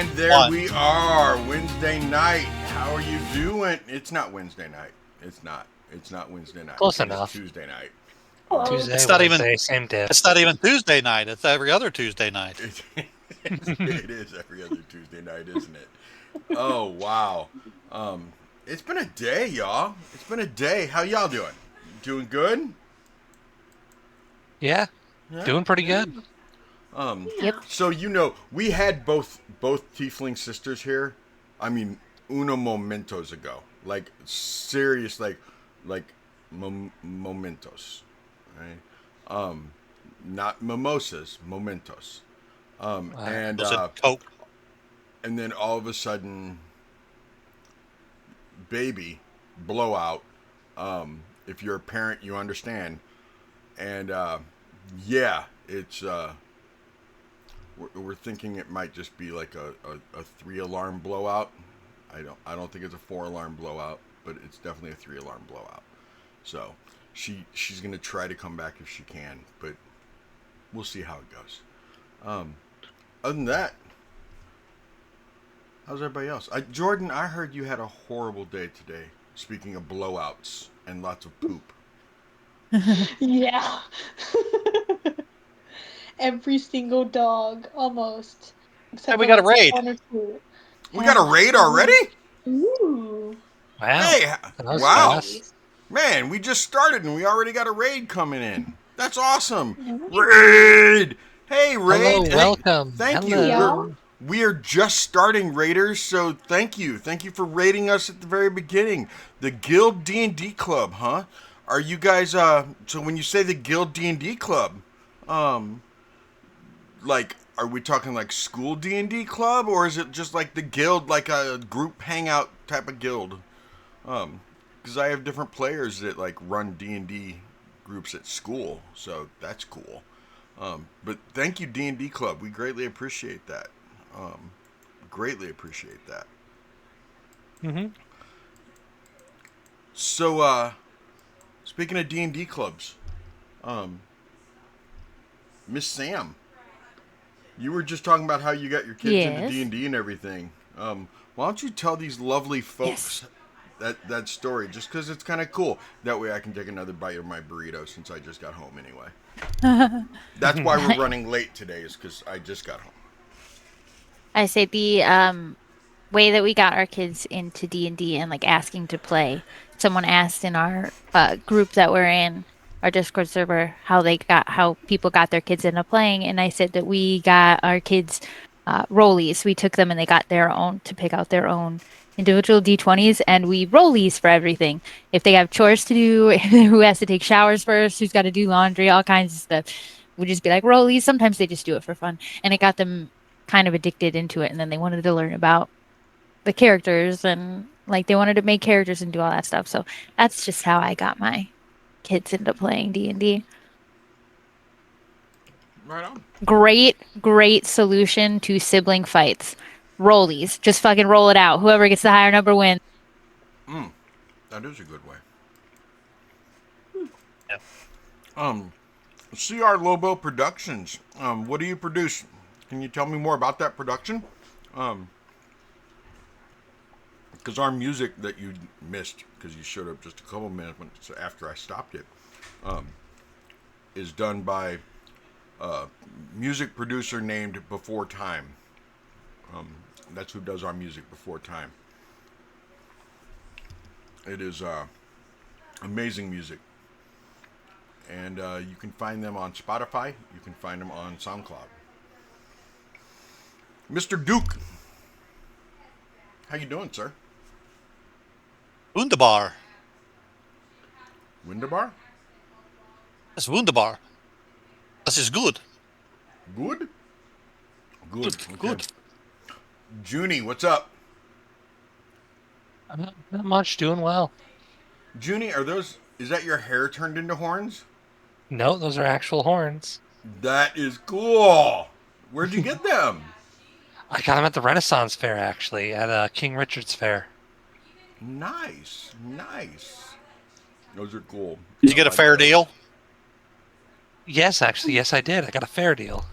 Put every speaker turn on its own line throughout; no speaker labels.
And there
One.
we are, Wednesday night. How are you doing? It's not Wednesday night. It's not. It's not Wednesday night.
Close
It's
enough.
Tuesday night.
Tuesday,
It's not
Wednesday,
even.
same day.
It's not even Tuesday night. It's every other Tuesday night.
It is every other Tuesday night, isn't it? Oh wow. It's been a day, y'all. It's been a day. How y'all doing? Doing good?
Yeah, doing pretty good.
Yep.
So we had both tiefling sisters here. I mean, uno momentos ago, like serious, momentos, right? Not mimosas, momentos. And
Was it Coke?
and then all of a sudden, baby, blowout. If you're a parent, you understand. And yeah, it's. We're thinking it might just be like a 3-alarm blowout. I don't think it's a 4-alarm blowout, but it's definitely a 3-alarm blowout. So she's gonna try to come back if she can, but we'll see how it goes. Other than that, how's everybody else? Jordan, I heard you had a horrible day today. Speaking of blowouts and lots of poop.
Yeah. Every single dog, almost. Except
Hey, we
for
got a
like
raid.
1 or 2.
We got a raid already?
Ooh.
Wow.
Hey,
That was
wow.
fast.
Man, we just started and we already got a raid coming in. That's awesome.
Yeah.
Raid! Hey, raid!
Hello,
Hey,
welcome.
thank
Hello.
you.
Yeah.
We are just starting Raiders, so thank you. Thank you for raiding us at the very beginning. The Guild D&D Club, huh? Are you guys, so when you say the Guild D&D Club, like, are we talking like school D&D club, or is it just like the guild, like a group hangout type of guild? Because I have different players that like run D&D groups at school, so that's cool. But thank you, D&D club. We greatly appreciate that. Greatly appreciate that.
Mm-hmm.
So, speaking of D&D clubs, Miss Sam, you were just talking about how you got your kids into
Yes.
D&D and everything. Why don't you tell these lovely folks that story, just because it's kind of cool. That way I can take another bite of my burrito since I just got home anyway. That's why we're running late today, is because I just got home.
I say the way that we got our kids into D&D and like asking to play. Someone asked in our group that we're in, our Discord server, how people got their kids into playing, and I said that we got our kids rollies. We took them and they got their own to pick out their own individual D20s, and we rollies for everything. If they have chores to do, who has to take showers first, who's got to do laundry, all kinds of stuff. We just be like rollies. Sometimes they just do it for fun, and it got them kind of addicted into it, and then they wanted to learn about the characters and like they wanted to make characters and do all that stuff. So that's just how I got my kids into playing D&D.
Right on.
Great solution to sibling fights. Rollies. Just fucking roll it out. Whoever gets the higher number wins.
That is a good way.
Yeah.
CR Lobo Productions. What do you produce? Can you tell me more about that production? Because our music that you missed, because you showed up just a couple minutes after I stopped it, is done by a music producer named Before Time. That's who does our music, Before Time. It is amazing music. And you can find them on Spotify. You can find them on SoundCloud. Mr. Duke, how you doing, sir?
Wunderbar.
Winderbar?
Das ist wunderbar. Das ist gut.
Good? Good.
Good. Good.
Junie, what's up?
Not much, doing well.
Junie, is that your hair turned into horns?
No, those are actual horns.
That is cool. Where'd you get them?
I got them at the Renaissance Fair, actually, at King Richard's Fair.
Nice. Those are cool.
Did you get a fair deal?
Yes, actually, yes, I did. I got a fair deal.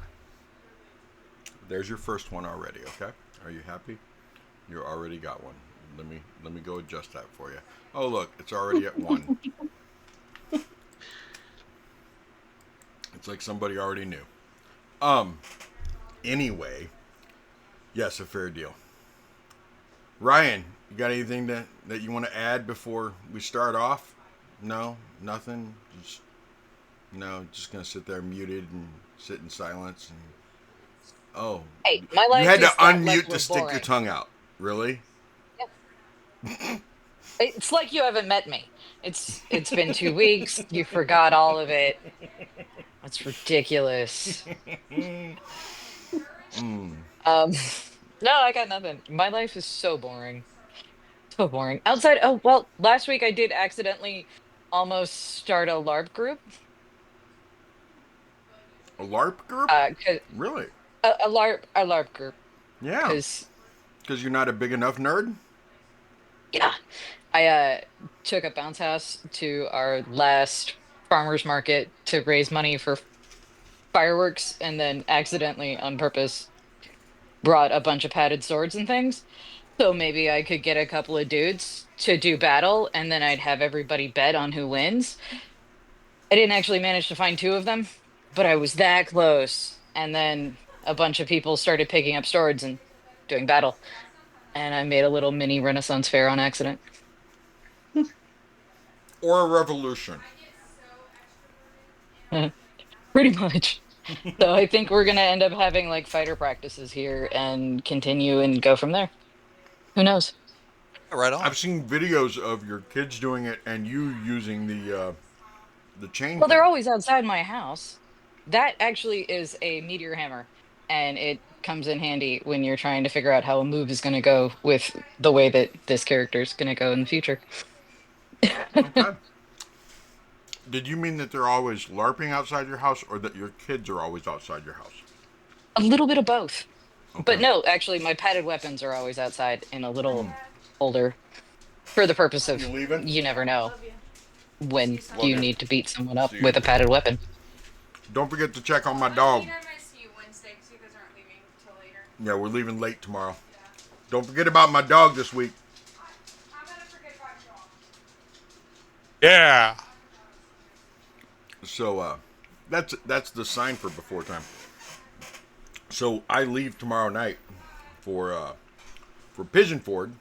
There's your first one already, okay? Are you happy? You already got one. Let me go adjust that for you. Oh look, it's already at 1. It's like somebody already knew. Um anyway, yes, a fair deal. Ryan, you got anything that you want to add before we start off? No, nothing. Just gonna sit there muted and sit in silence. And oh,
Hey, my
you
life
had to
is that
unmute to
level
stick your
boring.
tongue out. Really?
It's like you haven't met me. It's been 2 weeks. You forgot all of it. That's ridiculous. Um, no, I got nothing. My life is so boring. So boring. Outside, oh well, last week I did accidentally almost start a LARP group.
A LARP group?
'Cause
Really?
a LARP group.
Yeah.
Because
Because you're not a big enough nerd.
yeah, I took a bounce house to our last farmers market to raise money for fireworks, and then accidentally, on purpose, brought a bunch of padded swords and things. So maybe I could get a couple of dudes to do battle, and then I'd have everybody bet on who wins. I didn't actually manage to find two of them, but I was that close. And then a bunch of people started picking up swords and doing battle. And I made a little mini Renaissance fair on accident.
Or a revolution.
Pretty much. So I think we're gonna end up having like fighter practices here and continue and go from there. Who knows?
Right on.
I've seen videos of your kids doing it and you using the chain
Well,
thing.
they're always outside my house. That actually is a meteor hammer, and it comes in handy when you're trying to figure out how a move is going to go with the way that this character is going to go in the future.
Okay. Did you mean that they're always LARPing outside your house or that your kids are always outside your house?
A little bit of both. But
Okay.
no, actually, my padded weapons are always outside in a
Hmm.
little holder for the purpose
You
of
leaving?
you never know when
Love
you
you.
need to beat someone up
See you.
with a padded weapon.
Don't forget to check on my dog.
I might see you Wednesday because you guys aren't leaving till later.
Yeah, we're leaving late tomorrow. Don't forget about my dog this week.
I'm gonna forget about your dog.
Yeah.
So that's the sign for before time. So I leave tomorrow night for Pigeon Ford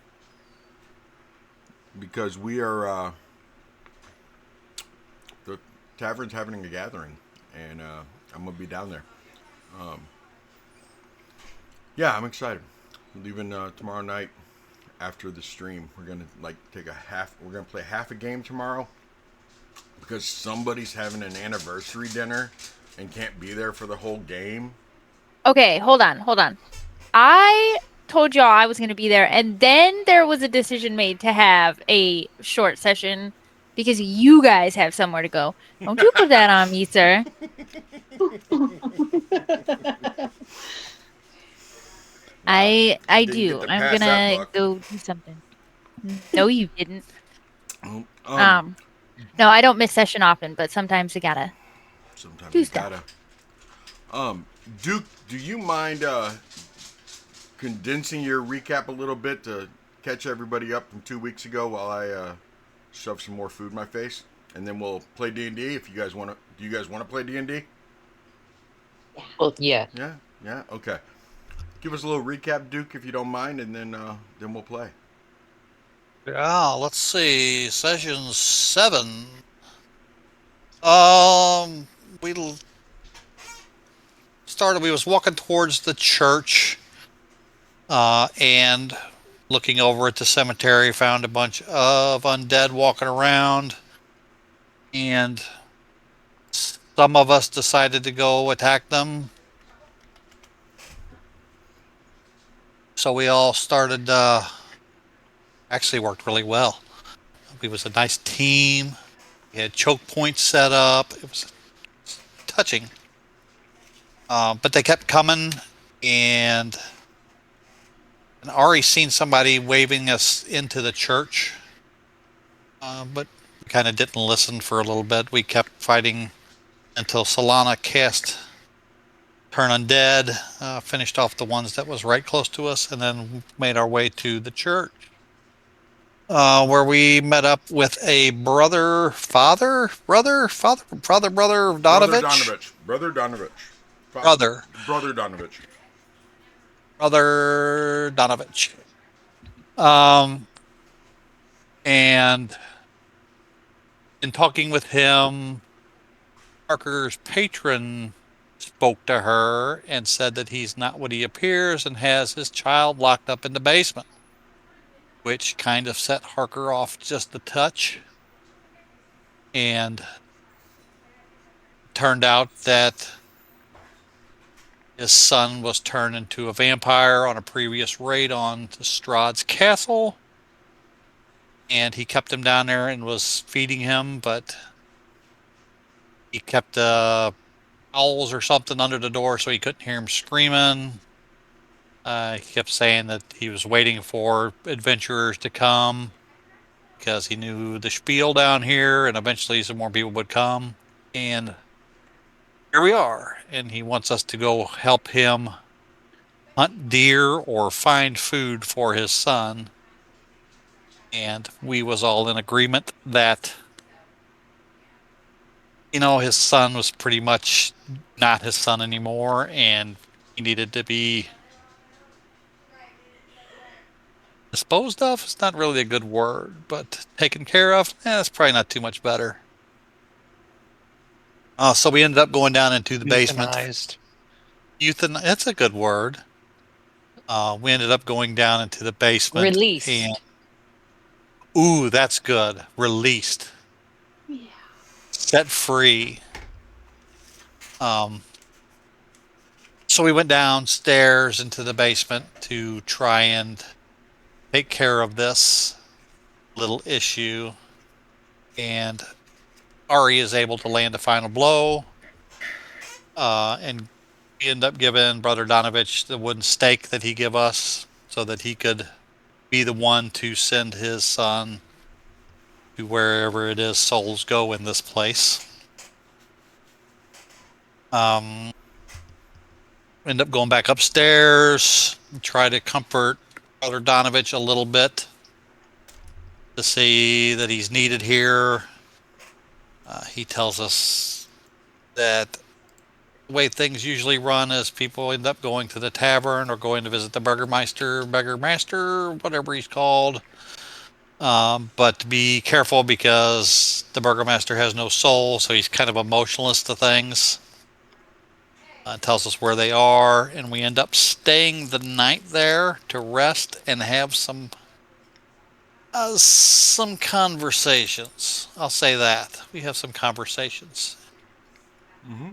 because we are the tavern's having a gathering and I'm gonna be down there. Yeah, I'm excited. We're leaving tomorrow night after the stream. We're gonna like take a half. We're gonna play half a game tomorrow because somebody's having an anniversary dinner and can't be there for the whole game.
Okay, hold on. I told y'all I was going to be there, and then there was a decision made to have a short session because you guys have somewhere to go. Don't you put that on me, sir. I
Didn't get
do.
to
I'm
pass that
gonna
buck.
go do something. No, you didn't.
Um,
No, I don't miss session often, but sometimes you gotta
sometimes
do
you
stuff.
gotta. Duke, do you mind condensing your recap a little bit to catch everybody up from 2 weeks ago while I shove some more food in my face, and then we'll play D&D if you guys want to. Do you guys want to play D&D?
Well, yeah.
Yeah, yeah, okay. Give us a little recap, Duke, if you don't mind, and then we'll play.
Yeah, let's see. Session 7. We started. We was walking towards the church, and looking over at the cemetery, found a bunch of undead walking around, and some of us decided to go attack them. So we all started. Actually, worked really well. We was a nice team. We had choke points set up. It was touching. But they kept coming, and Ari seen somebody waving us into the church, but we kind of didn't listen for a little bit. We kept fighting until Solana cast turn undead, finished off the ones that was right close to us, and then made our way to the church, where we met up with a brother Donovich.
Brother Donovich.
Brother
Brother Donovich.
Donovich. Um, and in talking with him, Parker's patron spoke to her and said that he's not what he appears and has his child locked up in the basement, which kind of set Harker off just a touch. And turned out that his son was turned into a vampire on a previous raid on Strahd's castle. And he kept him down there and was feeding him, but he kept owls or something under the door so he couldn't hear him screaming. He kept saying that he was waiting for adventurers to come because he knew the spiel down here and eventually some more people would come. And here we are. And he wants us to go help him hunt deer or find food for his son. And we was all in agreement that, his son was pretty much not his son anymore, and he needed to be disposed of. It's not really a good word, but taken care of, that's probably not too much better. So we ended up going down into the basement.
Euthanized.
That's a good word. We ended up going down into the basement.
Released.
Ooh, that's good. Released.
Yeah.
Set free. So we went downstairs into the basement to try and take care of this little issue. And Ari is able to land a final blow. And we end up giving Brother Donovich the wooden stake that he gave us so that he could be the one to send his son to wherever it is souls go in this place. End up going back upstairs, try to comfort Brother Donovich a little bit to see that he's needed here. He tells us that the way things usually run is people end up going to the tavern or going to visit the Burgermeister, whatever he's called. But be careful because the Burgermeister has no soul, so he's kind of emotionless to things. Tells us where they are, and we end up staying the night there to rest and have some conversations. I'll say that. We have some conversations.
Mm-hmm.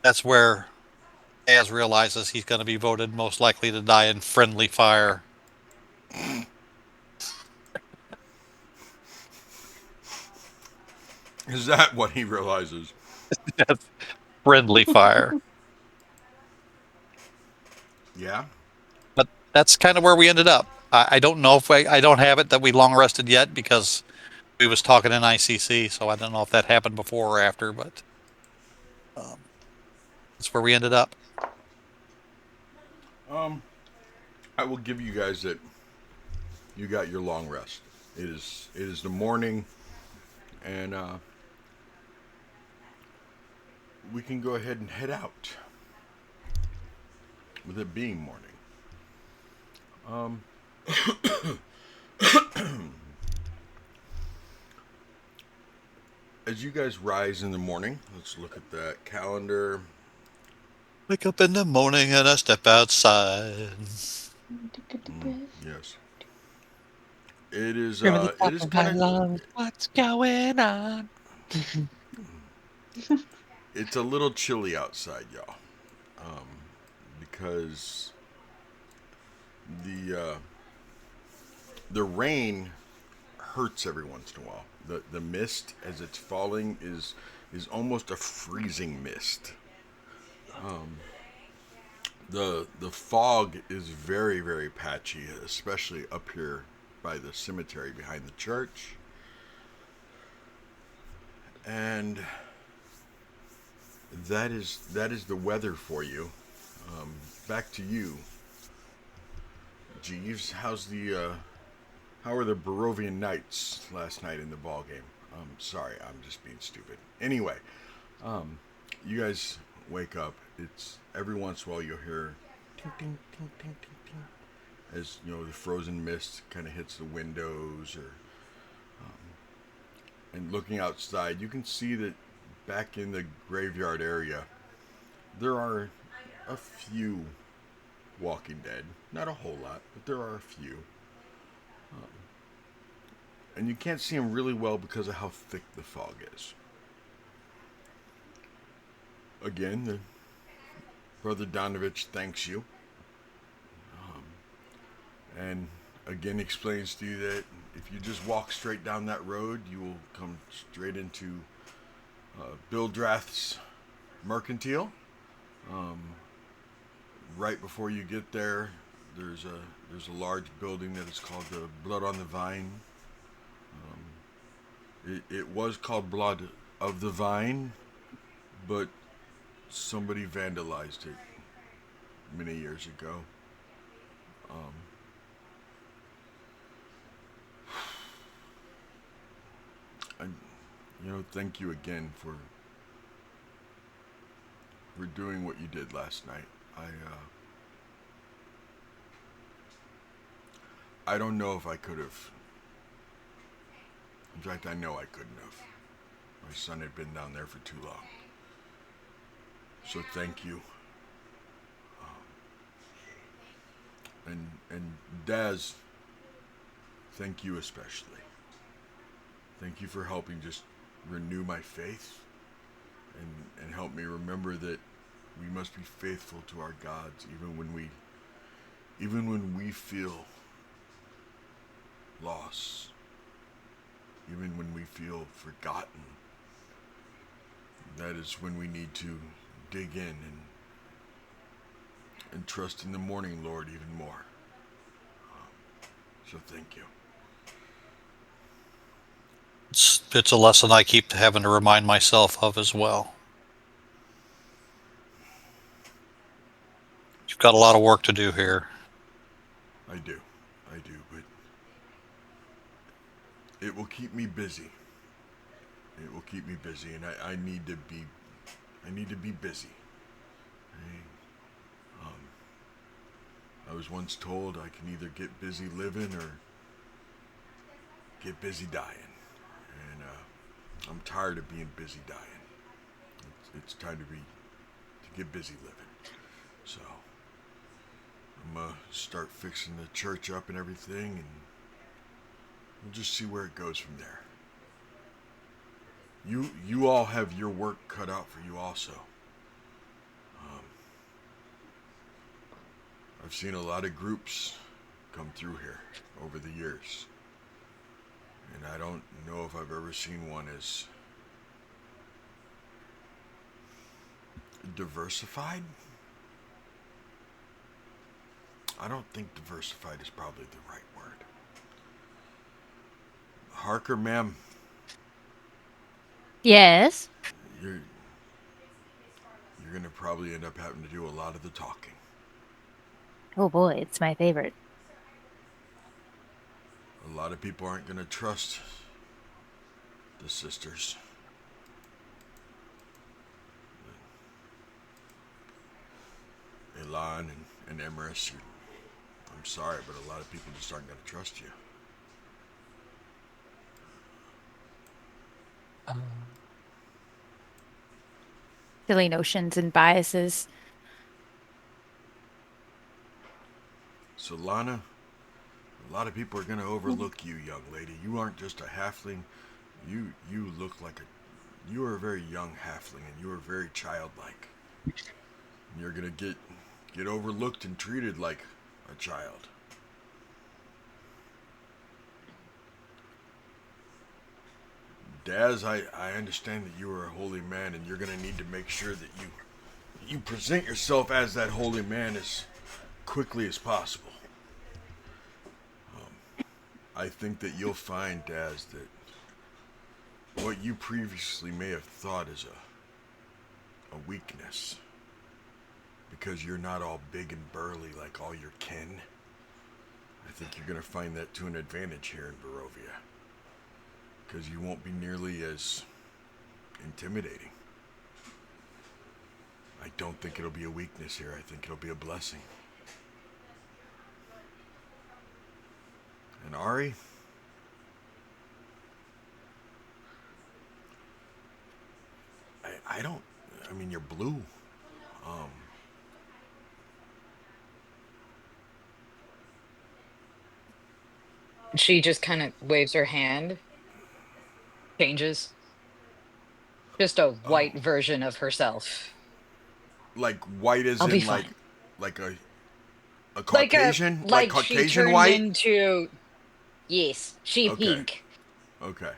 That's where Az realizes he's going to be voted most likely to die in friendly fire.
Is that what he realizes?
Friendly fire.
Yeah.
But that's kind of where we ended up. I don't know if I don't have it that we long rested yet because we was talking in ICC, so I don't know if that happened before or after, but that's where we ended up.
I will give you guys that you got your long rest. It is the morning, and we can go ahead and head out. With it being morning. As you guys rise in the morning, let's look at that calendar.
Wake up in the morning and I step outside.
Yes. It is
Kind of what's going on?
it's a little chilly outside, y'all. Because the rain hurts every once in a while. The mist as it's falling is almost a freezing mist. The fog is very, very patchy, especially up here by the cemetery behind the church. And that is the weather for you. Back to you, Jeeves. How are the Barovian Knights last night in the ball game? Sorry, I'm just being stupid. Anyway, you guys wake up. It's every once in a while you'll hear ting ting ting ting ting ting as the frozen mist kind of hits the windows, or and looking outside, you can see that back in the graveyard area, there are a few Walking Dead. Not a whole lot, but there are a few. And you can't see them really well because of how thick the fog is. Again, Brother Donovich thanks you. And again explains to you that if you just walk straight down that road, you will come straight into Bill Drath's Mercantile. Right before you get there, there's a large building that is called the Blood on the Vine. It was called Blood of the Vine, but somebody vandalized it many years ago. And thank you again for doing what you did last night. I don't know if I could have. In fact, I know I couldn't have. My son had been down there for too long. So thank you. And Daz, thank you especially. Thank you for helping just renew my faith and help me remember that we must be faithful to our gods even when we feel loss, even when we feel forgotten. That is when we need to dig in and trust in the morning, Lord, even more. So thank you.
It's a lesson I keep having to remind myself of as well. You've got a lot of work to do here.
I do, but it will keep me busy. It will keep me busy, and I need to be busy. I was once told I can either get busy living or get busy dying, and I'm tired of being busy dying. It's time to get busy living. So I'm gonna start fixing the church up and everything, and we'll just see where it goes from there. You all have your work cut out for you also. I've seen a lot of groups come through here over the years, and I don't know if I've ever seen one as diversified. I don't think diversified is probably the right word. Harker, ma'am,
Yes.
you're gonna probably end up having to do a lot of the talking.
Oh boy, it's my favorite.
A lot of people aren't gonna trust the sisters. Elan and Emerus, I'm sorry, but a lot of people just aren't gonna trust you.
Silly notions and biases.
So Lana, a lot of people are gonna overlook you, young lady. You aren't just a halfling. You look like you are a very young halfling, and you are very childlike. You're gonna get overlooked and treated like a child. Daz, I understand that you are a holy man, and you're gonna need to make sure that you present yourself as that holy man as quickly as possible. I think that you'll find, Daz, that what you previously may have thought as a weakness. Because you're not all big and burly like all your kin. I think you're going to find that to an advantage here in Barovia. Because you won't be nearly as intimidating. I don't think it'll be a weakness here. I think it'll be a blessing. And Ari? I mean, you're blue.
She just kind of waves her hand, changes. Just a white version of herself.
Like white as
I'll be
in like,
fine.
like a
Like a
Caucasian? Like
like she
Caucasian
turned
white?
into yes, she
Okay.
pink.
Okay.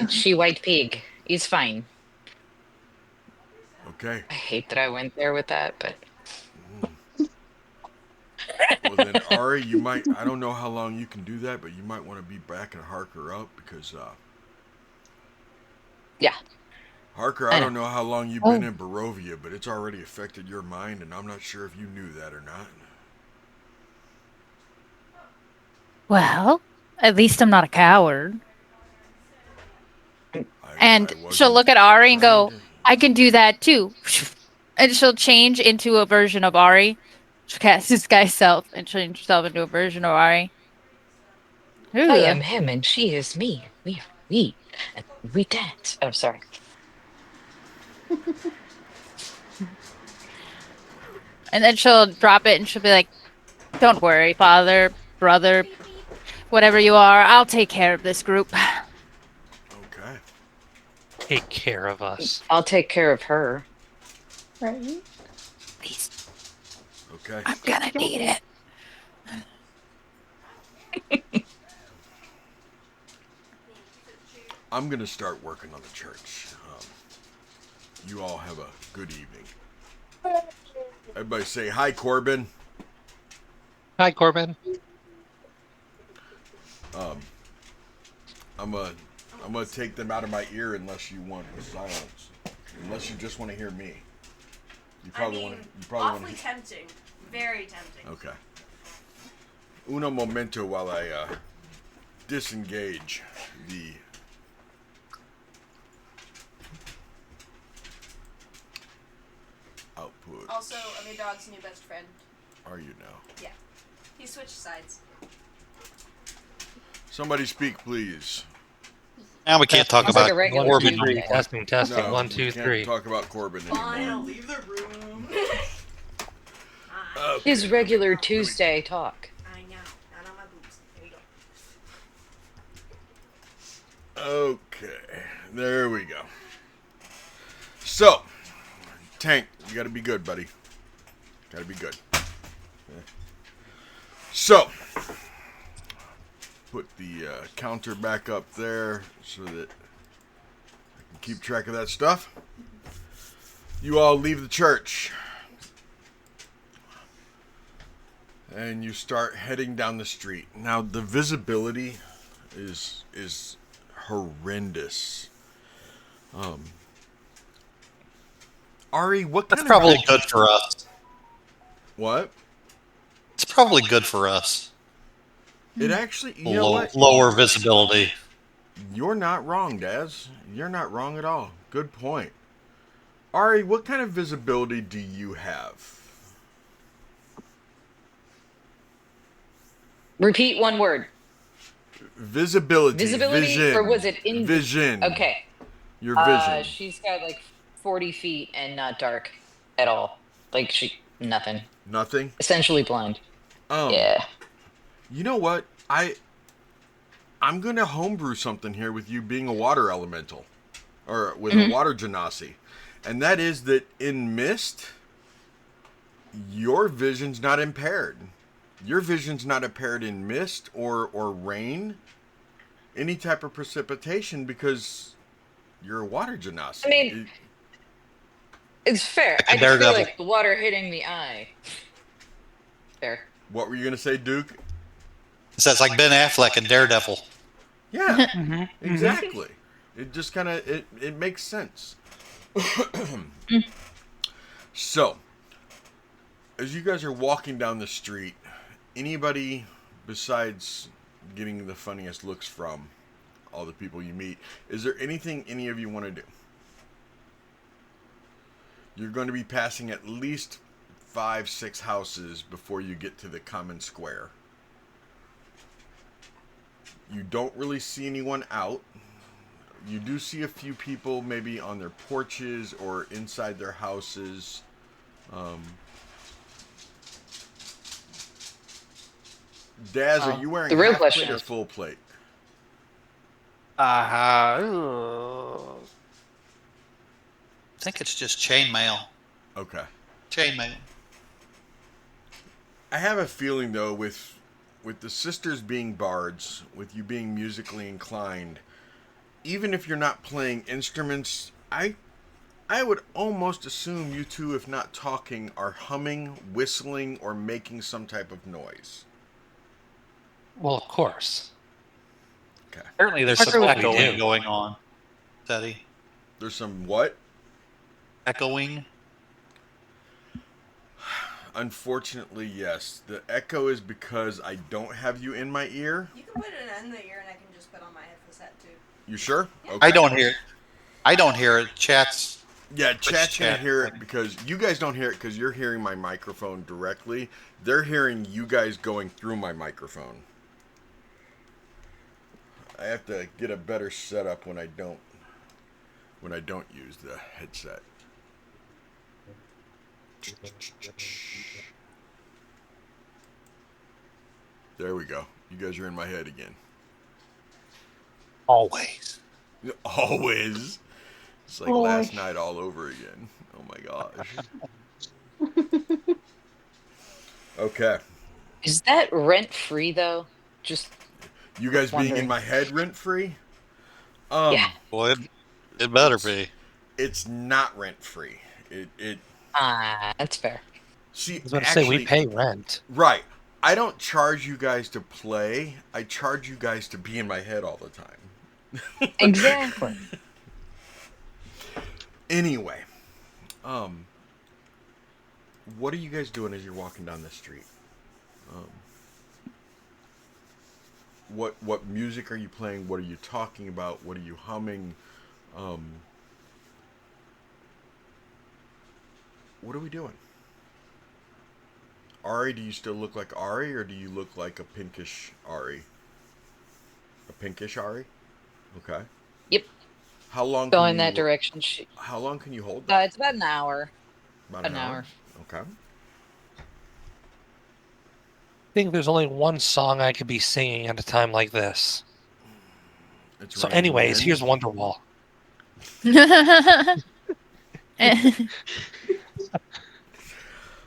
She white pig. It's fine.
Okay.
I hate that I went there with that, but
Well then, Ari, you might. I don't know how long you can do that, but you might want to be back and Harker up because
yeah.
Harker,
I
I
know.
don't know how long you've been in Barovia, but it's already affected your mind, and I'm not sure if you knew that or not.
Well, at least I'm not a coward. And
I
she'll
wasn't
look at Ari and
trying
go,
to-
I can do that too. And she'll change into a version of Ari. She'll cast disguise self and change herself into a version of Ari.
I
Ooh.
am him and she is me. We and we dance. Oh, sorry.
And then she'll drop it and she'll be like, don't worry, father, brother, whatever you are, I'll take care of this group.
Okay.
Take care of us.
I'll take care of her.
Right?
Please,
Okay.
I'm gonna need it.
I'm gonna start working on the church. You all have a good evening. Everybody say hi, Corbin.
Hi, Corbin.
I'm gonna take them out of my ear unless you want silence. Unless you just want to hear me. You probably want to. You probably want
awfully
to.
tempting. Very tempting.
Okay. Uno momento while I disengage the. Output.
Also, I'm your dog's new best friend.
Are you now?
Yeah. He switched sides.
Somebody speak, please.
Now we can't talk
Sounds
about
like a regular
Corbin.
Tuesday.
Testing, testing.
No,
One,
we
two,
can't
three.
talk about Corbin
Fine,
anymore.
I'll leave the room.
Okay.
His regular Tuesday talk.
I know. Not on my boobs. There you go.
Okay, there we go. So, Tank, you gotta be good, buddy. Gotta be good. So, put the counter back up there so that I can keep track of that stuff. You all leave the church. And you start heading down the street. Now, the visibility is horrendous. Ari, what kind
That's
of
probably good for us.
what?
It's probably good for us.
It actually, you know what?
Lower visibility.
You're not wrong, Daz. You're not wrong at all. Good point. Ari, what kind of visibility do you have?
Repeat one word.
Visibility.
Visibility,
Vision.
or was it in
vision?
Okay.
Your vision.
She's got like 40 feet and not dark at all. Like nothing.
Nothing.
Essentially blind. Yeah.
You know what? I'm gonna homebrew something here with you being a water elemental, or with a water genasi, and that is that in mist, your vision's not impaired. Your vision's not impaired in mist or rain, any type of precipitation, because you're a water genasi.
I mean, it's fair. I just feel
Daredevil.
like the water hitting the eye. Fair.
What were you gonna say, Duke?
It's like Ben Affleck and Daredevil.
Yeah, exactly. It just kind of it makes sense. So, as you guys are walking down the street, anybody besides getting the funniest looks from all the people you meet, is there anything any of you want to do? You're going to be passing at least 5, 6 houses before you get to the common square. You don't really see anyone out. You do see a few people maybe on their porches or inside their houses. Daz, are you wearing
The real
half
question
plate or
is-
full plate?
I think it's just chainmail.
Okay.
Chainmail.
I have a feeling though, with the sisters being bards, with you being musically inclined, even if you're not playing instruments, I would almost assume you two, if not talking, are humming, whistling, or making some type of noise.
Well, of course.
Okay.
Apparently, there's
That's
some
what we
echoing
do.
going on. Teddy.
There's some what?
Echoing.
Unfortunately, yes. The echo is because I don't have you in my ear.
You can put it in the ear and I can just put on my headset too.
You sure? Okay.
I don't hear it. I don't hear it. Chat's.
Yeah, chat's gonna
chat.
hear it because you guys don't hear it because you're hearing my microphone directly. They're hearing you guys going through my microphone. I have to get a better setup when I don't use the headset. There we go. You guys are in my head again.
Always.
Always. It's like
Boy.
last night all over again. Oh my gosh. Okay.
Is that rent free though? Just
You guys being in
wondering.
my head rent free?
Yeah.
Well, it better be.
It's not rent free. It
That's fair.
see
I was about to
actually,
say, we pay rent.
Right. I don't charge you guys to play. I charge you guys to be in my head all the time.
Exactly.
Anyway, what are you guys doing as you're walking down the street? What music are you playing? What are you talking about? What are you humming? What are we doing? Ari, do you still look like Ari, or do you look like a pinkish Ari? A pinkish Ari? Okay.
Yep.
How long?
Go
can
in that
you-
direction.
How long can you hold that?
It's about an hour.
About
an hour.
Okay.
I think there's only one song I could be singing at a time like this.
It's
So,
raining
anyways,
men.
here's Wonderwall.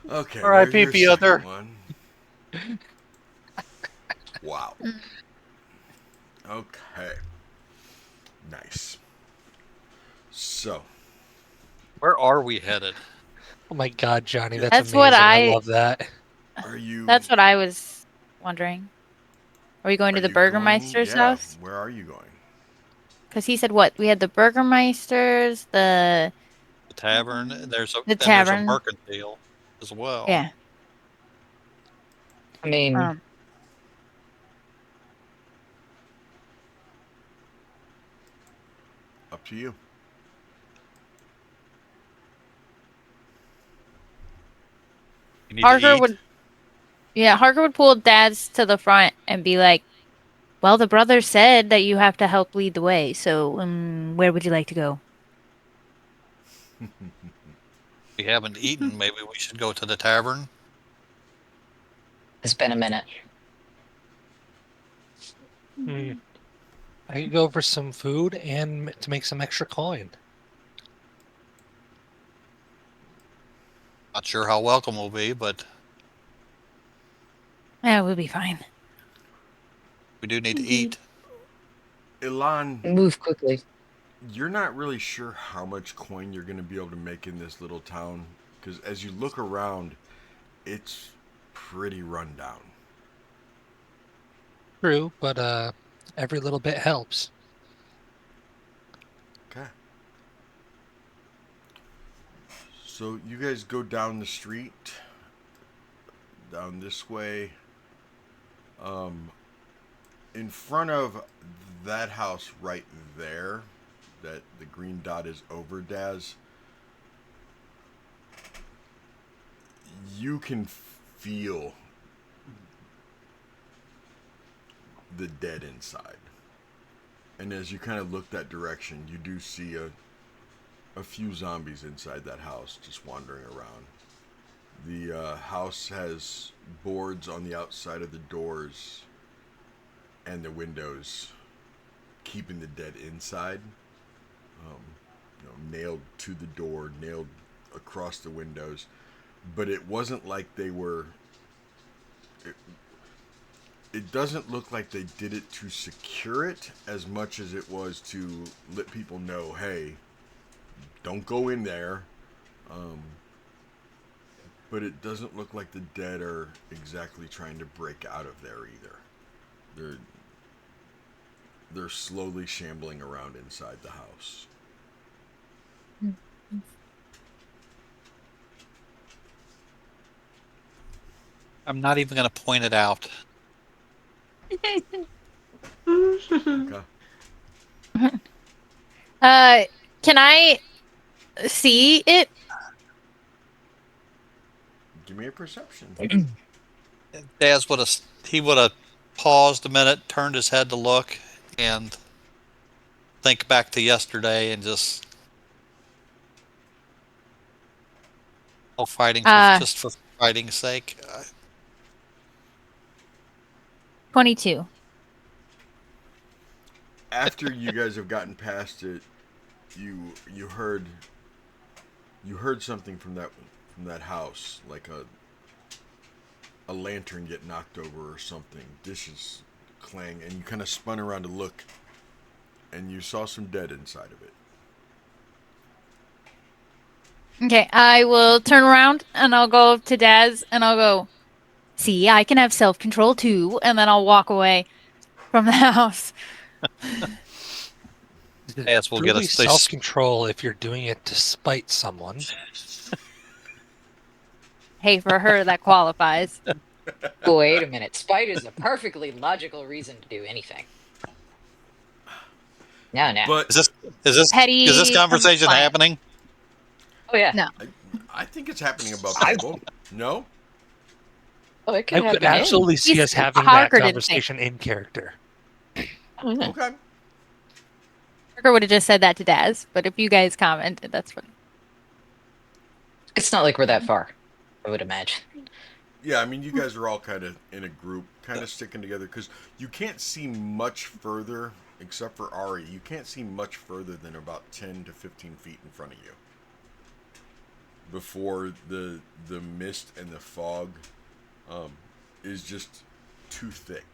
Okay.
R.I.P.
There's your
Piotr.
second one. Wow. Okay. Nice. So,
Where are we headed?
Oh my God, Johnny, that's
That's
amazing.
what
I
I-
love that.
are you?
That's what I was wondering. Are we going to
are
the
you going-
Burgermeister's
yeah,
house?
Where are you going?
Because he said what? We had the Burgermeisters, the
The tavern. There's a
The
and there's a
tavern.
mercantile as well.
yeah.
I mean,
Up to you.
You need to
Harker
eat.
Harker would pull Dad's to the front and be like, "Well, the brother said that you have to help lead the way. So, where would you like to go?"
We haven't eaten. Maybe we should go to the tavern.
it's been a minute.
I could go for some food and to make some extra coin.
Not sure how welcome we'll be, but
Yeah, we'll be fine.
we do need to eat.
Ilan,
Move quickly.
you're not really sure how much coin you're going to be able to make in this little town because as you look around, it's pretty run down.
True, but every little bit helps.
Okay. So you guys go down the street, down this way. In front of that house right there, that the green dot is over, Daz, you can feel the dead inside. And as you kind of look that direction, you do see a few zombies inside that house just wandering around. The house has boards on the outside of the doors and the windows, keeping the dead inside. Nailed to the door, nailed across the windows. But it wasn't like they were. It doesn't look like they did it to secure it as much as it was to let people know, hey, don't go in there. But it doesn't look like the dead are exactly trying to break out of there either. They're slowly shambling around inside the house.
I'm not even going to point it out.
Okay.
Can I see it?
Give me a perception.
Daz would have paused a minute, turned his head to look, and think back to yesterday, and just fighting just for fighting's sake.
22.
After you guys have gotten past it, you heard something from that house, like a lantern get knocked over or something, dishes clang, and you kind of spun around to look, and you saw some dead inside of it.
Okay, I will turn around and I'll go to Daz and I'll go, see, I can have self-control too, and then I'll walk away from the house.
Daz will get
Truly
us.
self-control if you're doing it to spite someone.
Hey, for her, that qualifies.
Wait a minute. Spite is a perfectly logical reason to do anything. No.
But
Is this
Petty
conversation
compliance.
happening?
Oh yeah.
No.
I think it's happening above table. No?
Oh, it
I
could
could
happen.
absolutely see
He's
us having that
Harker didn't think.
conversation in character.
Okay.
Parker would have just said that to Daz, but if you guys commented, that's fine.
It's not like we're that far, I would imagine.
Yeah, I mean, you guys are all kind of in a group, kind of sticking together, because you can't see much further, except for Ari. You can't see much further than about 10 to 15 feet in front of you. Before the mist and the fog is just too thick.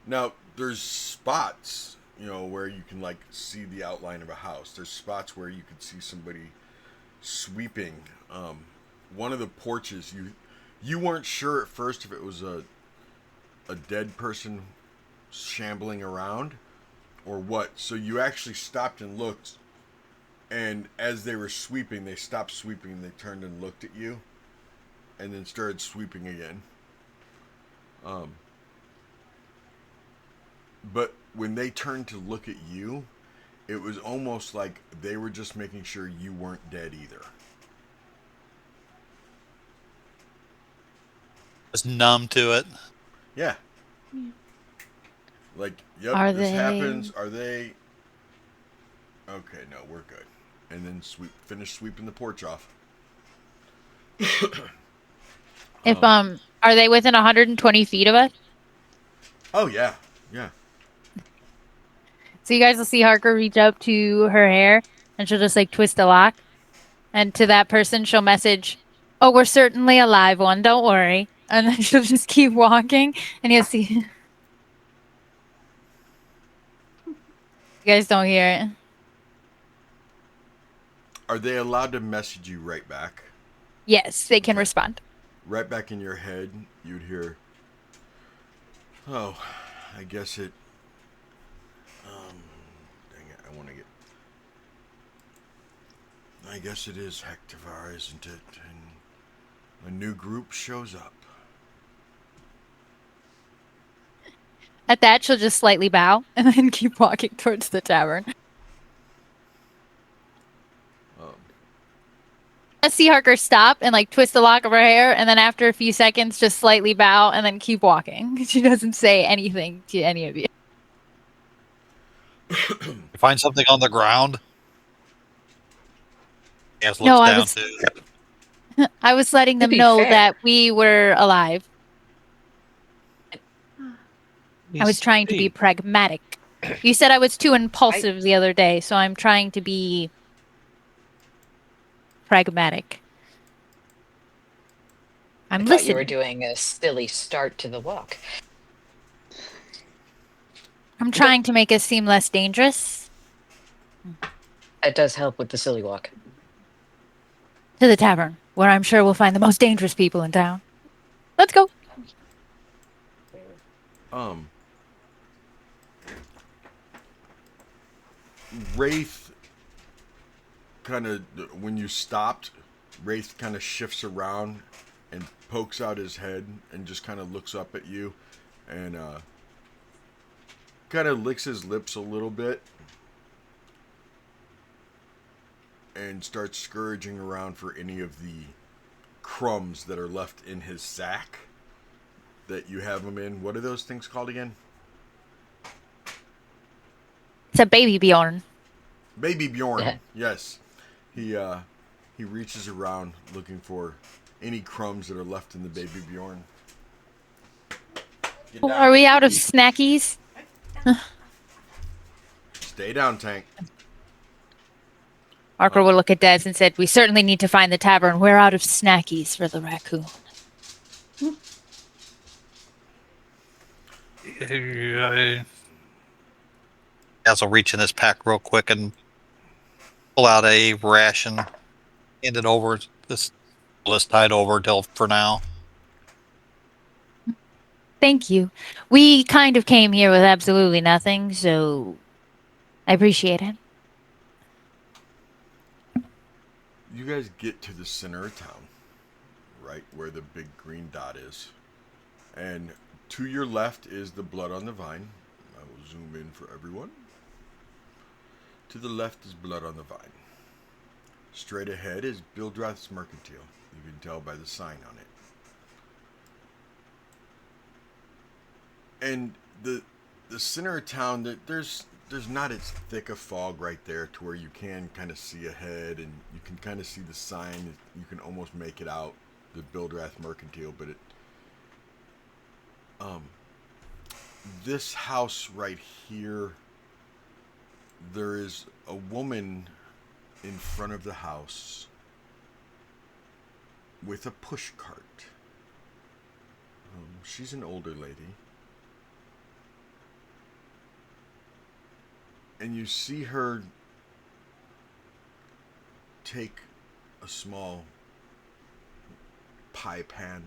Now, there's spots, where you can, like, see the outline of a house. There's spots where you could see somebody sweeping. One of the porches, you weren't sure at first if it was a dead person shambling around or what. So you actually stopped and looked, and as they were sweeping, they stopped sweeping and they turned and looked at you and then started sweeping again. But when they turned to look at you, it was almost like they were just making sure you weren't dead either.
Was numb to it.
Yeah. Like, yep,
Are
this
they?
happens. Are they? Okay, no, we're good. And then finish sweeping the porch off.
If are they within 120 feet of us?
Oh yeah, yeah.
So you guys will see Harker reach up to her hair, and she'll just like twist a lock, and to that person she'll message, "Oh, we're certainly a live one. Don't worry." And then she'll just keep walking, and you'll see. You guys don't hear it.
Are they allowed to message you right back?
Yes, they can
Okay.
respond.
Right back in your head, you'd hear, "Oh, I guess it. Dang it, I want to get. I guess it is Hectavar, isn't it? And a new group shows up.
At that, she'll just slightly bow and then keep walking towards the tavern.
Um,
I see Harker stop and like twist the lock of her hair, and then after a few seconds, just slightly bow and then keep walking. She doesn't say anything to any of you.
You find something on the ground. Yes,
No,
looks
I
down
was
too.
I was letting
To
them
be
know
fair.
that we were alive. I was
He's
trying to be
big.
pragmatic. You said I was too impulsive the other day, so I'm trying to be pragmatic.
I
I'm
thought you were
listening.
doing a silly start to the walk.
I'm trying to make us seem less dangerous.
That does help with the silly walk.
To the tavern, where I'm sure we'll find the most dangerous people in town. Let's go.
Wraith kind of, when you stopped, Wraith kind of shifts around and pokes out his head and just kind of looks up at you and kind of licks his lips a little bit and starts scourging around for any of the crumbs that are left in his sack that you have him in. What are those things called again?
It's a baby Bjorn.
Baby Bjorn.
Yeah.
Yes. He reaches around looking for any crumbs that are left in the baby Bjorn. Get down.
Are we out of snackies?
Stay down, Tank.
Harker will look at Des and said, "We certainly need to find the tavern. We're out of snackies for the raccoon."
Guys will reach in his pack real quick and pull out a ration, hand it over. This list tied over till for now.
Thank you. We kind of came here with absolutely nothing, so I appreciate it.
You guys get to the center of town, right where the big green dot is. And to your left is the blood on the vine. I will zoom in for everyone. To the left is blood on the vine. Straight ahead is Bildrath's Mercantile. You can tell by the sign on it. And the center of town, there's not as thick a fog right there to where you can kind of see ahead and you can kind of see the sign. You can almost make it out, the Bildrath Mercantile, but this house right here, there is a woman in front of the house with a push cart. She's an older lady. And you see her take a small pie pan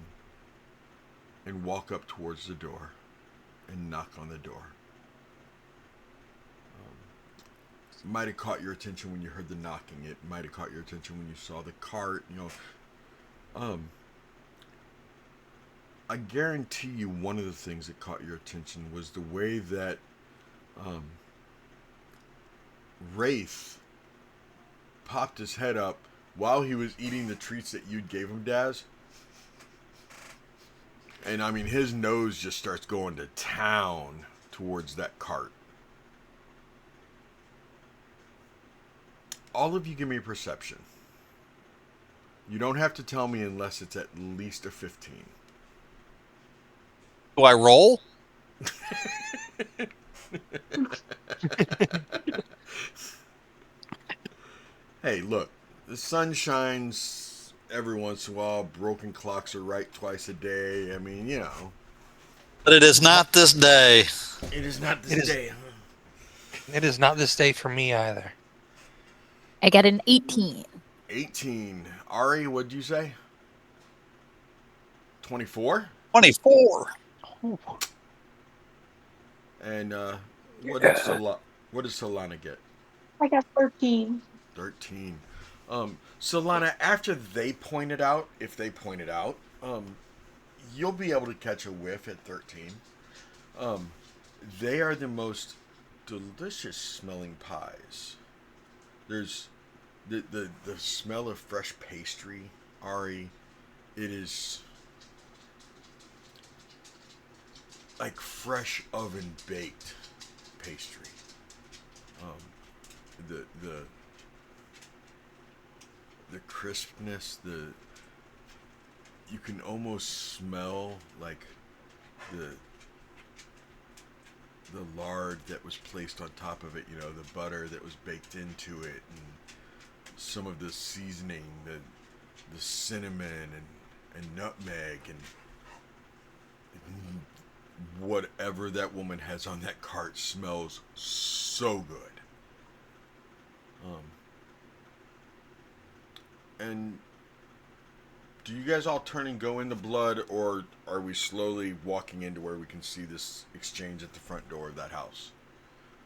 and walk up towards the door and knock on the door. It might have caught your attention when you heard the knocking. It might have caught your attention when you saw the cart. I guarantee you one of the things that caught your attention was the way that Wraith popped his head up while he was eating the treats that you gave him, Daz. And I mean, his nose just starts going to town towards that cart. All of you give me a perception. You don't have to tell me unless it's at least a 15.
Do I roll?
Hey, look, the sun shines every once in a while. Broken clocks are right twice a day. I mean, you know.
But it is not this day.
It is not this day, huh?
It is not this day for me either.
I got an 18.
18. Ari, what'd you say? 24?
24.
And what did Solana get?
I got 13.
13. Solana, after they point it out, if they point it out, you'll be able to catch a whiff at 13. Um, they are the most delicious smelling pies. There's the smell of fresh pastry, Ari. It is like fresh oven baked pastry. The the crispness, you can almost smell like the lard that was placed on top of it, you know, the butter that was baked into it, and some of the seasoning, the cinnamon and nutmeg and whatever that woman has on that cart smells so good. And do you guys all turn and go into blood, or are we slowly walking into where we can see this exchange at the front door of that house?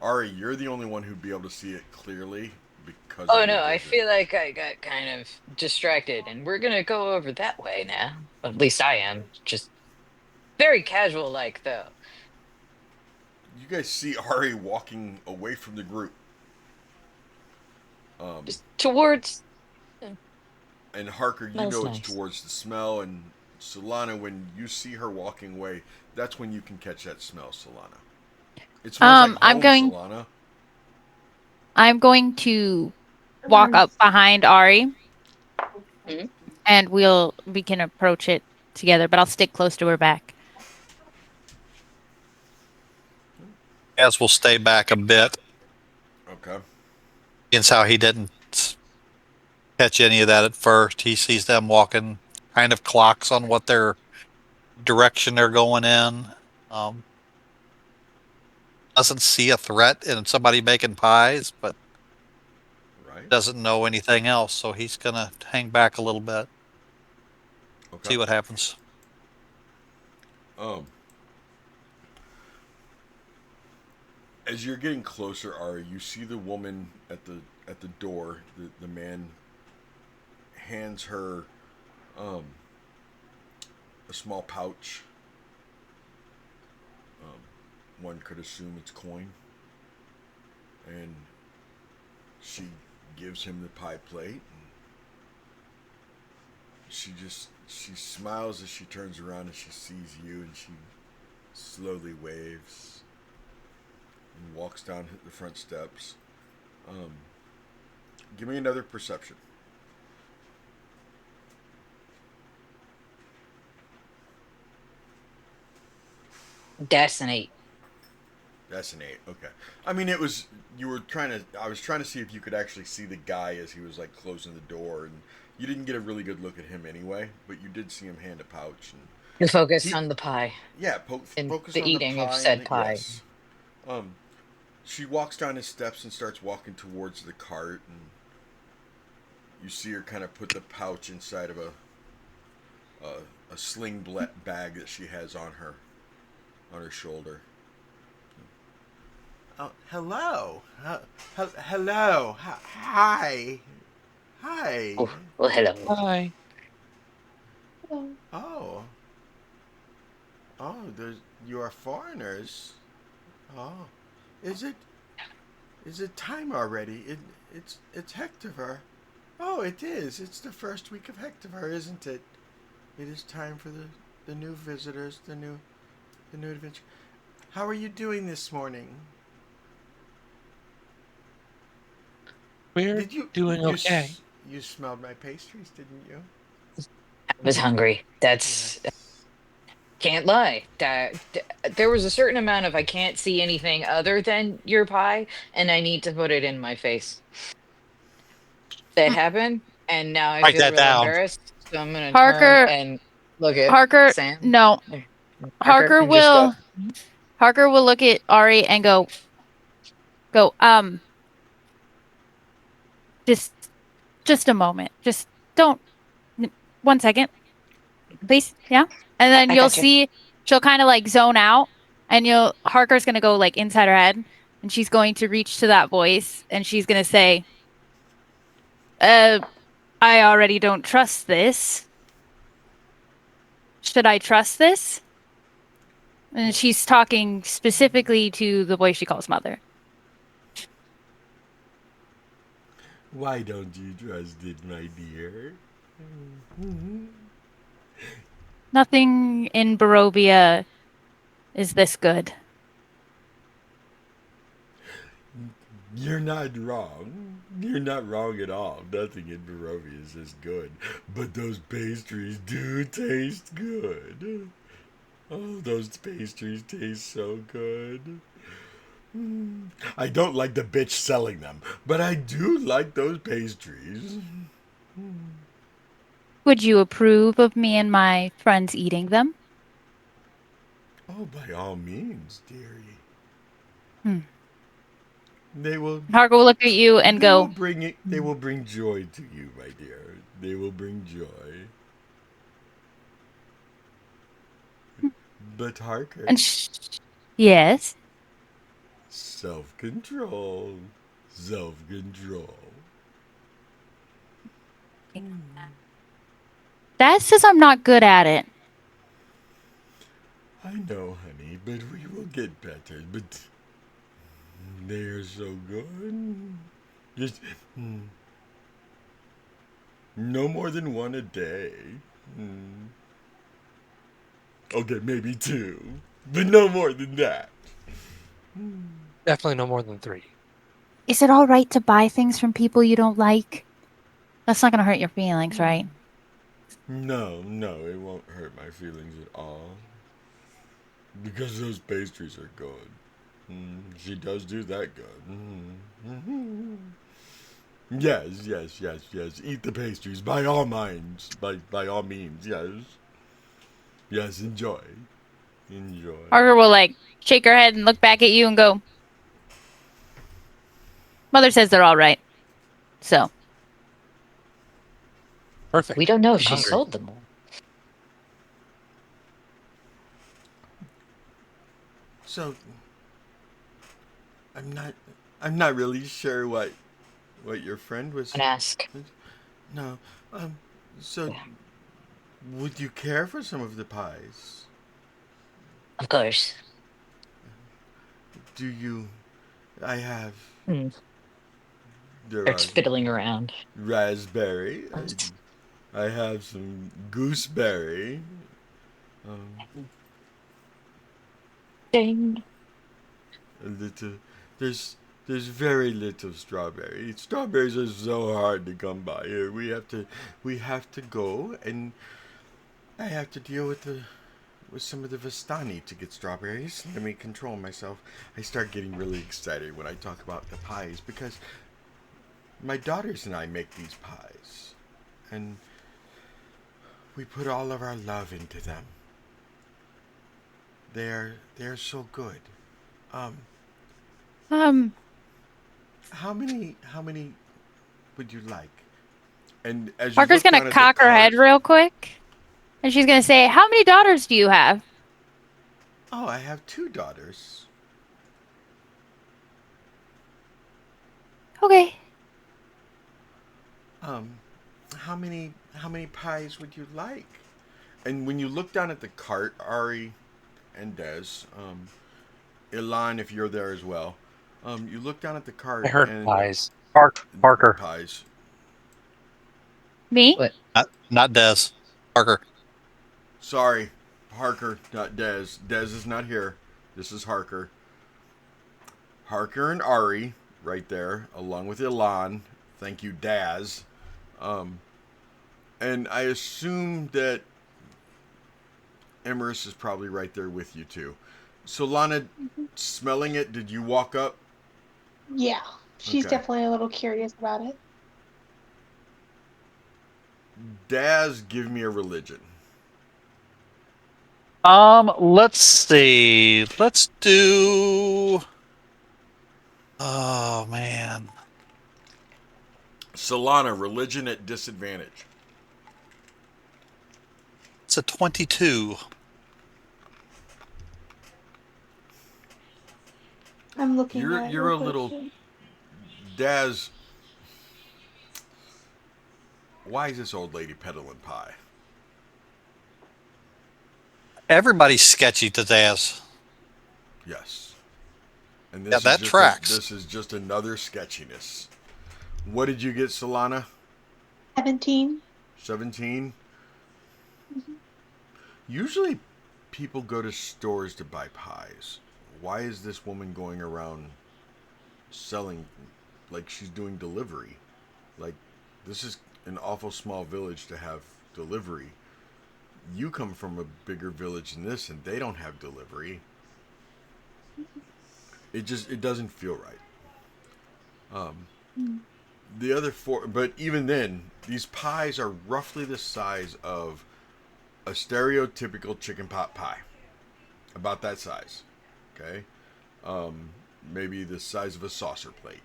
Ari, you're the only one who'd be able to see it clearly because
Oh
of your
no, I
vision.
feel like I got kind of distracted, and we're gonna go over that way now. At least I am. Just very casual, like though.
You guys see Ari walking away from the group.
Just towards.
And Harker, you
Smells
know it's
nice.
towards the smell, and Solana, when you see her walking away, that's when you can catch that smell, Solana. It smells like
I'm
home,
going.
Solana.
I'm going to walk up behind Ari,
Mhm.
and we can approach it together. But I'll stick close to her back.
As we'll stay back a bit.
Okay.
Seeing how he didn't catch any of that at first. He sees them walking, kind of clocks on what their direction they're going in. Doesn't see a threat in somebody making pies, but
Right.
doesn't know anything else. So he's going to hang back a little bit,
Okay.
see what happens.
As you're getting closer, Ari, you see the woman at the door. The man hands her a small pouch. One could assume it's coin. And she gives him the pie plate. And she smiles as she turns around and she sees you, and she slowly waves and walks down the front steps. Give me another perception.
Destiny.
That's an 8. Okay. I mean, it was you were trying to. I was trying to see if you could actually see the guy as he was like closing the door, and you didn't get a really good look at him anyway. But you did see him hand a pouch, and
To focus
he,
on the pie
yeah,
and
focus
the
on the
eating of
pie and
said
the
pie.
yes. Um, she walks down his steps and starts walking towards the cart, and you see her kind of put the pouch inside of a sling bag that she has on her shoulder. Oh, hello. Hello. Hi. Hi.
Oh, well, hello.
Hi.
Oh. Oh, you are foreigners. Oh. Is it time already? It's Hectover. Oh, it is. It's the first week of Hectover, isn't it? It is time for the new visitors, the new adventure. How are you doing this morning?
We're
Did you
doing okay.
you smelled my pastries, didn't you?
I was hungry. That's
Yes.
can't lie. There was a certain amount of I can't see anything other than your pie, and I need to put it in my face. That happened, and now I
Write
feel
that
real
down.
embarrassed. So I'm gonna turn
Harker,
and look at
Harker,
Sam,
no,
or Parker,
Harker
and just go.
will, Harker will look at Ari and go, just, just a moment, just don't, 1 second, please, yeah, and then
I
you'll
got you.
see she'll kind of like zone out, and Harker's gonna go like inside her head, and she's going to reach to that voice, and she's gonna say, I already don't trust this. Should I trust this? And she's talking specifically to the boy she calls mother.
Why don't you trust it, my dear?
Nothing in Barovia is this good.
You're not wrong. You're not wrong at all. Nothing in Barovia is as good. But those pastries do taste good. Oh, those pastries taste so good. I don't like the bitch selling them, but I do like those pastries.
Would you approve of me and my friends eating them?
Oh, by all means, dearie.
Hmm.
They will.
Harker will look at you and
They will
go,
bring it. They will bring joy to you, my dear. They will bring joy. But Harker,
and yes.
self-control, self-control.
Dad says I'm not good at it.
I know, honey, but we will get better. But they are so good. Just no more than one a day. Okay, maybe two, but no more than that.
Definitely no more than 3.
Is it all right to buy things from people you don't like? That's not going to hurt your feelings, right?
No, it won't hurt my feelings at all. Because those pastries are good. She does do that good. Yes. Eat the pastries by all means. By all means, yes. Yes, enjoy.
Harker will like shake her head and look back at you and go, Mother says they're all right. So,
Perfect.
We don't know if
I'm
she
hungry.
sold them all.
So I'm not really sure what your friend was.
And ask.
No. So would you care for some of the pies?
Of course.
Do you? I have.
Hmm.
There are
Starts fiddling around.
raspberry. I have some gooseberry.
Ding.
A little. There's very little strawberry. Strawberries are so hard to come by here. We have to go, and I have to deal with some of the Vistani to get strawberries. Let me control myself. I start getting really excited when I talk about the pies because my daughters and I make these pies, and we put all of our love into them. They're so good.
um,
How many would you like? And as you
Harker's
look
going
down
to
at the
cock her
cart,
head real quick. And she's going to say, How many daughters do you have?
oh, I have 2 daughters.
Okay.
How many pies would you like? And when you look down at the cart, Ari and Des, Ilan, if you're there as well, you look down at the cart
I heard
and
pies. Parker.
pies.
Me?
What?
Not Des. Parker.
Sorry, Harker, not Des. Des is not here. This is Harker. Harker and Ari, right there, along with Ilan. Thank you, Daz. And I assume that Emerus is probably right there with you too. So Lana, smelling it, did you walk up?
Yeah, she's
Okay.
definitely a little curious about it.
Daz, give me a religion.
Let's see. Let's do. Oh man,
Solana, religion at disadvantage.
it's a 22.
I'm looking at it
You're
real
a
quick.
little Daz. Why is this old lady peddling pie?
Everybody's sketchy to Daz.
Yes. And
Yeah, that tracks.
this is just another sketchiness. What did you get, Solana?
17.
17?
Mhm.
Usually people go to stores to buy pies. Why is this woman going around selling like she's doing delivery? Like, this is an awful small village to have delivery. You come from a bigger village than this, and they don't have delivery. It doesn't feel right.
Mm.
The other four, but even then, these pies are roughly the size of a stereotypical chicken pot pie, about that size. Okay, maybe the size of a saucer plate.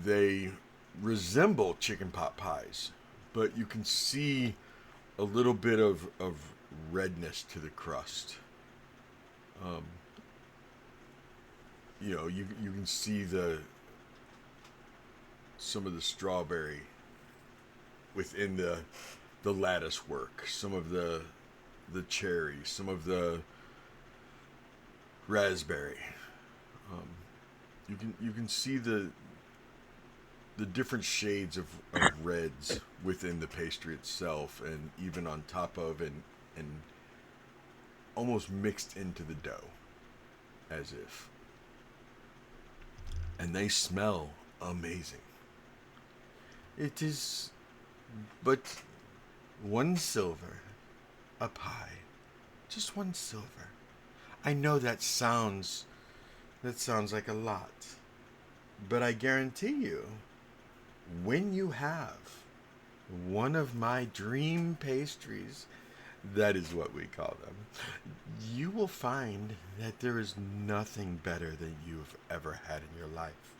They resemble chicken pot pies, but you can see a little bit of redness to the crust. Um, you can see some of the strawberry within the lattice work, some of the cherry, some of the raspberry. Um, you can see the different shades of reds within the pastry itself, and even on top of and almost mixed into the dough, as if. And they smell amazing. It is but 1 silver a pie. Just 1 silver. I know that sounds like a lot. But I guarantee you, when you have one of my dream pastries, that is what we call them, you will find that there is nothing better than you've ever had in your life.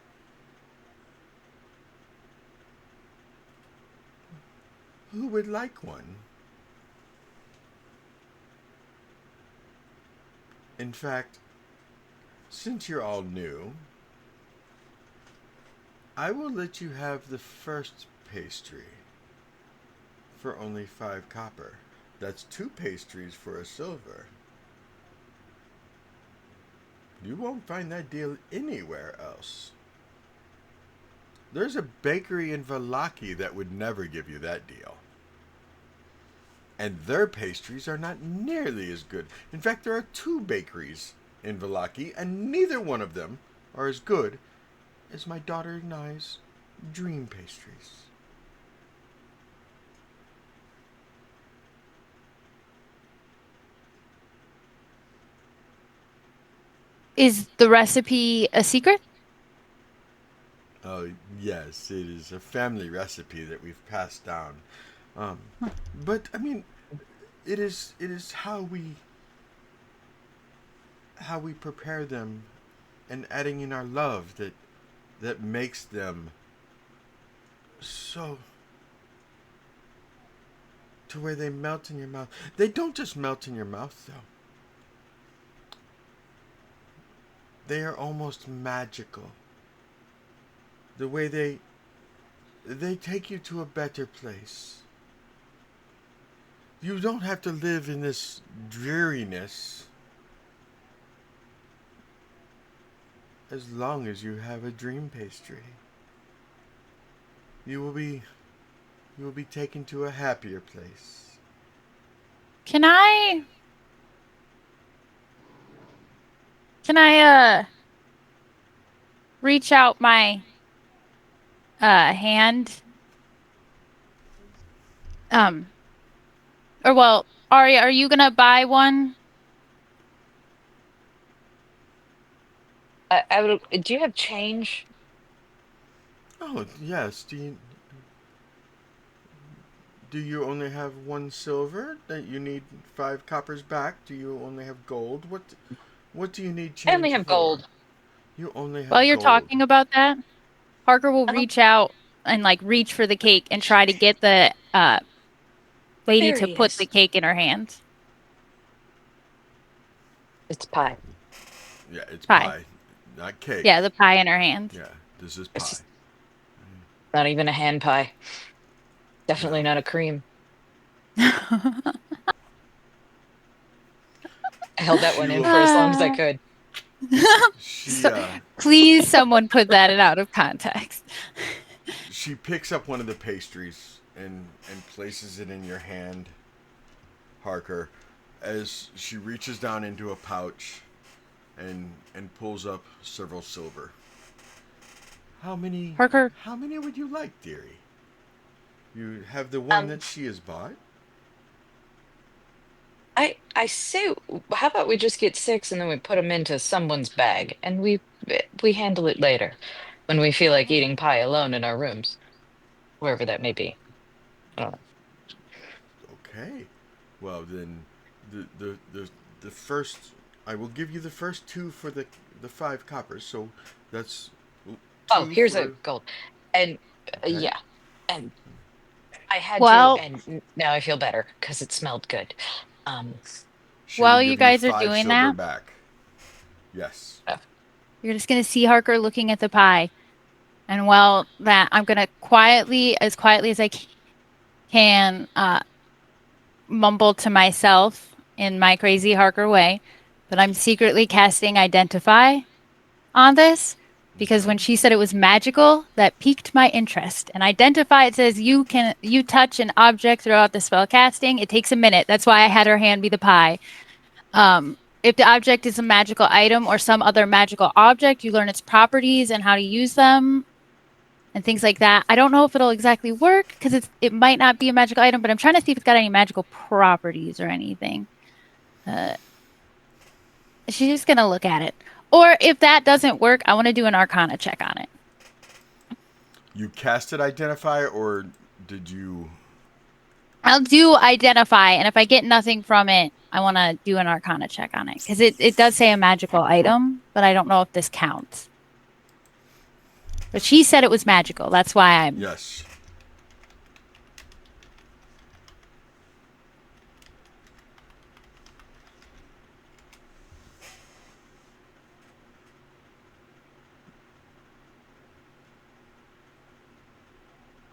Who would like one? In fact, since you're all new, I will let you have the first pastry for only 5 copper. That's 2 pastries for 1 silver. You won't find that deal anywhere else. There's a bakery in Vallaki that would never give you that deal. And their pastries are not nearly as good. In fact, there are 2 bakeries in Vallaki, and neither one of them are as good as my daughter and I's dream pastries.
Is the recipe a secret?
Oh, yes, it is a family recipe that we've passed down. Um,
Huh.
but I mean, it is how we prepare them, and adding in our love that makes them so, to where they melt in your mouth. They don't just melt in your mouth, though. They are almost magical. The way they take you to a better place. You don't have to live in this dreariness as long as you have a dream pastry. You will be taken to a happier place.
Can I reach out my hand? Or well, Ari, are you gonna buy one?
I would. Do you have change?
Oh, yes. Do you only have 1 silver that you need 5 coppers back? Do you only have gold? What do you need
I only
change
have
for?
gold.
You only
While
have
you're
gold.
talking about that, Parker will
Uh-huh.
reach out and like reach for the cake and try to get the lady
There
to
he
put the
is.
cake in her hands.
It's pie.
Yeah, it's
Pie.
pie, not cake.
Yeah, the pie in her hands.
Yeah, this is
It's
pie.
just Not even a hand pie. Definitely
No.
not a cream. I held that
She
one in
will.
for as long as I
Ah.
could.
She
So, please, someone put that out of context.
she picks up one of the pastries and places it in your hand, Harker, as she reaches down into a pouch and pulls up several silver. How many?
Parker,
How many would you like, dearie? You have the one
Um,
that she has bought.
I say, how about we just get six and then we put them into someone's bag and we handle it later when we feel like eating pie alone in our rooms, wherever that may be. I don't know.
Okay. Well then, the first I will give you the first two for the 5 coppers. So that's
Oh,
two
here's a
for.
gold. And
Okay.
yeah, and I had to,
well,
and now I feel better because it smelled good. Um,
She will
while you
give you
guys are
5 silver
doing that,
back. Yes.
uh,
you're just going to see Harker looking at the pie. And while that, I'm going to quietly, as quietly as I can, mumble to myself in my crazy Harker way that I'm secretly casting Identify on this because
Okay.
when she said it was magical, that piqued my interest. And Identify, it says you touch an object throughout the spell casting. It takes a minute. That's why I had her hand be the pie. If the object is a magical item or some other magical object, you learn its properties and how to use them and things like that. I don't know if it'll exactly work because it might not be a magical item, but I'm trying to see if it's got any magical properties or anything. Uh, she's just gonna look at it. Or if that doesn't work, I want to do an Arcana check on it.
You casted identify, or did you?
I'll do Identify, and if I get nothing from it, I want to do an Arcana check on it because it does say a magical item, but I don't know if this counts. But she said it was magical. That's why I'm.
Yes.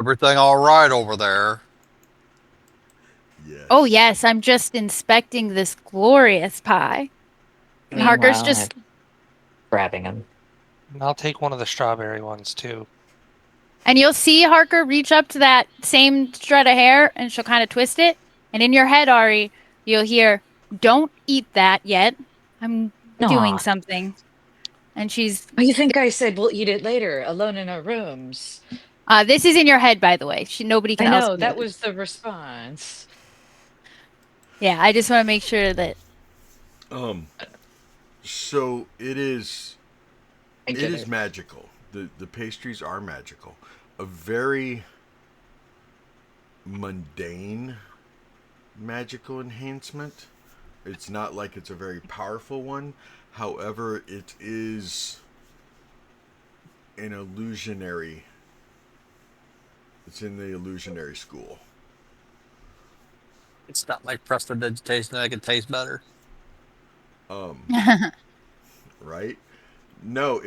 Everything all right over there?
Yes.
Oh yes, I'm just inspecting this glorious pie. And Harker's
meanwhile, I'm
just
grabbing them.
And I'll take one of the strawberry ones too.
And you'll see Harker reach up to that same strand of hair and she'll kind of twist it. And in your head, Ari, you'll hear, "Don't eat that yet. I'm doing
Aw,
something." And she's,
you think I said we'll eat it later, alone in our rooms?
this is in your head, by the way. Nobody
I
can else
know,
hear
that
this.
was the response.
Yeah, I just want to make sure that.
So it is.
I
It
get
is
it.
magical. The pastries are magical. A very mundane magical enhancement. It's not like it's a very powerful one. However, it is an illusionary. It's in the illusionary school.
It's not like prestidigitation that can taste better.
Right? No,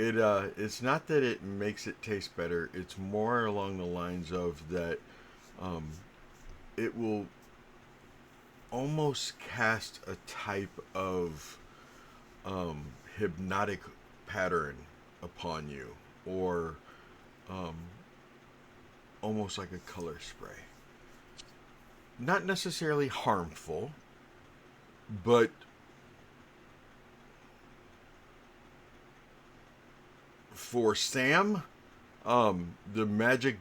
it's not that it makes it taste better. It's more along the lines of that um, it will almost cast a type of hypnotic pattern upon you, or um, almost like a color spray. Not necessarily harmful, but for Sam, the magic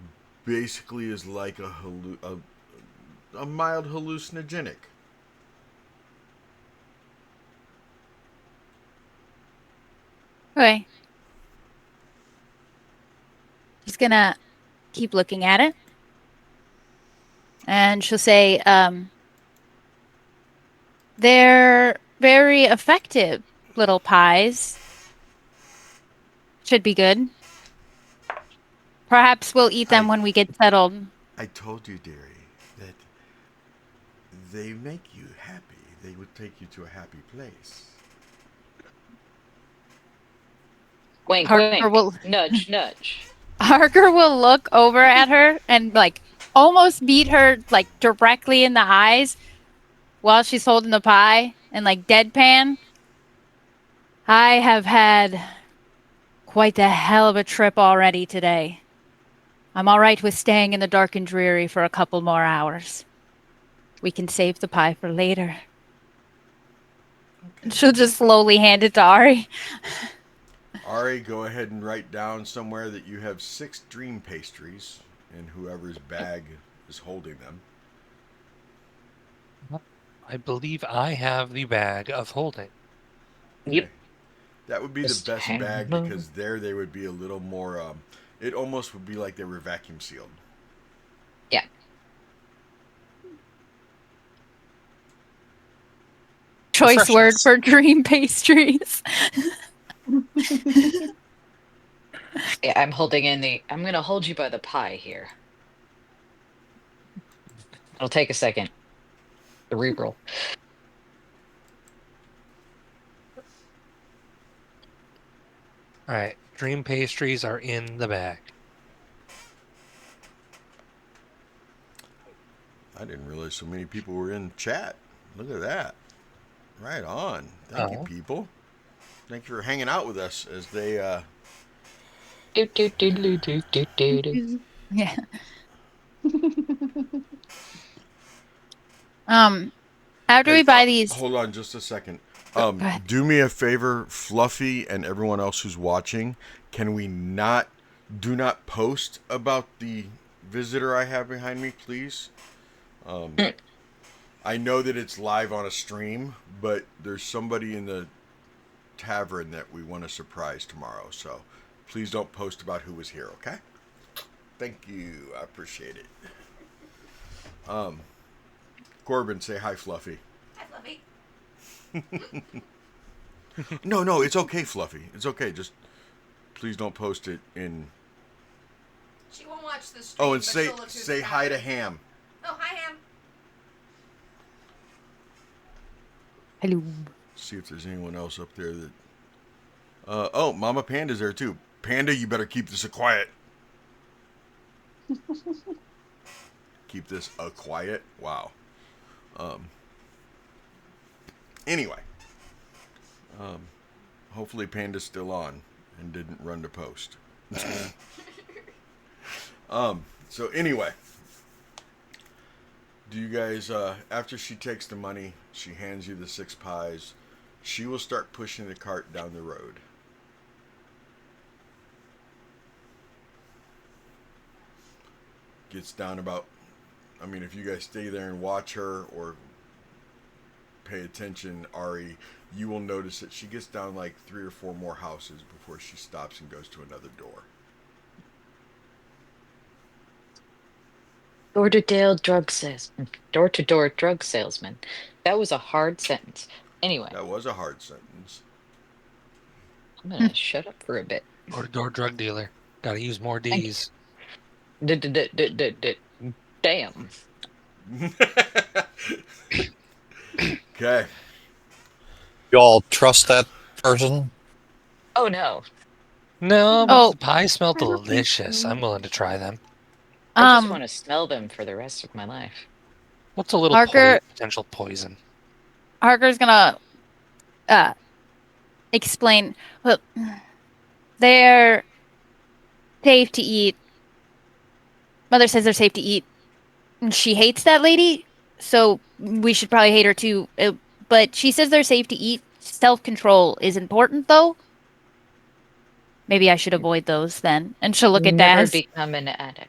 basically is like a mild hallucinogenic.
Okay. She's gonna keep looking at it. And she'll say, "They're very effective little pies. Should be good. Perhaps we'll eat them
I
when we get settled."
I told you, dearie, that they make you happy. They would take you to a happy place.
Wink,
Harker
wink.
will
Nudge, nudge.
Harker will look over at her and like almost meet her like directly in the eyes while she's holding the pie and like deadpan. I have had quite the hell of a trip already today. I'm all right with staying in the dark and dreary for a couple more hours. We can save the pie for later. And she'll just slowly hand it to Ari.
Ari, go ahead and write down somewhere that you have 6 dream pastries in whoever's bag is holding them.
I believe I have the bag of holding.
Yep.
Okay. That would be
Just
the best
hang
bag
on.
because there they would be a little more. It almost would be like they were vacuum sealed.
Yeah.
Choice word
Refreshments.
for dream pastries.
Yeah, I'm holding in the. I'm gonna hold you by the pie here. It'll take a second. Cerebral.
All right, dream pastries are in the bag.
I didn't realize so many people were in chat. Look at that. Right on. Thank you,
Oh.
people. Thank you for hanging out with us as they.
Do, do, do, do, do, do, do, do.
Yeah. After
Hey,
we buy these,
hold on just a second.
Go ahead.
Do me a favor, Fluffy, and everyone else who's watching. Can we do not post about the visitor I have behind me, please? I know that it's live on a stream, but there's somebody in the tavern that we want to surprise tomorrow. So please don't post about who was here, okay? Thank you. I appreciate it. Corbin, say hi, Fluffy.
Hi, Fluffy.
No, it's okay, Fluffy. It's okay. Just please don't post it in.
She won't watch the stream.
Oh, and
but she'll look through
say
the
hi to
camera.
Ham.
Oh, hi, Ham.
Hello.
See if there's anyone else up there that. Oh, Mama Panda's there too. Panda, you better keep this quiet. Keep this quiet. Wow. Anyway. Hopefully Panda's still on and didn't run to post. So anyway. Do you guys, after she takes the money, she hands you the 6 pies, she will start pushing the cart down the road. Gets down about, I mean, if you guys stay there and watch her or pay attention, Ari, you will notice that she gets down like 3 or 4 more houses before she stops and goes to another door.
Door-to-door drug salesman. Door-to-door drug salesman. That was a hard sentence. Anyway,
That was a hard sentence.
I'm gonna shut up for a bit.
Door-to-door drug dealer. Gotta use more
Thank you.
D's.
Damn.
Okay.
You all trust that person?
Oh no.
No, but
Oh.
the pies smell delicious. I'm willing to try them.
I just want to smell them for the rest of my life.
What's a little
Harker-
potential poison?
Harker's gonna explain. Well, they're safe to eat. Mother says they're safe to eat. And she hates that lady, so we should probably hate her too. But she says they're safe to eat. Self-control is important, though. Maybe I should avoid those then. And she'll look at
Never
Daz.
become an addict.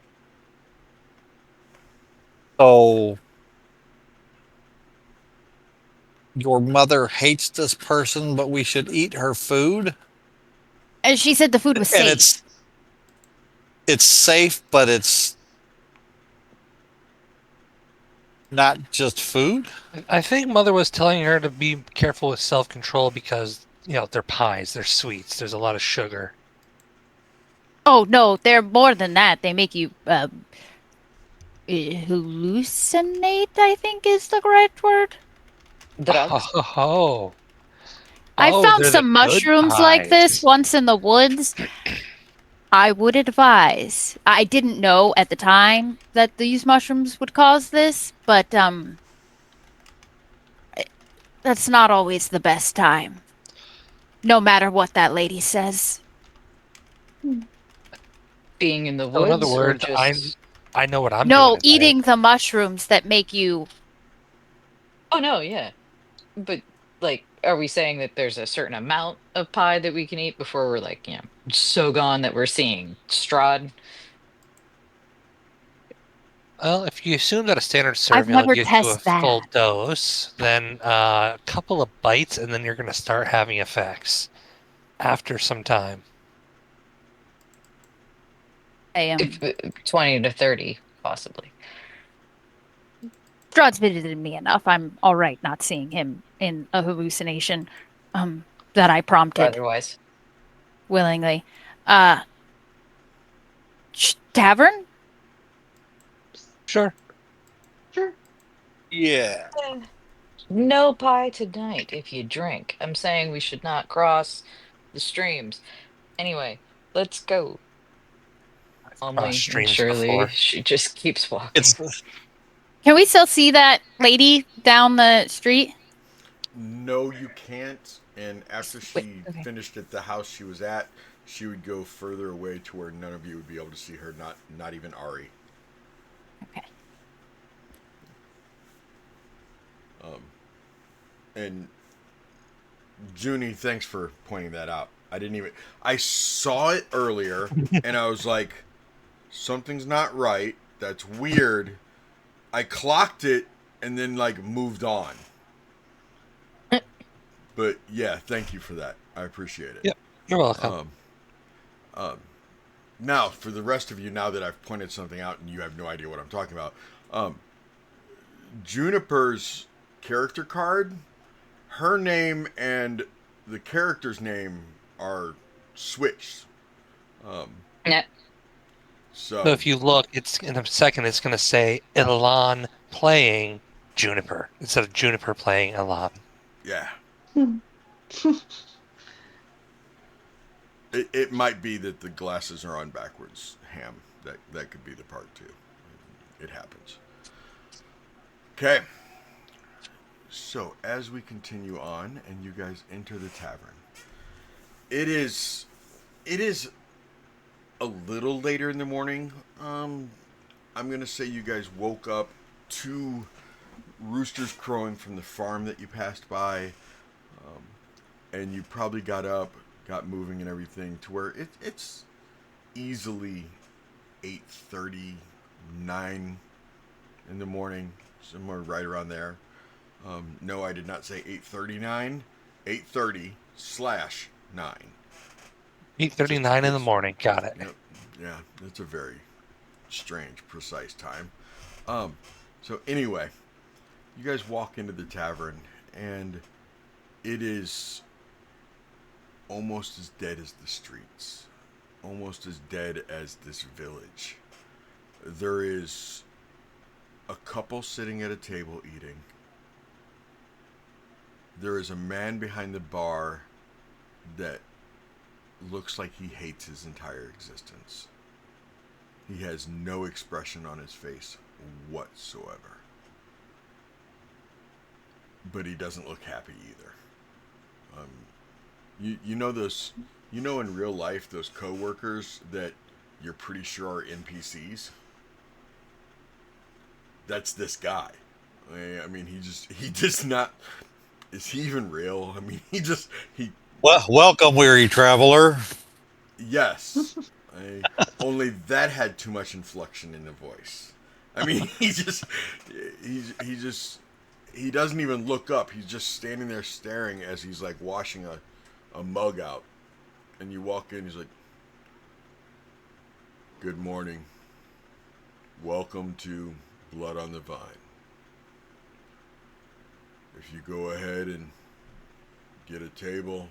So your mother hates this person, but we should eat her food?
And she said the food was
And
safe.
it's safe, but it's not just food?
I think Mother was telling her to be careful with self-control because, they're pies, they're sweets, there's a lot of sugar.
Oh, no, they're more than that. They make you hallucinate, I think is the correct word.
Drugs.
Oh.
I
Oh,
found
they're
some
the good
mushrooms like this
pies.
once in the woods. I would advise. I didn't know at the time that these mushrooms would cause this, but that's not always the best time. No matter what that lady says.
Being in the
So in other
woods or
words,
just.
I know what I'm doing
No,
today.
eating the mushrooms that make you.
Oh no, yeah. But like, are we saying that there's a certain amount of pie that we can eat before we're like, so gone that we're seeing Strahd?
Well, if you assume that a standard
I've
serving will
never
get you a
tested
full
that.
dose, then a couple of bites, and then you're going to start having effects after some time.
I am.
If 20 to 30, possibly.
Strahd's visited me enough. I'm all right not seeing him in a hallucination that I prompted
Otherwise,
willingly. Uh, tavern?
Sure.
Sure.
Yeah.
Eh, no pie tonight if you drink. I'm saying we should not cross the streams. Anyway, let's go.
Cross
Calmly and
streams
surely,
before.
she just keeps walking.
It's
Can we still see that lady down the street?
No, you can't. And after
Wait,
she
okay.
finished at the house she was at, she would go further away to where none of you would be able to see her. Not even Ari.
Okay.
And Junie, thanks for pointing that out. I saw it earlier, and I was like, something's not right. That's weird. I clocked it, and then like moved on. But yeah, thank you for that. I appreciate it.
Yep. You're welcome.
Now, for the rest of you, now that I've pointed something out and you have no idea what I'm talking about, Juniper's character card, her name and the character's name are switched.
Yeah.
So
So
if you look, it's in a second, it's going to say Elan playing Juniper instead of Juniper playing Elan.
yeah,
Hmm.
it might be that the glasses are on backwards. Ham, that could be the part too. It happens. Okay. So as we continue on and you guys enter the tavern, it is a little later in the morning. I'm gonna say you guys woke up to roosters crowing from the farm that you passed by, and you probably got up, got moving and everything to where it's easily 8:30, 9 in the morning, somewhere right around there. No, I did not say 8:39. 8:30/9.
8:39 in the morning. Got it.
Yep. Yeah, that's a very strange, precise time. So anyway, you guys walk into the tavern, and it is almost as dead as the streets, almost as dead as this village. There is a couple sitting at a table eating. There is a man behind the bar that looks like he hates his entire existence. He has no expression on his face whatsoever. But he doesn't look happy either. You know those, you know, in real life, those coworkers that you're pretty sure are NPCs. That's this guy. I mean, he just not. Is he even real? I mean, he.
well, welcome, weary traveler.
Yes. Only that had too much inflection in the voice. I mean, he doesn't even look up. He's just standing there staring as he's like washing a mug out. And you walk in, he's like, "Good morning. Welcome to Blood on the Vine. If you go ahead and get a table,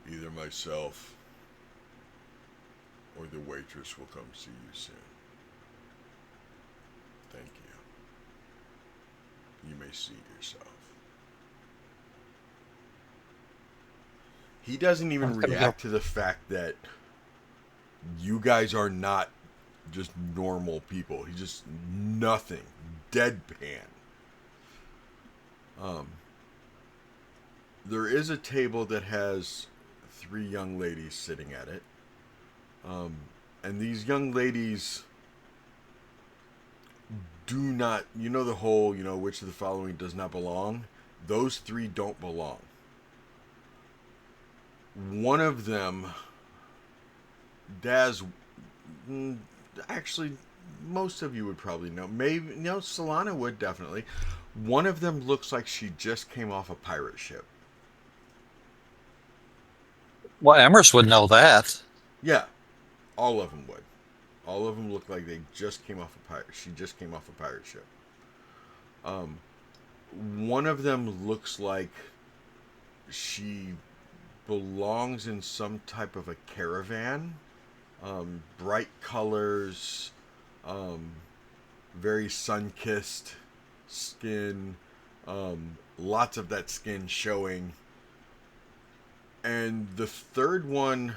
either myself or the waitress will come see you soon. Thank you. You may seat yourself." He doesn't even
There we go.
react to the fact that you guys are not just normal people. He's just nothing. Deadpan. There is a table that has 3 young ladies sitting at it. And these young ladies do not, the whole, which of the following does not belong? Those 3 don't belong. One of them, Daz, actually, most of you would probably know. Maybe, Solana would definitely. One of them looks like she just came off a pirate ship.
Well, Emrys would know that.
Yeah, all of them would. All of them look like they just came off a pirate. She just came off a pirate ship. One of them looks like she belongs in some type of a caravan. Bright colors, very sun-kissed skin, lots of that skin showing. And the third one,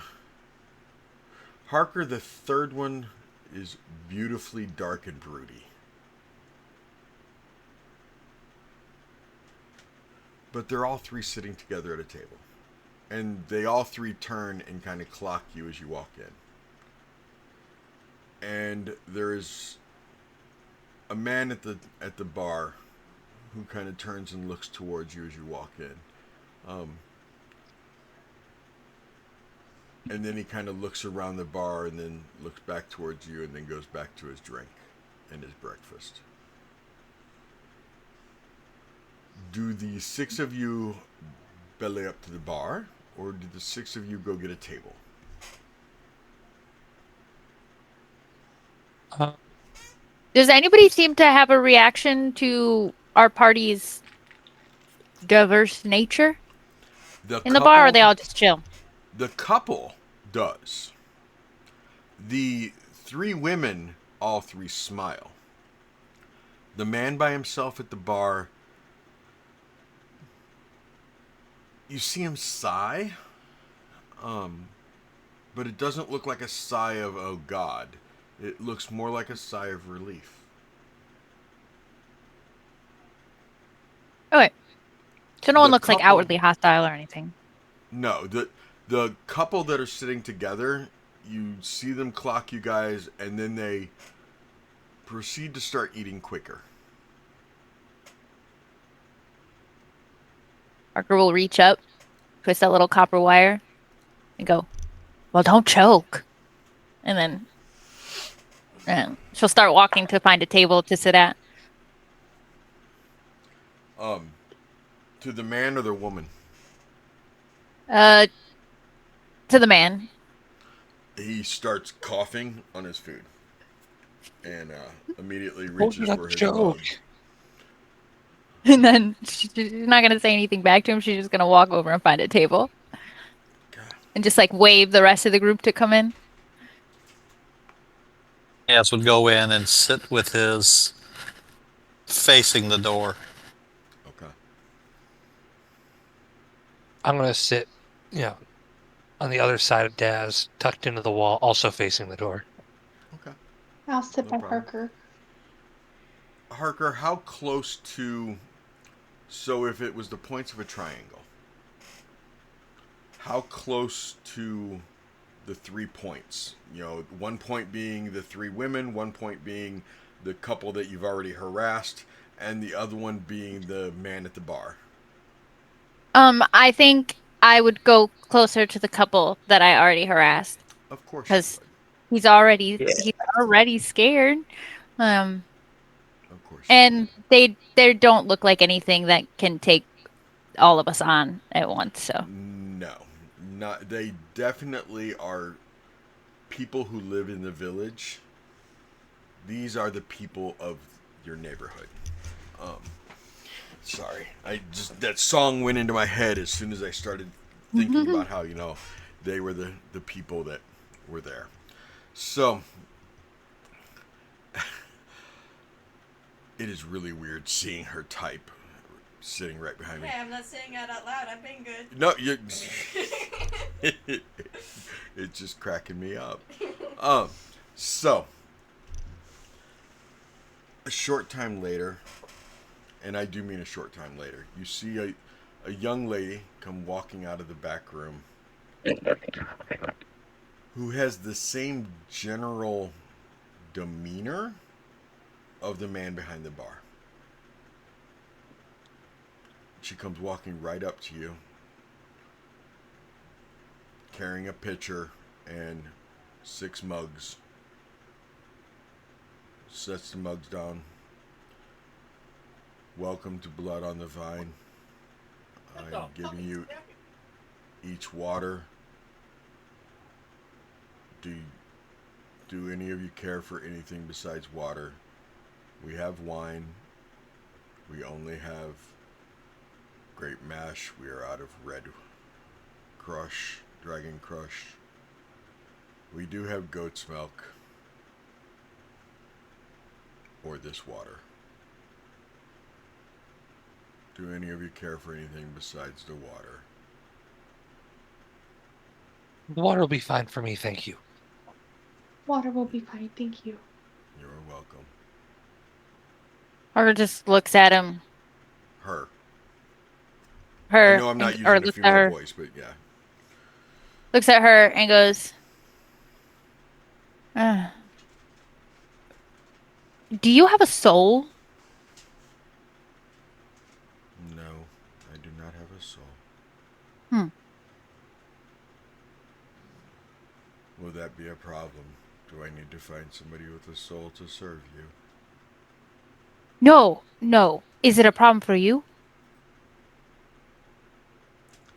Harker, the third one is beautifully dark and broody. But they're all 3 sitting together at a table. And they all 3 turn and kind of clock you as you walk in. And there is a man at the bar who kind of turns and looks towards you as you walk in. And then he kind of looks around the bar and then looks back towards you and then goes back to his drink and his breakfast. Do the 6 of you belly up to the bar, or do the 6 of you go get a table?
Does anybody seem to have a reaction to our party's diverse nature in the bar, or are they all just chill?
The couple does. The 3 women, all 3 smile. The man by himself at the bar, you see him sigh, but it doesn't look like a sigh of, oh God. It looks more like a sigh of relief.
Okay. So no one
The
looks like
couple-
outwardly hostile or anything.
No, the couple that are sitting together, you see them clock you guys, and then they proceed to start eating quicker.
Parker will reach up, twist that little copper wire, and go, well, don't choke. And then she'll start walking to find a table to sit at.
To the man or the woman?
To the man.
He starts coughing on his food and immediately reaches
not
for his
joke.
mug.
And then she's not going to say anything back to him. She's just going to walk over and find a table. And just like wave the rest of the group to come in.
Yes, would go in and sit with his facing the door.
Okay.
I'm gonna sit, on the other side of Daz, tucked into the wall, also facing the door.
Okay.
I'll sit
No
by
problem.
Parker.
Harker, how close to... So if it was the points of a triangle, how close to the 3 points? 1 point being the 3 women, 1 point being the couple that you've already harassed, and the other one being the man at the bar.
I think I would go closer to the couple that I already harassed.
Of course you
Because
would.
he's already scared.
Of course.
And they don't look like anything that can take all of us on at once. So
No, not. They definitely are people who live in the village. These are the people of your neighborhood. Sorry, that song went into my head as soon as I started thinking about how they were the people that were there. So it is really weird seeing her type sitting right behind me.
Hey, I'm not saying that out loud. I've been good.
No, you. It's just cracking me up. So a short time later, and I do mean a short time later, you see a young lady come walking out of the back room who has the same general demeanor of the man behind the bar. She comes walking right up to you, carrying a pitcher and 6 mugs. Sets the mugs down. Welcome to Blood on the Vine. I'm giving you each water. Do any of you care for anything besides water? We have wine. We only have grape mash. We are out of red crush, dragon crush. We do have goat's milk. Or this water. Do any of you care for anything besides the water?
The water will be fine for me, thank you.
Water will be fine, thank you.
You're welcome.
Or just looks at him.
Her.
Her.
I know I'm not
or
using a
looks at
female
her.
voice, but yeah.
Looks at her and goes, do you have a soul?
No, I do not have a soul. Will that be a problem? Do I need to find somebody with a soul to serve you?
No. Is it a problem for you?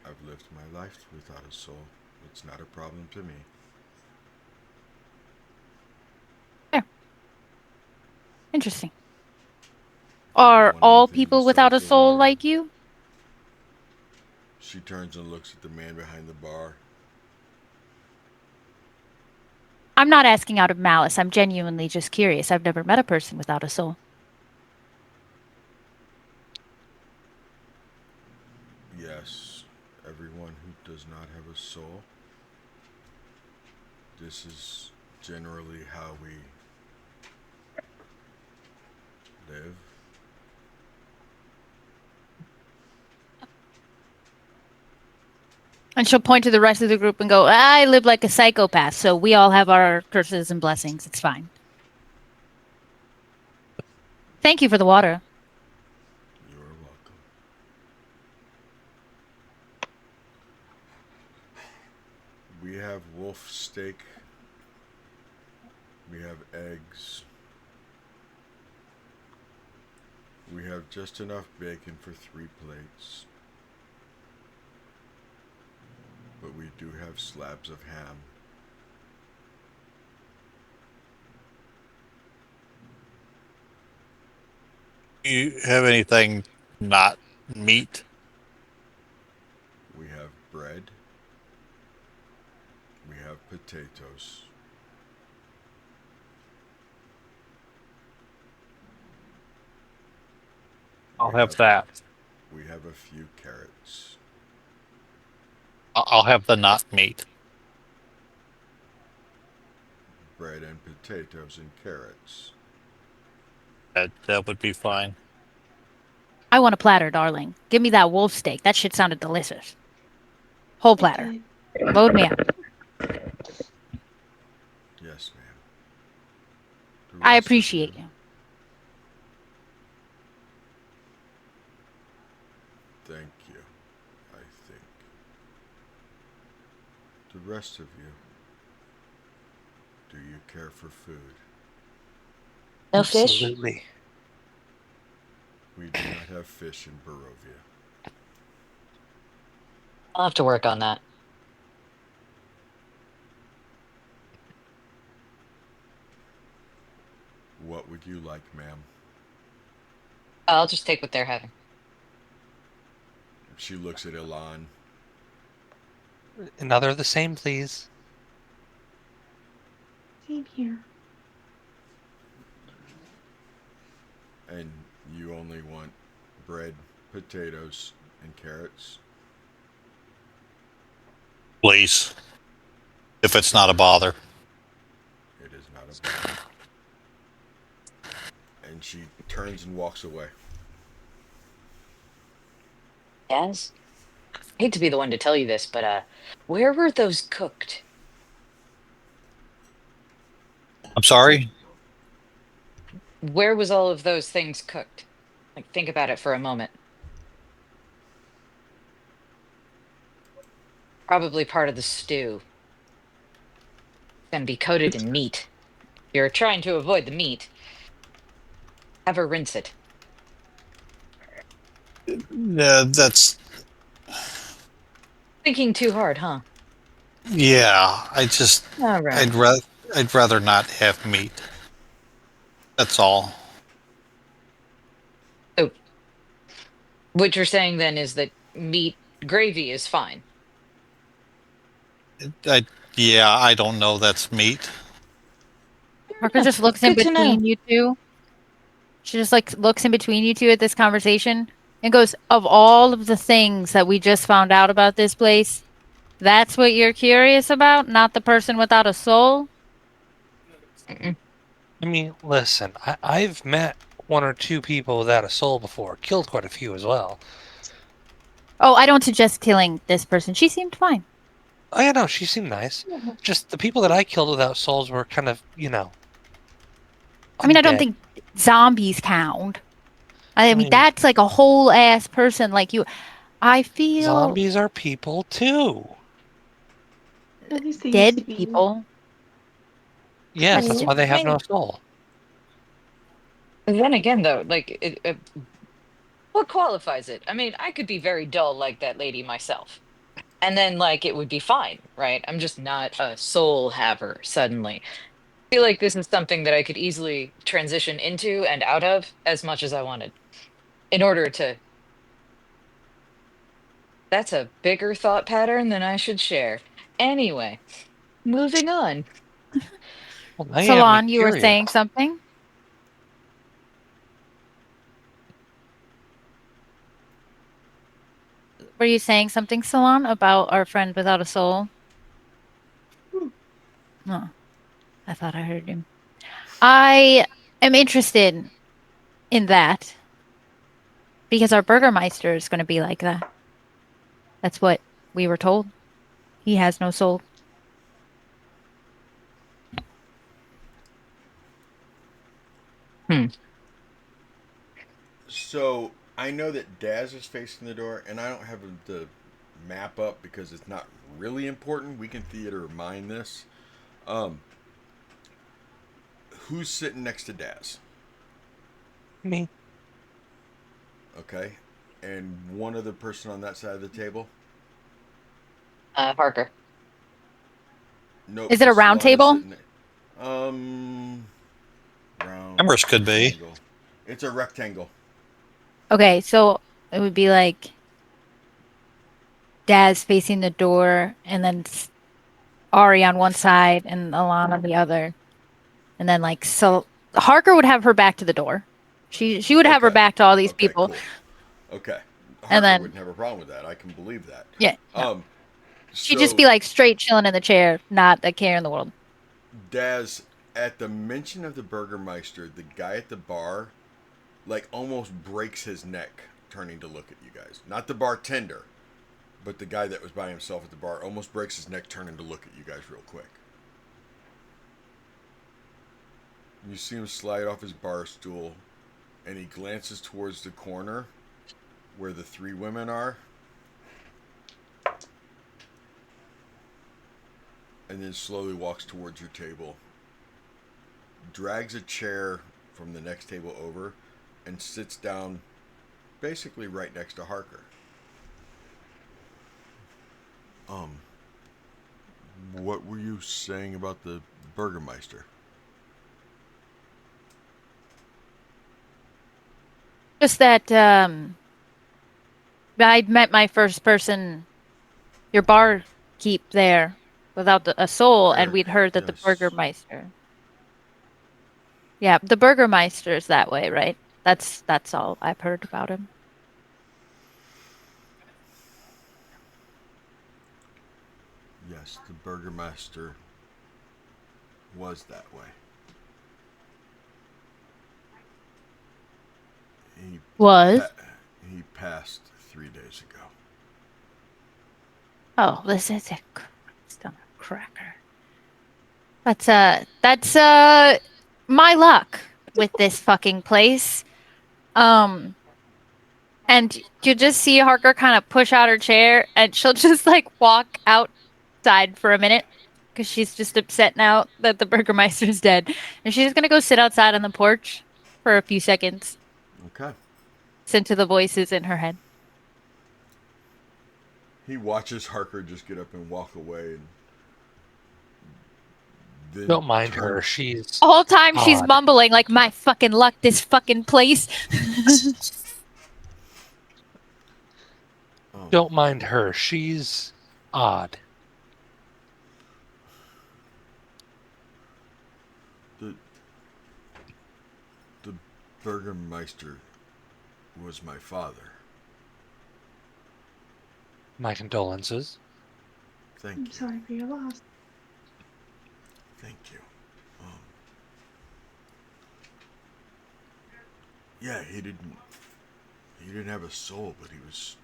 I've lived my life without a soul. It's not a problem to me.
Interesting.
If you
Are
want
all
anything
people without a
besides the
soul
water-
like you?
She turns and looks at the man behind the bar.
I'm not asking out of malice. I'm genuinely just curious. I've never met a person without a soul.
Yes, everyone who does not have a soul. This is generally how we live.
And she'll point to the rest of the group and go, I live like a psychopath, so we all have our curses and blessings. It's fine. Thank you for the water.
You are welcome. We have wolf steak. We have eggs. We have just enough bacon for 3 plates. But we do have slabs of ham.
Do you have anything not meat?
We have bread. We have potatoes.
I'll
We
have that.
We have a few carrots.
I'll have the not meat.
Bread and potatoes and carrots.
That would be fine.
I want a platter, darling. Give me that wolf steak. That shit sounded delicious. Whole platter.
Okay.
Load me up.
Yes, ma'am. The
I
rest of
appreciate you.
Thank you, I think. The rest of you, do you care for food?
No fish?
Absolutely.
We do not have fish in Barovia.
I'll have to work on that.
What would you like, ma'am?
I'll just take what they're having.
She looks at Ilan.
Another of the same, please.
Same here.
And you only want bread, potatoes, and carrots.
Please, if it's not a bother.
It is not a bother. And she turns and walks away.
Yes. I hate to be the one to tell you this, but where were those cooked?
I'm sorry.
Where was all of those things cooked? Like, think about it for a moment. Probably part of the stew. Gonna be coated in meat. You're trying to avoid the meat. Have her rinse it.
That's
Thinking too hard, huh?
yeah.
All right.
I'd rather not have meat. That's all.
So, what you're saying then is that meat gravy is fine.
I yeah. I don't know. That's meat.
Parker just looks in
Good to know.
between you two. She just like looks in between you two at this conversation and goes, "Of all of the things that we just found out about this place, that's what you're curious about, not the person without a soul?"
Mm-mm.
I mean, listen, I've met one or two people without a soul before, killed quite a few as well.
Oh, I don't suggest killing this person. She seemed fine.
Oh, yeah, no, she seemed nice. Just the people that I killed without souls were kind of,
I mean, I don't
undead.
think zombies count. I mean,
mean,
that's like a whole ass person like you. I feel
zombies are people too.
At least they used to
dead
be.
people.
Yes, that's
True.
why they
I
have no
mean,
soul.
then again, though, like, what qualifies it? I mean, I could be very dull like that lady myself. And then, like, it would be fine, right? I'm just not a soul haver suddenly. I feel like this is something that I could easily transition into and out of as much as I wanted in order to. That's a bigger thought pattern than I should share. Anyway, moving on.
Well, now you have me
Salon, you were
curious.
saying something? Were you saying something, Salon, about our friend without a soul? No, I thought I heard him. I am interested in that because our Burgermeister is going to be like that. That's what we were told. He has no soul.
Hmm.
So I know that Daz is facing the door, and I don't have the map up because it's not really important. We can theater mind this. Um, who's sitting next to Daz?
Me.
Okay, and one other person on that side of the table.
Parker.
Nope.
Is it a round
Solana's
table?
sitting there. Round
Members could be.
rectangle. It's a rectangle.
Okay, so it would be like Daz facing the door, and then Ari on one side and Alana on the other, and then like so Harker would have her back to the door. She would have her
Okay.
back to all these
Okay.
people,
Cool. Okay.
and
Harker
then
wouldn't have a problem with that. I can believe that.
yeah, no.
Um.
She'd just be
So
like straight chilling in the chair, not a care in the world.
Daz, at the mention of the Burgermeister, the guy at the bar, like almost breaks his neck, turning to look at you guys. Not the bartender, but the guy that was by himself at the bar almost breaks his neck, turning to look at you guys real quick. You see him slide off his bar stool, and he glances towards the corner where the three women are, and then slowly walks towards your table, drags a chair from the next table over, and sits down basically right next to Harker. What were you saying about the Burgermeister?
Just that I'd met my first person, your barkeep there, without a soul, and we'd heard that the
Yes.
Burgermeister. Yeah, the Burgermeister is that way, right? That's all I've heard about him.
Yes, the Burgermeister was that way. He
Was?
he passed 3 days ago.
Oh, this is a Christ on a cracker. That's my luck with this fucking place. And you just see Harker kind of push out her chair and she'll just like walk outside for a minute because she's just upset now that the Burgermeister's dead. And she's just gonna go sit outside on the porch for a few seconds,
Okay.
listen to the voices in her head.
He watches Harker just get up and walk away, and then
Don't mind
turn-
her. She's
The whole time she's
odd.
mumbling like, "My fucking luck, this fucking place."
Oh,
Don't mind her. She's odd.
the Burgermeister was my father.
My condolences.
Thank
I'm
you.
sorry for your loss.
Thank you. Yeah, he didn't have a soul, but he was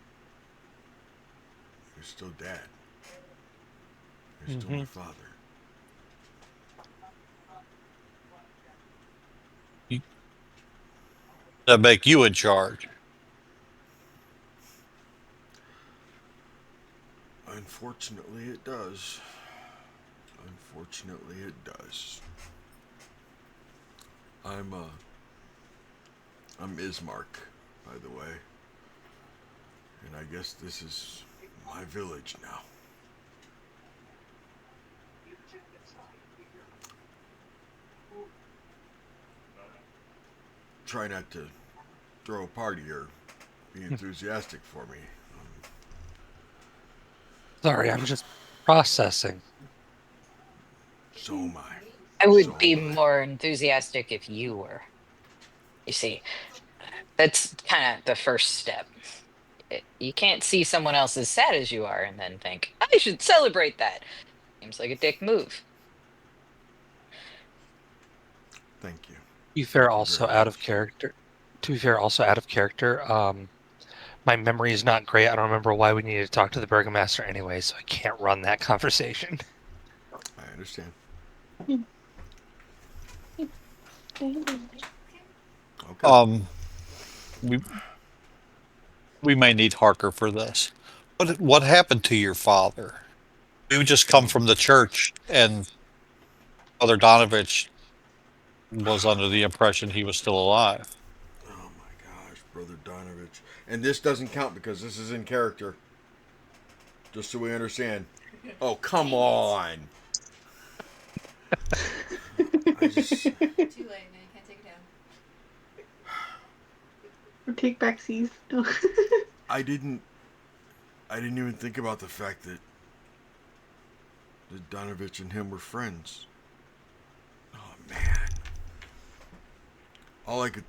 still dad. He was still my father.
That make you in charge.
Unfortunately, it does. Unfortunately, it does. I'm Ismark, by the way. And I guess this is my village now. Try not to throw a party or be enthusiastic for me.
Sorry, I'm just processing.
So am I.
I would
So
be
am I.
more enthusiastic if you were. You see, that's kind of the first step. You can't see someone else as sad as you are and then think, I should celebrate that. Seems like a dick move.
Thank you.
To be fair,
Thank you
also
very
out of
much.
character. To be fair, also out of character. My memory is not great. I don't remember why we needed to talk to the Burgomaster anyway, so I can't run that conversation.
I understand. Okay.
We we may need Harker for this. What happened to your father? We just come from the church, and Father Donovich was under the impression he was still alive.
Oh my gosh, Brother Donovich. And this doesn't count because this is in character. Just so we understand. Oh, come on. I just...
Too late, man. You can't take it down.
Or take back seas. No.
I didn't even think about the fact that Donovich and him were friends. Oh man. All I could...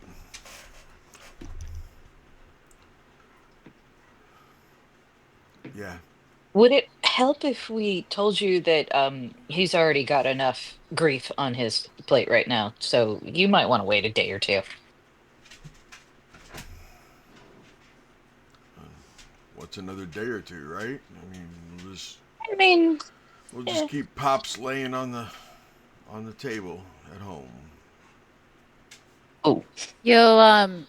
Yeah.
Would it help if we told you that he's already got enough grief on his plate right now, so you might want to wait a day or two?
What's another day or two, right? I mean,
I mean,
we'll
yeah.
just keep Pops laying on the table at home.
Oh,
You'll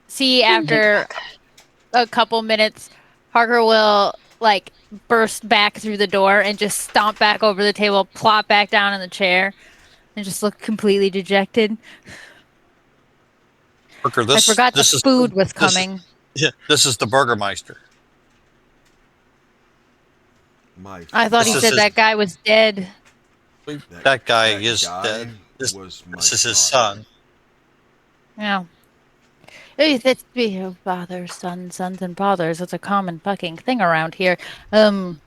see after a couple minutes, Harker will like burst back through the door and just stomp back over the table, plop back down in the chair, and just look completely dejected.
Harker,
I forgot the food was
this,
coming.
yeah, this is the Burgermeister.
My
I thought he
This is
said
his-
that guy was dead.
That guy
that
is
guy
dead. This
was my
is his
father.
son.
Yeah. Hey, that's be fathers, sons, sons, and fathers. That's a common fucking thing around here. And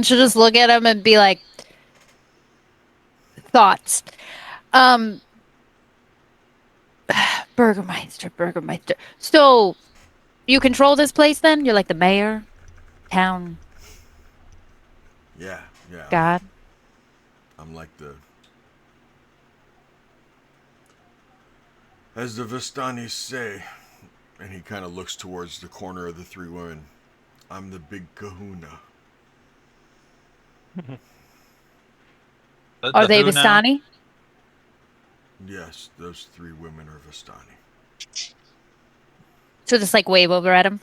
she'll just look at him and be like, thoughts. Burgermeister. So, you control this place then? You're like the mayor? Town?
Yeah, yeah.
God.
I'm like the. As the Vistanis say, and he kind of looks towards the corner of the three women, I'm the big kahuna.
Are
The
they
who now?
Vistani?
Yes, those three women are Vistani.
So just like wave over at him.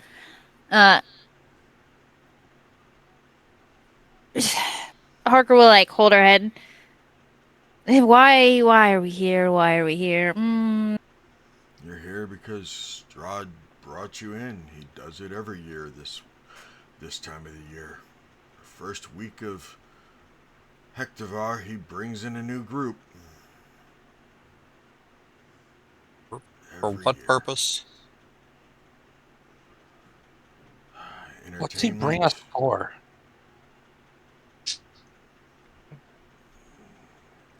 Uh, Harker will like hold her head. Why are we here? Why are we here?
You're here because Strahd brought you in. He does it every year this time of the year. The first week of Hektavar, he brings in a new group.
For
Every
what
year.
purpose?
What's he bring us
Entertainment.
for?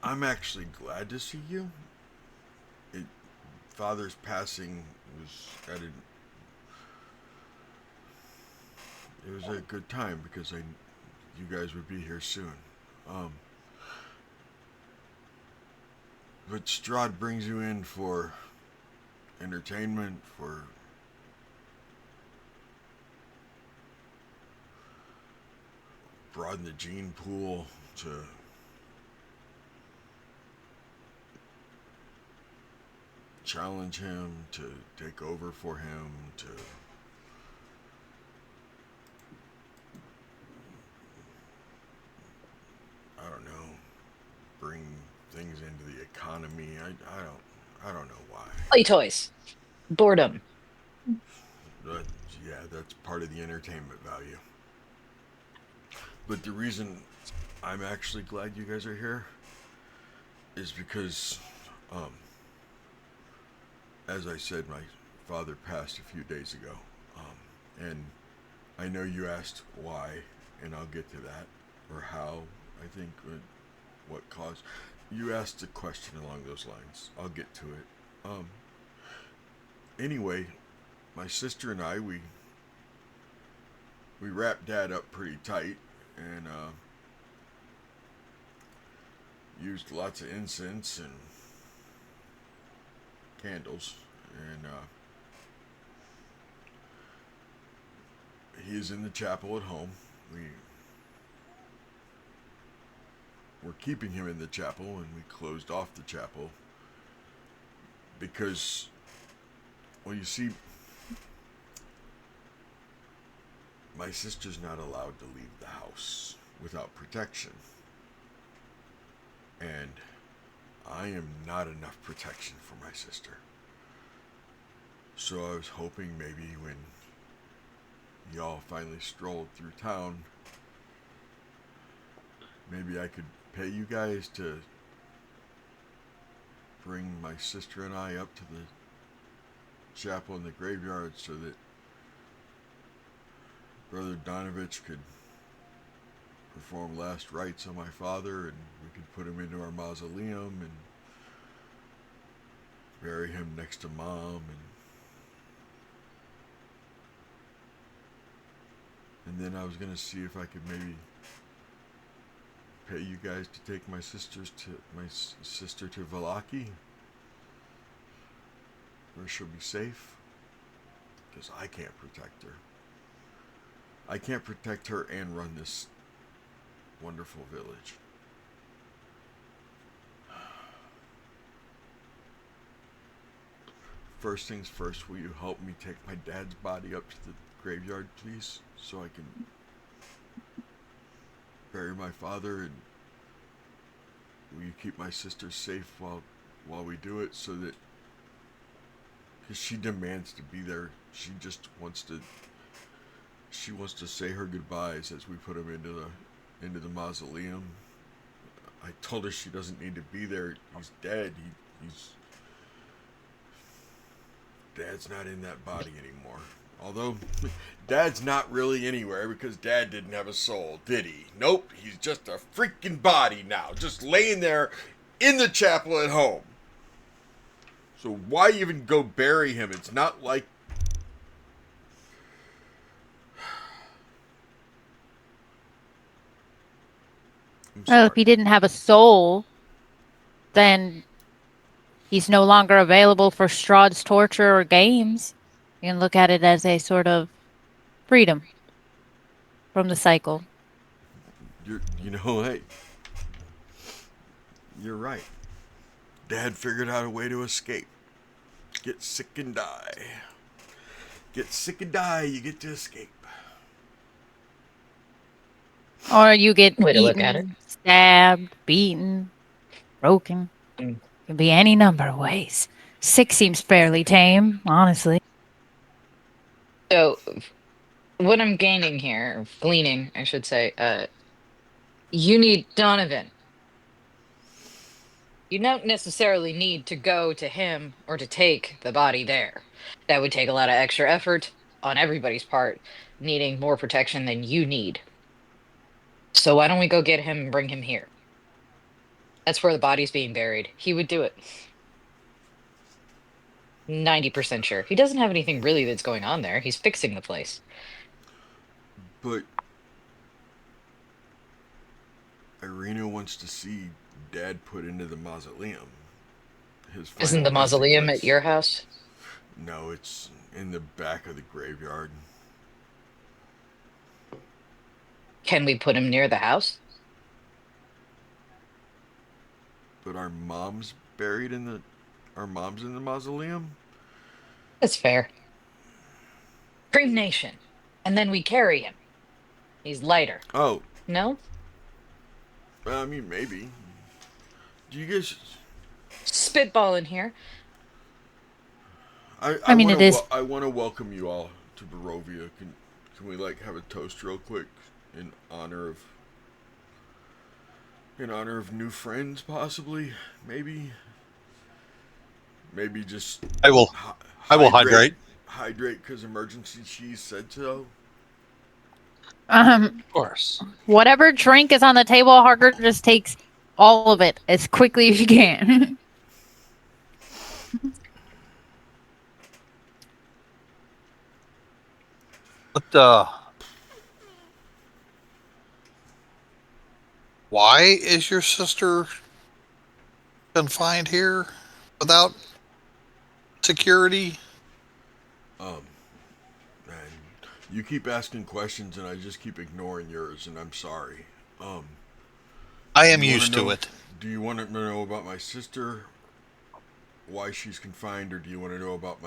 I'm actually glad to see you. It, Father's passing was it was a good time because you guys would be here soon. Um, but Strahd brings you in for entertainment, for broaden the gene pool, to challenge him, to take over for him, to I don't know, bring things into the economy. I don't know why.
Play toys. Boredom.
But yeah, that's part of the entertainment value. But the reason I'm actually glad you guys are here is because, um, as I said, my father passed a few days ago. And I know you asked why, and I'll get to that, or how, I think, what caused. You asked a question along those lines. I'll get to it. Anyway, my sister and I, we wrapped Dad up pretty tight, and used lots of incense and candles, and he is in the chapel at home. We're keeping him in the chapel, and we closed off the chapel because, well, you see, my sister's not allowed to leave the house without protection, and I am not enough protection for my sister. So I was hoping maybe when y'all finally strolled through town, maybe I could pay you guys to bring my sister and I up to the chapel in the graveyard so that Brother Donovich could perform last rites on my father, and we could put him into our mausoleum and bury him next to Mom, and then I was gonna see if I could maybe pay you guys to take my sister to Valaki, where she'll be safe, because I can't protect her. I can't protect her and run this wonderful village. First things first, will you help me take my dad's body up to the graveyard, please, so I can bury my father, and will you keep my sister safe while we do it, so that, because she demands to be there, she wants to say her goodbyes as we put him into the mausoleum. I told her she doesn't need to be there. He's dead. Dad's not in that body anymore. Although, Dad's not really anywhere because Dad didn't have a soul, did he? Nope, he's just a freaking body now, just laying there in the chapel at home. So why even go bury him? It's not like... I'm
Well, if
sorry.
he didn't have a soul, then he's no longer available for Strahd's torture or games. You can look at it as a sort of freedom from the cycle.
You know, hey, you're right. Dad figured out a way to escape. Get sick and die. Get sick and die, you get to escape.
Or you get
Way to look at it.
eaten, stabbed, beaten, broken.
Mm.
Can be any number of ways. Sick seems fairly tame, honestly.
So what I'm gaining here, or gleaning, I should say, you need Donovan. You don't necessarily need to go to him or to take the body there. That would take a lot of extra effort on everybody's part, needing more protection than you need. So why don't we go get him and bring him here? That's where the body's being buried. He would do it. 90% sure. He doesn't have anything really that's going on there. He's fixing the place.
But Irina wants to see Dad put into the mausoleum. His
Isn't
final
the
resting
mausoleum at
place.
your house?
No, it's in the back of the graveyard.
Can we put him near the house?
But our mom's buried in the. Our mom's in the mausoleum?
That's fair. Cremation. And then we carry him. He's lighter.
Oh,
No?
I mean, maybe. Do you guys.
Spitball in here.
I mean, it is.
I want to welcome you all to Barovia. Can we like have a toast real quick in honor of new friends, possibly? Maybe just
I will. I will hydrate.
Hydrate because emergency cheese said so.
Of course.
Whatever drink is on the table, Harker just takes all of it as quickly as you can.
But why is your sister confined here without security?
And you keep asking questions, and I just keep ignoring yours, and I'm sorry.
I
Do
am
you wanna
used to
know-
it.
Do you want to know about my sister? Why she's confined, or do you want to know about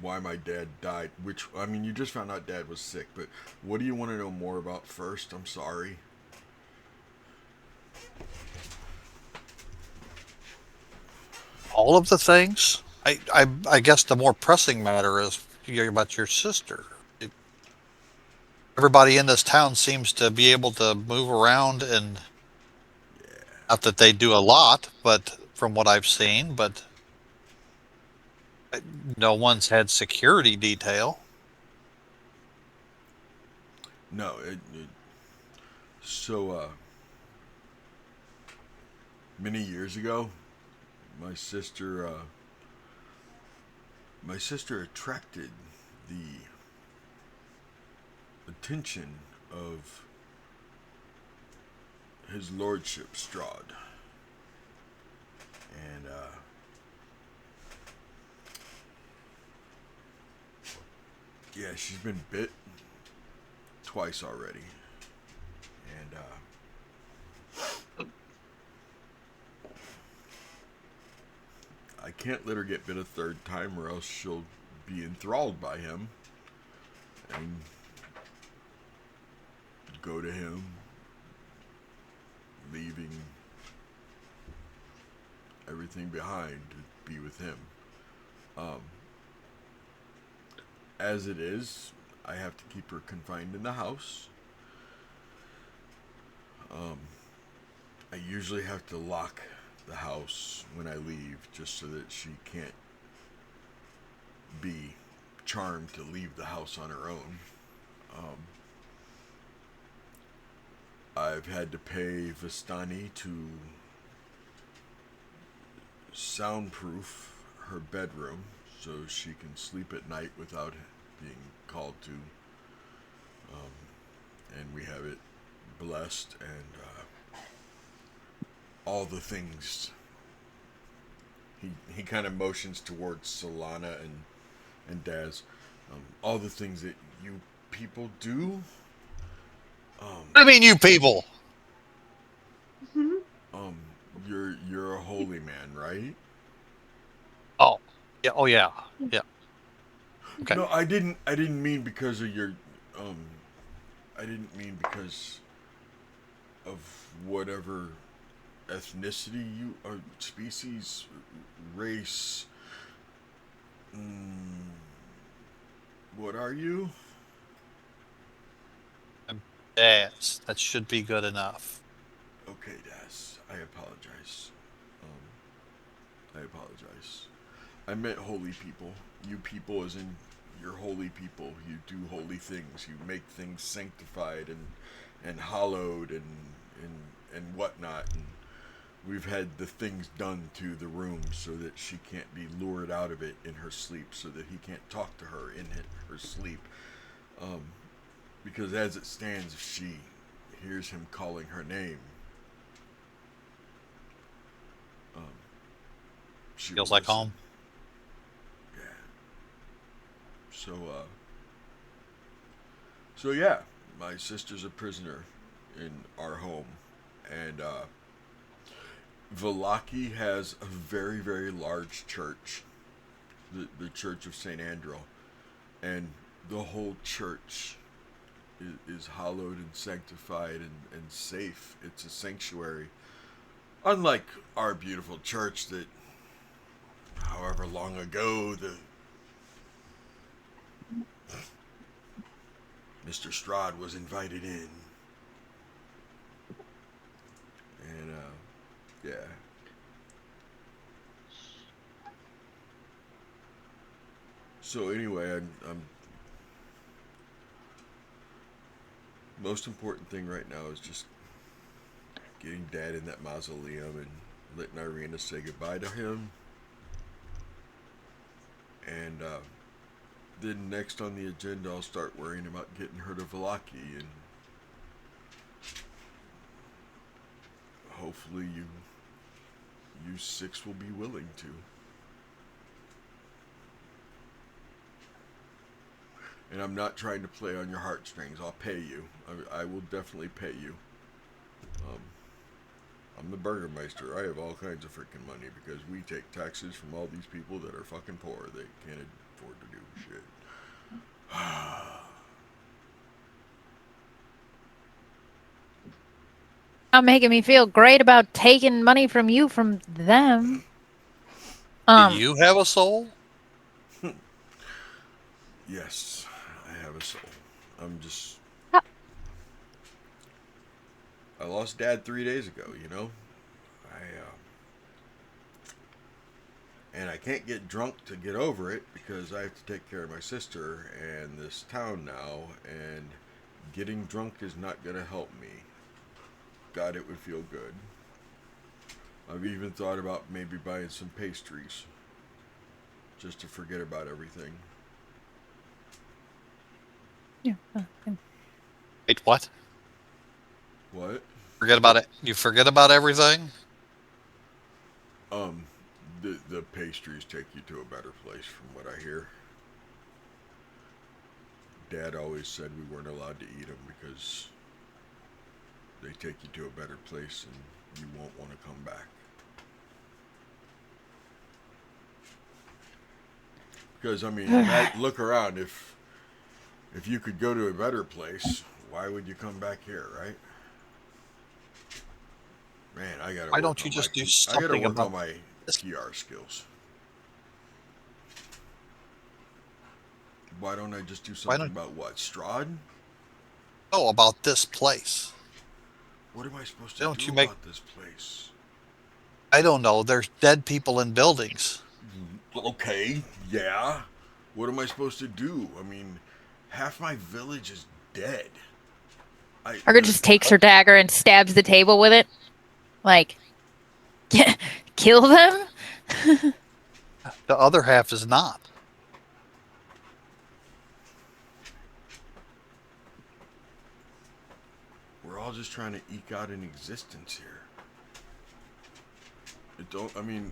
why my dad died? Which, I mean, you just found out Dad was sick, but what do you want to know more about first? I'm sorry.
All of the things. I guess the more pressing matter is about your sister. Everybody in this town seems to be able to move around, and not that they do a lot, but from what I've seen, but no one's had security detail.
No, so many years ago, my sister attracted the attention of his lordship Strahd, and yeah, she's been bit twice already, and I can't let her get bit a third time, or else she'll be enthralled by him and go to him, leaving everything behind to be with him. As it is, I have to keep her confined in the house. I usually have to lock the house when I leave, just so that she can't be charmed to leave the house on her own. I've had to pay Vistani to soundproof her bedroom so she can sleep at night without being called to. And we have it blessed, and all the things. He kind of motions towards Solana and Daz. All the things that you people do.
What do you mean, you people?
Um, you're a holy man, right?
Oh, yeah. Oh, yeah. Yeah. Okay.
No, I didn't mean because of your um I didn't mean because of whatever ethnicity you or species, race. Mm, what are you?
Yes, that should be good enough.
Okay, Daz. I apologize. I apologize. I meant holy people. You people, as in you're holy people. You do holy things. You make things sanctified and hallowed and whatnot. And we've had the things done to the room so that she can't be lured out of it in her sleep, so that he can't talk to her in her sleep. Um, because as it stands, if she hears him calling her name, um, she will
Feels like
listen.
home.
Yeah. So yeah, my sister's a prisoner in our home, and Valaki has a very, very large church, the Church of Saint Andrew, and the whole church is hallowed and sanctified and safe. It's a sanctuary, unlike our beautiful church that, however long ago, the Mr. Strahd was invited in, and yeah. So anyway, I'm most important thing right now is just getting Dad in that mausoleum and letting Irina say goodbye to him. And then next on the agenda, I'll start worrying about getting her to Valaki, and hopefully you six will be willing to. And I'm not trying to play on your heartstrings. I'll pay you. I will definitely pay you. I'm the Burgermeister. I have all kinds of freaking money because we take taxes from all these people that are fucking poor. They can't afford to do shit.
Not making me feel great about taking money from you from them.
Do you have a soul?
Yes, I have a soul. I'm just.
How-
I lost Dad 3 days ago, you know? And I can't get drunk to get over it because I have to take care of my sister and this town now, and getting drunk is not going to help me. God, it would feel good. I've even thought about maybe buying some pastries just to forget about everything.
Yeah.
Wait, what?
What?
Forget about it. You forget about everything?
The pastries take you to a better place from what I hear. Dad always said we weren't allowed to eat them because they take you to a better place and you won't want to come back. Because I mean, look around. If you could go to a better place, why would you come back here, right? Man, I gotta
Why
work
don't you
on
just do
I gotta
something
work
about
on my
this?
PR skills. Why don't I just do
Why
something
don't
about what? Strahd?
know about this place?
What am I supposed to
Why don't
do
you make?
about this place?
I don't know. There's dead people in buildings.
Okay, yeah. What am I supposed to do? I mean, half my village is dead.
Margaret just takes her dagger and stabs the table with it. Like, kill them?
The other half is not.
We're all just trying to eke out an existence here. don't. I mean,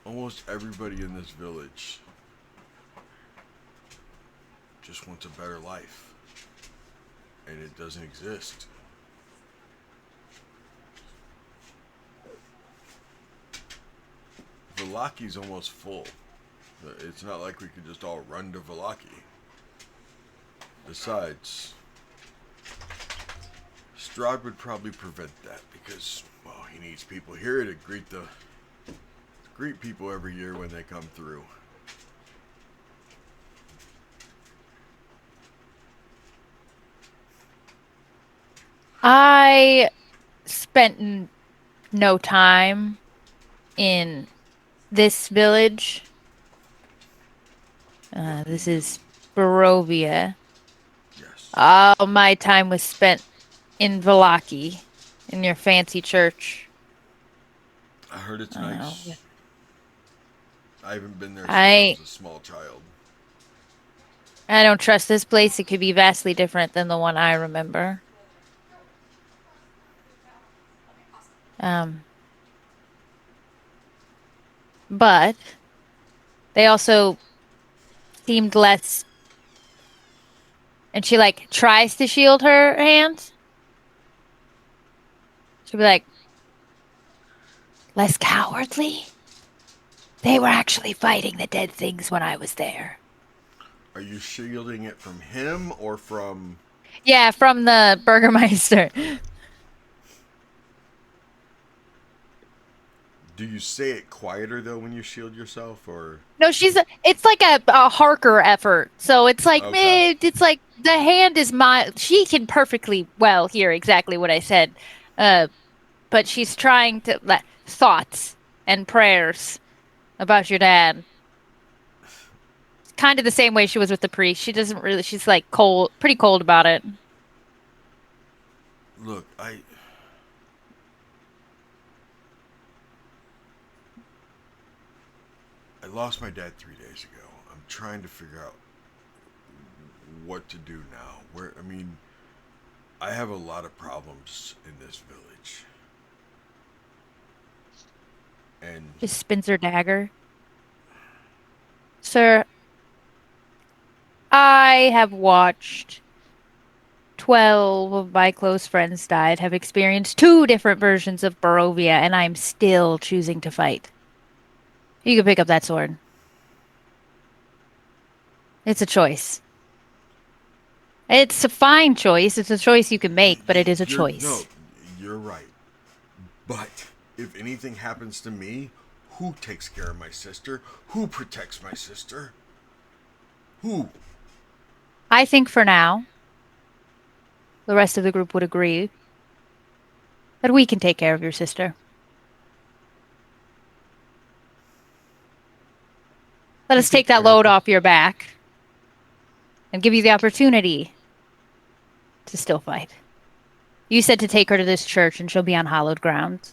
almost everybody in this village just wants a better life, and it doesn't exist. Valaki's almost full. It's not like we could just all run to Valaki. Besides, Strahd would probably prevent that because, well, he needs people here to greet people every year when they come through.
I spent no time in this village. This is Barovia.
Yes.
All my time was spent in Valaki, in your fancy church.
I heard it's
Uh,
nice. I haven't been there since I
I
was a small child.
I don't trust this place. It could be vastly different than the one I remember. But they also seemed less. And she like tries to shield her hands. She'll be like, less cowardly. They were actually fighting the dead things when I was there.
Are you shielding it from him or from...
Yeah, from the Burgermeister.
Do you say it quieter, though, when you shield yourself, or...
No, it's like a Harker effort. So it's like,
Okay.
it's like the hand is she can perfectly well hear exactly what I said. But she's trying to, thoughts and prayers about your dad. Kind of the same way she was with the priest. She's like cold, pretty cold about it.
Look, I lost my dad 3 days ago. I'm trying to figure out what to do now. I have a lot of problems in this village. And
Just spins her dagger. Sir, I have watched 12 of my close friends died, have experienced 2 different versions of Barovia, and I'm still choosing to fight. You can pick up that sword. It's a choice. It's a fine choice. It's a choice you can make, but it is a choice.
No, you're right. But if anything happens to me, who takes care of my sister? Who protects my sister? Who?
I think for now, the rest of the group would agree that we can take care of your sister. Let us take that load off your back and give you the opportunity to still fight. You said to take her to this church and she'll be on hallowed ground.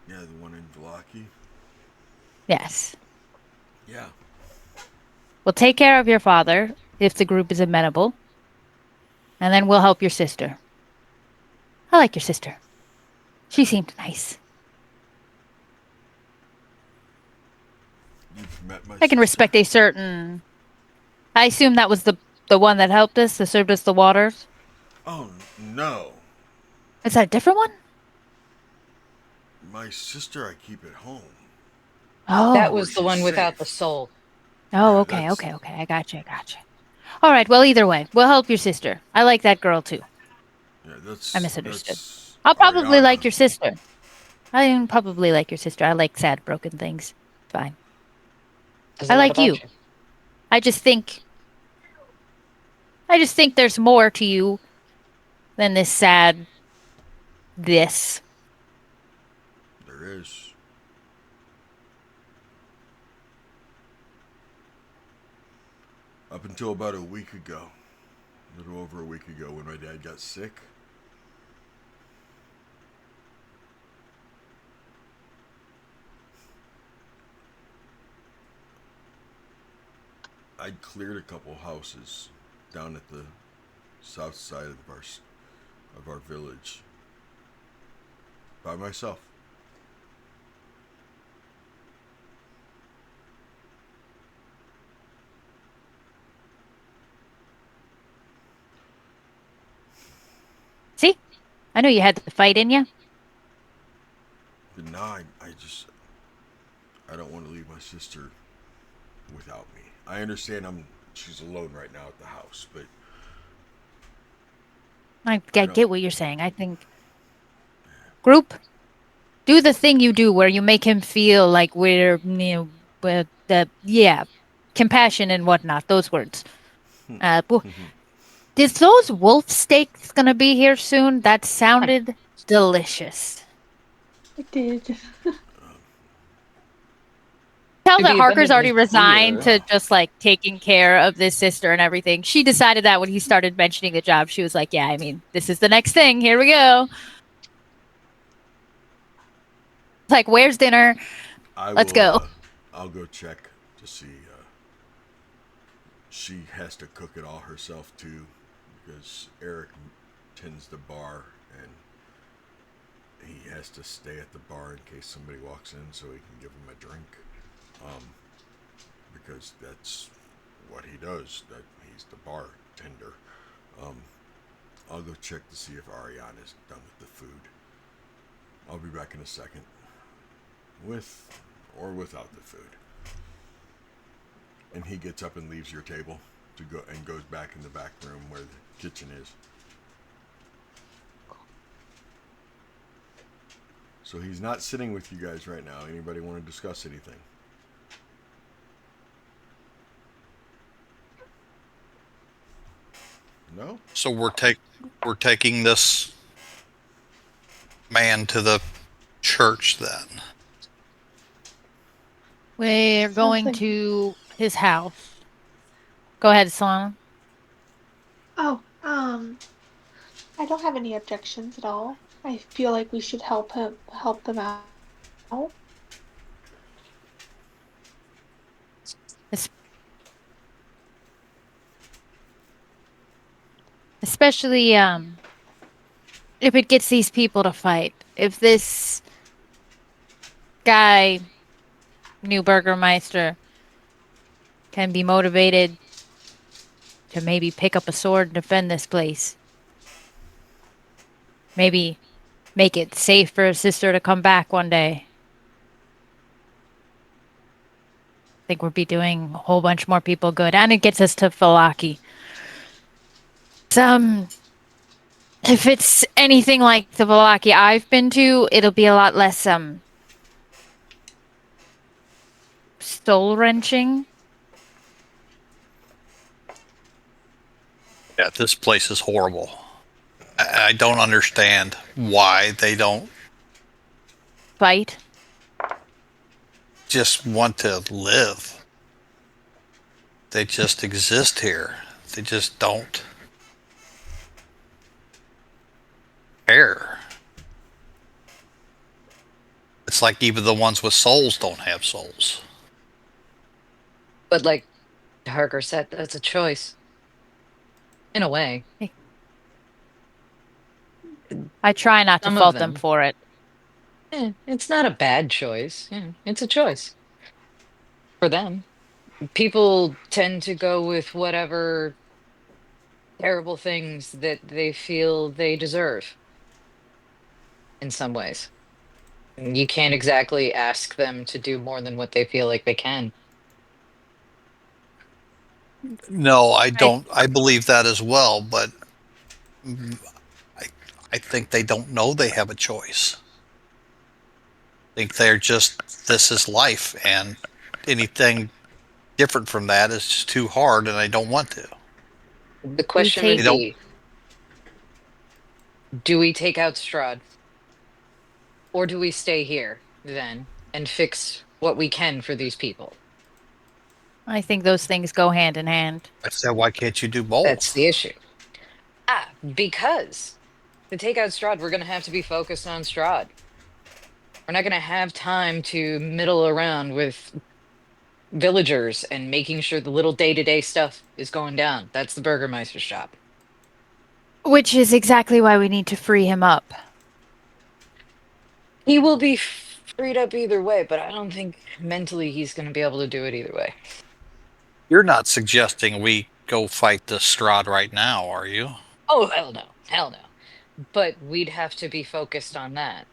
Yeah, the one in Valaki?
Yes.
Yeah.
We'll take care of your father if the group is amenable. And then we'll help your sister. I like your sister. She seemed nice.
You've met my
I can
sister?
respect a certain... I assume that was the one that helped us, that served us the waters.
Oh, no.
Is that a different one?
My sister I keep at home.
Oh.
That was the
she's
one without
safe.
the soul.
Oh,
Yeah,
okay. I gotcha. All right, well, either way, we'll help your sister. I like that girl, too.
Yeah, that's...
I misunderstood.
That's
I'll probably
Ariana.
like your sister. I probably like your sister. I like sad, broken things. Fine.
Says
I
a lot
like you.
about you.
I just think there's more to you than this sad this.
There is. Up until about a week ago, a little over a week ago, when my dad got sick, I'd cleared a couple houses down at the south side of our village by myself.
I know you had the fight in you.
But now I don't want to leave my sister without me. I understand she's alone right now at the house, but
I
I don't.
get what you're saying. I think group, do the thing you do where you make him feel like with yeah, compassion and whatnot. Those words. Boo. Is those wolf steaks gonna be here soon? That sounded delicious.
It did.
Tell
To
that
be
Harker's already
abundantly
resigned
clear,
to just like taking care of this sister and everything. She decided that when he started mentioning the job, she was like, "Yeah, I mean, this is the next thing. Here we go." Like, where's dinner?
I
Let's
will.
go.
I'll go check to see. She has to cook it all herself too, because Eric tends the bar and he has to stay at the bar in case somebody walks in, so he can give them a drink. Um, because that's what he does. That he's the bartender. Um, I'll go check to see if Ariana's done with the food. I'll be back in a second, with or without the food. And he gets up and leaves your table to go and goes back in the back room where the kitchen is. So he's not sitting with you guys right now. Anybody want to discuss anything? No?
So we're taking this man to the church then.
We're
Sounds
going
like.
to his house. Go ahead, Solana.
Oh, I don't have any objections at all. I feel like we should help them out.
Es- Especially if it gets these people to fight. If this guy, new Burgermeister, can be motivated to maybe pick up a sword and defend this place. Maybe make it safe for his sister to come back one day. I think we'll be doing a whole bunch more people good. And it gets us to Falaki. If it's anything like the Falaki I've been to, it'll be a lot less soul wrenching.
Yeah, this place is horrible. I don't understand why they don't
Fight.
just want to live. They just exist here. They just don't care. It's like even the ones with souls don't have souls.
but like Harker said, that's a choice. In a way.
I try not to
Some of
fault them
them.
for it.
It's not a bad choice. Yeah, it's a choice for them. People tend to go with whatever terrible things that they feel they deserve in some ways. And you can't exactly ask them to do more than what they feel like they can.
No, I
I
don't. I believe that as well, but I, I think they don't know they have a choice. I think they're just, this is life, and anything different from that is just too hard, and I don't want to.
The
do
question
They
would
take
don't.
be, do we take out Strahd or do we stay here then and fix what we can for these people?
I think those things go hand in hand.
I said, why can't you do
That's
both?
the issue. Because to take out Strahd, we're going to have to be focused on Strahd. We're not going to have time to middle around with villagers and making sure the little day-to-day stuff is going down. That's the Burgermeister's job.
Which is exactly why we need to free him up.
He will be freed up either way, but I don't think mentally he's going to be able to do it either way.
You're not suggesting we go fight the Strahd right now, are you?
Oh, hell no. Hell no. but we'd have to be focused on that.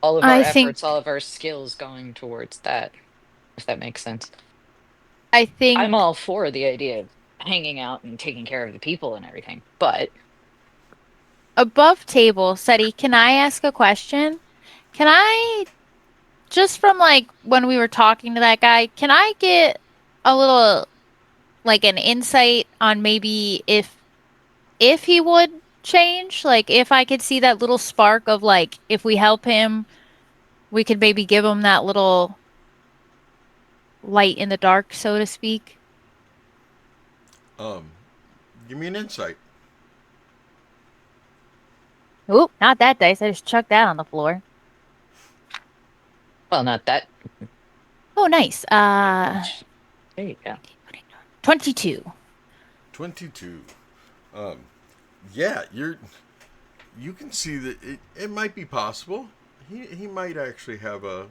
All of our
I think
efforts, all of our skills going towards that, if that makes sense.
I think
I'm all for the idea of hanging out and taking care of the people and everything, but
above table, Seti, can I ask a question? Can I just from like when we were talking to that guy, can I get a little like an insight on maybe if he would change? Like if I could see that little spark of like if we help him, we could maybe give him that little light in the dark, so to speak.
Um, give me an insight.
Oop, not that dice. I just chucked that on the floor.
well, not that.
Oh, nice.
There you go.
22.
22. Um, yeah, you can see that it might be possible. He might actually have a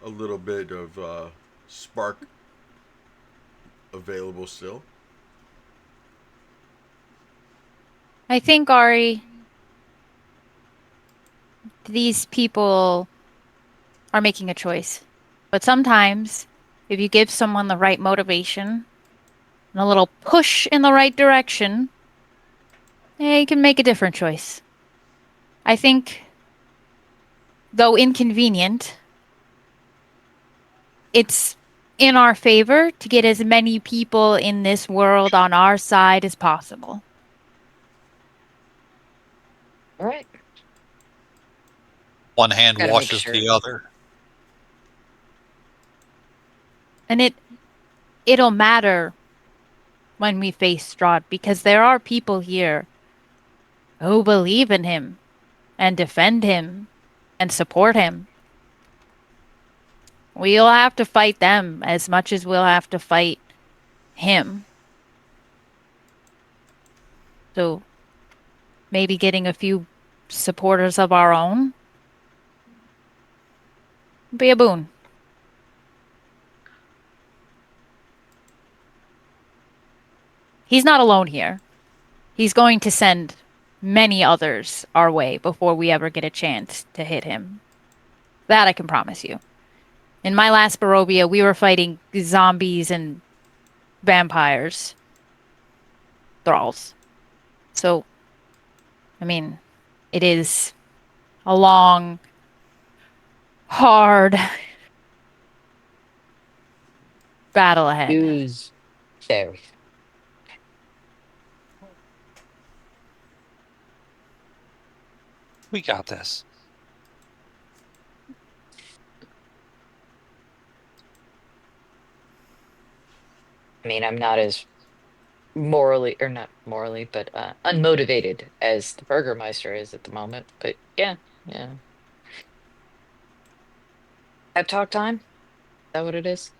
little bit of spark available still.
I think, Ari, these people are making a choice. But sometimes, if you give someone the right motivation and a little push in the right direction, they can make a different choice. I think, though inconvenient, it's in our favor to get as many people in this world on our side as possible.
All right.
One hand
Gotta make
washes
sure.
the other.
And it'll matter when we face Strahd because there are people here who believe in him and defend him and support him. We'll have to fight them as much as we'll have to fight him. So maybe getting a few supporters of our own would be a boon. He's not alone here. He's going to send many others our way before we ever get a chance to hit him. That I can promise you. In my last Barovia, we were fighting zombies and vampires, thralls. So, I mean, it is a long, hard battle ahead.
Use very.
We got this.
I mean, I'm not as morally, or not morally, but unmotivated as the Burgermeister is at the moment. But yeah, yeah. Pep talk time? Is that what it is?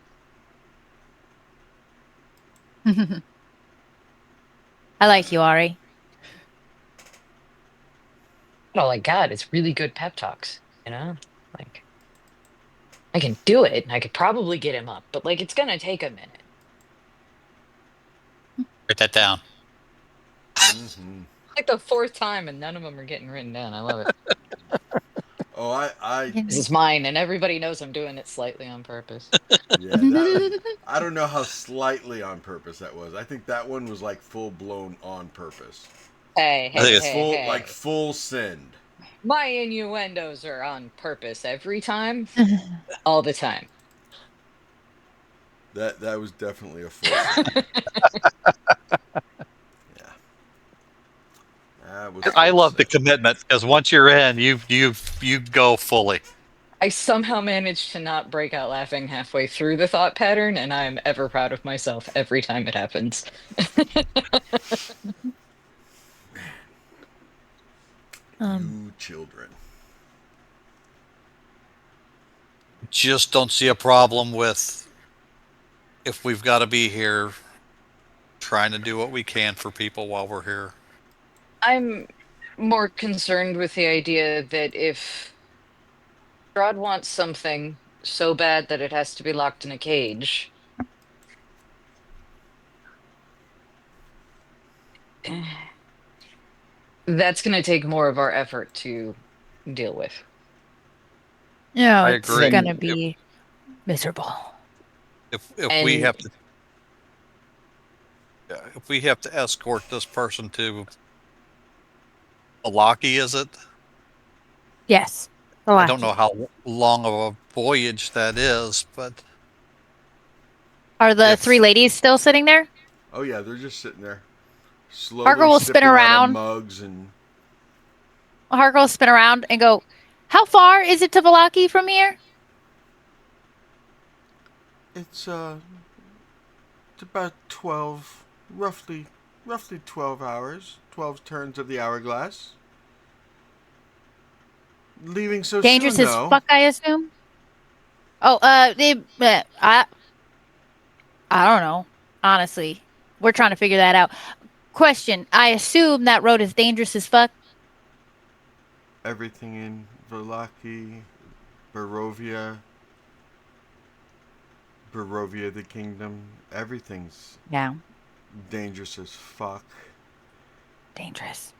I like you, Ari.
Oh my God, it's really good pep talks, you know? Like, I can do it and I could probably get him up, but like, it's gonna take a minute.
Write that down.
Mm-hmm.
Like the fourth time and none of them are getting written down. I love it.
Oh, I
This is mine and everybody knows I'm doing it slightly on purpose.
yeah, that I don't know how slightly on purpose that was. I think that one was like full blown on purpose.
Hey,
I think
hey,
it's
hey,
Full
hey.
like full send.
My innuendos are on purpose every time, all the time.
That was definitely a full send. Yeah. That was
I
full
love the
send.
commitment because once you're in, you go fully.
I somehow managed to not break out laughing halfway through the thought pattern, and I'm ever proud of myself every time it happens.
You children.
Just don't see a problem with if we've got to be here trying to do what we can for people while we're here.
I'm more concerned with the idea that if Strahd wants something so bad that it has to be locked in a cage, That's going to take more of our effort to deal with.
No,
I
it's
agree.
Then,
gonna be miserable.
If we
and
have to if we have to escort this person to Malaki, is it?
Yes.
I don't know
Lucky.
how long of a voyage that is, but
Are the three
if
ladies still sitting there?
Oh yeah, they're just sitting there,
Harker
slowly
will spin
sipping out of
around.
mugs, and
Harker will spin around and go, "How far is it to Valaki from here?"
it's about 12, roughly 12 hours, 12 turns of the hourglass. Leaving so
Dangerous
soon,
as
though.
fuck, I assume. Oh, I don't know. Honestly, we're trying to figure that out. Question: I assume that road is dangerous as fuck.
Everything in Velaki, Barovia, Barovia the kingdom, everything's
Yeah,
dangerous as fuck.
dangerous.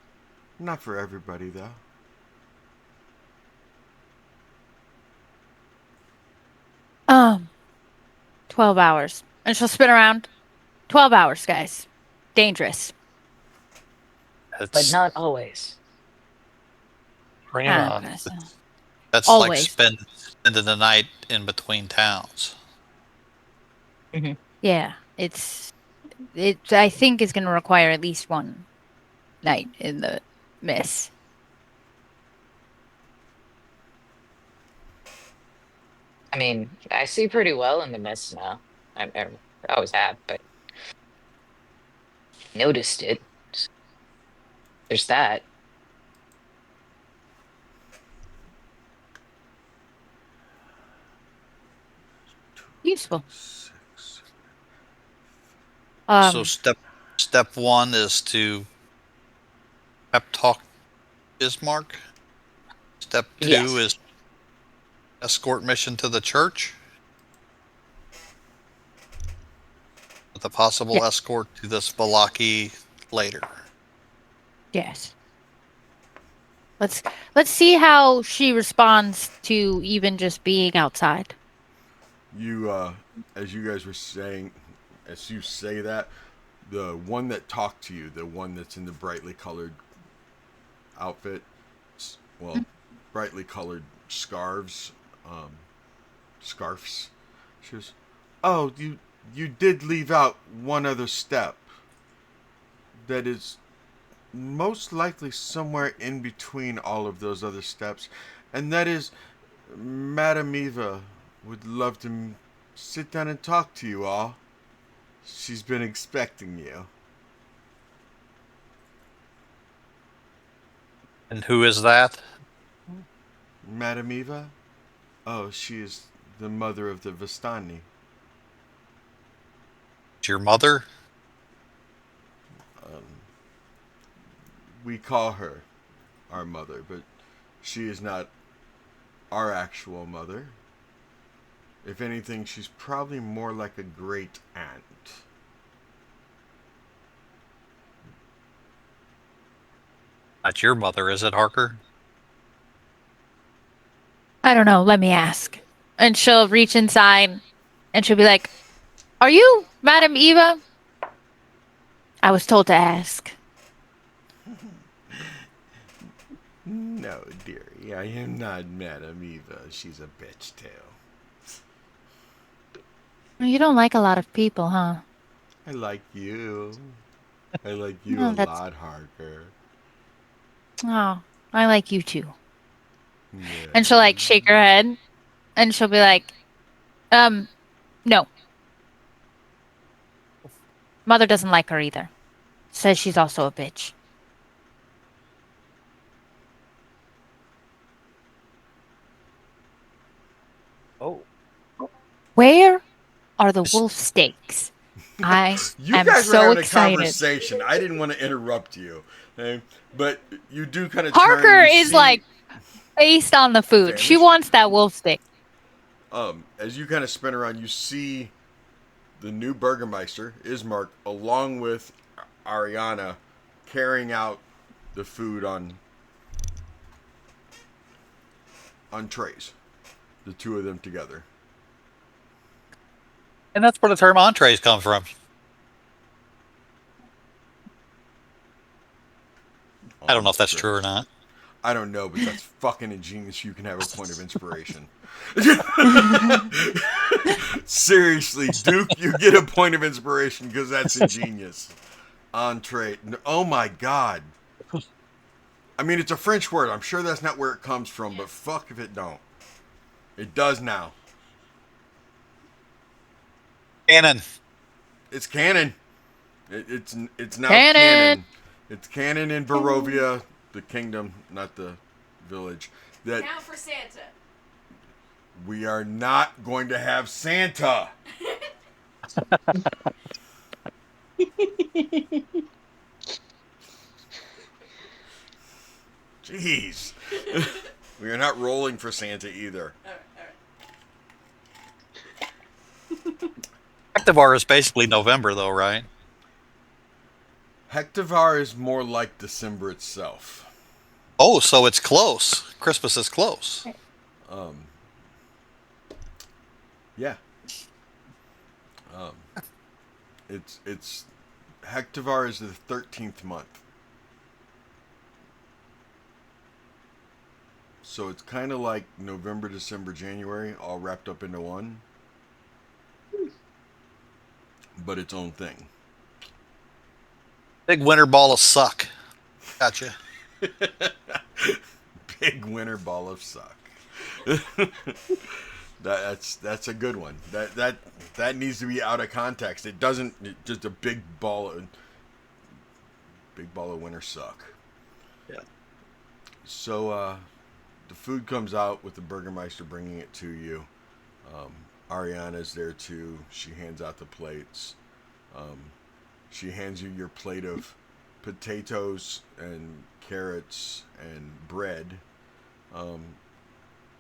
Not for everybody, though.
Um, 12 hours, and she'll spin around. 12 hours, guys. Dangerous.
but
it's
not always.
Bring it
I'm
on.
gonna say
that's like
always.
spending the night in between towns.
Hmm.
Yeah, it's. I think it's gonna require at least one night in the mist.
I mean, I see pretty well in the mist now. I always have, but noticed it. There's that.
Useful.
6.
So
Um,
step one is to pep talk Bismarck. Step two
Yes.
is escort mission to the church with a
yeah,
possible escort to this Balaki later.
yes. Let's let's see how she responds to even just being outside.
You, as you guys were saying, as you say that, the one that talked to you, the one that's in the brightly colored outfit, well, brightly colored scarves, um, scarfs. She was, oh, you did leave out one other step. That is most likely somewhere in between all of those other steps, and that is, Madame Eva would love to sit down and talk to you all. She's been expecting you.
And who is that?
Madame Eva? Oh, she is the mother of the Vistani.
It's your mother?
Um, we call her our mother, but she is not our actual mother. If anything, she's probably more like a great aunt.
Not your mother, is it, Harker?
I don't know. Let me ask. And she'll reach inside, and she'll be like, "Are you Madame Eva?" I was told to ask.
No, dearie, I am not Madame Eva. She's a bitch tail.
You don't like a lot of people, huh?
I like you. I like you a
No, that's.
lot, Harker.
Oh, I like you too. And she'll
Yeah.
like shake her head, and she'll be like, "Um, no. Mother doesn't like her either. Says she's also a bitch."
Oh.
Where are the
Is,
wolf steaks? I
You
am
guys were
so
having a
excited.
conversation. I didn't want to interrupt you, okay? But you do kind of turn and
Parker
you
is
see
like based on the food. She
famished.
wants that wolf stick.
As you kind of spin around, you see the new Burgermeister, Ismark, along with Ariana, carrying out the food on trays. The two of them together.
And that's where the term entrees come from. I don't know if that's true or not.
I don't know, but that's fucking ingenious. You can have a point of inspiration. Seriously, Duke, you get a point of inspiration because that's ingenious. Entree. Oh my god. I mean, it's a French word. I'm sure that's not where it comes from, but fuck if it don't. It does now.
Canon.
It's canon. It's now
Canon.
canon. It's canon in Barovia, the kingdom, not the village. That
Now for Santa.
we are not going to have Santa. Jeez. We are not rolling for Santa either.
Activar is basically November, though, right?
Hektivar is more like December itself.
Oh, so it's close. Christmas is close.
Yeah. It's Hektivar is the 13th month. So it's kind of like November, December, January, all wrapped up into one. But its own thing.
Big winter ball of suck. Gotcha.
Big winter ball of suck. That's a good one. That needs to be out of context. It doesn't just a big ball of winter suck.
Yeah.
So the food comes out with the Burgermeister bringing it to you. Ariana's there too. She hands out the plates. She hands you your plate of potatoes and carrots and bread.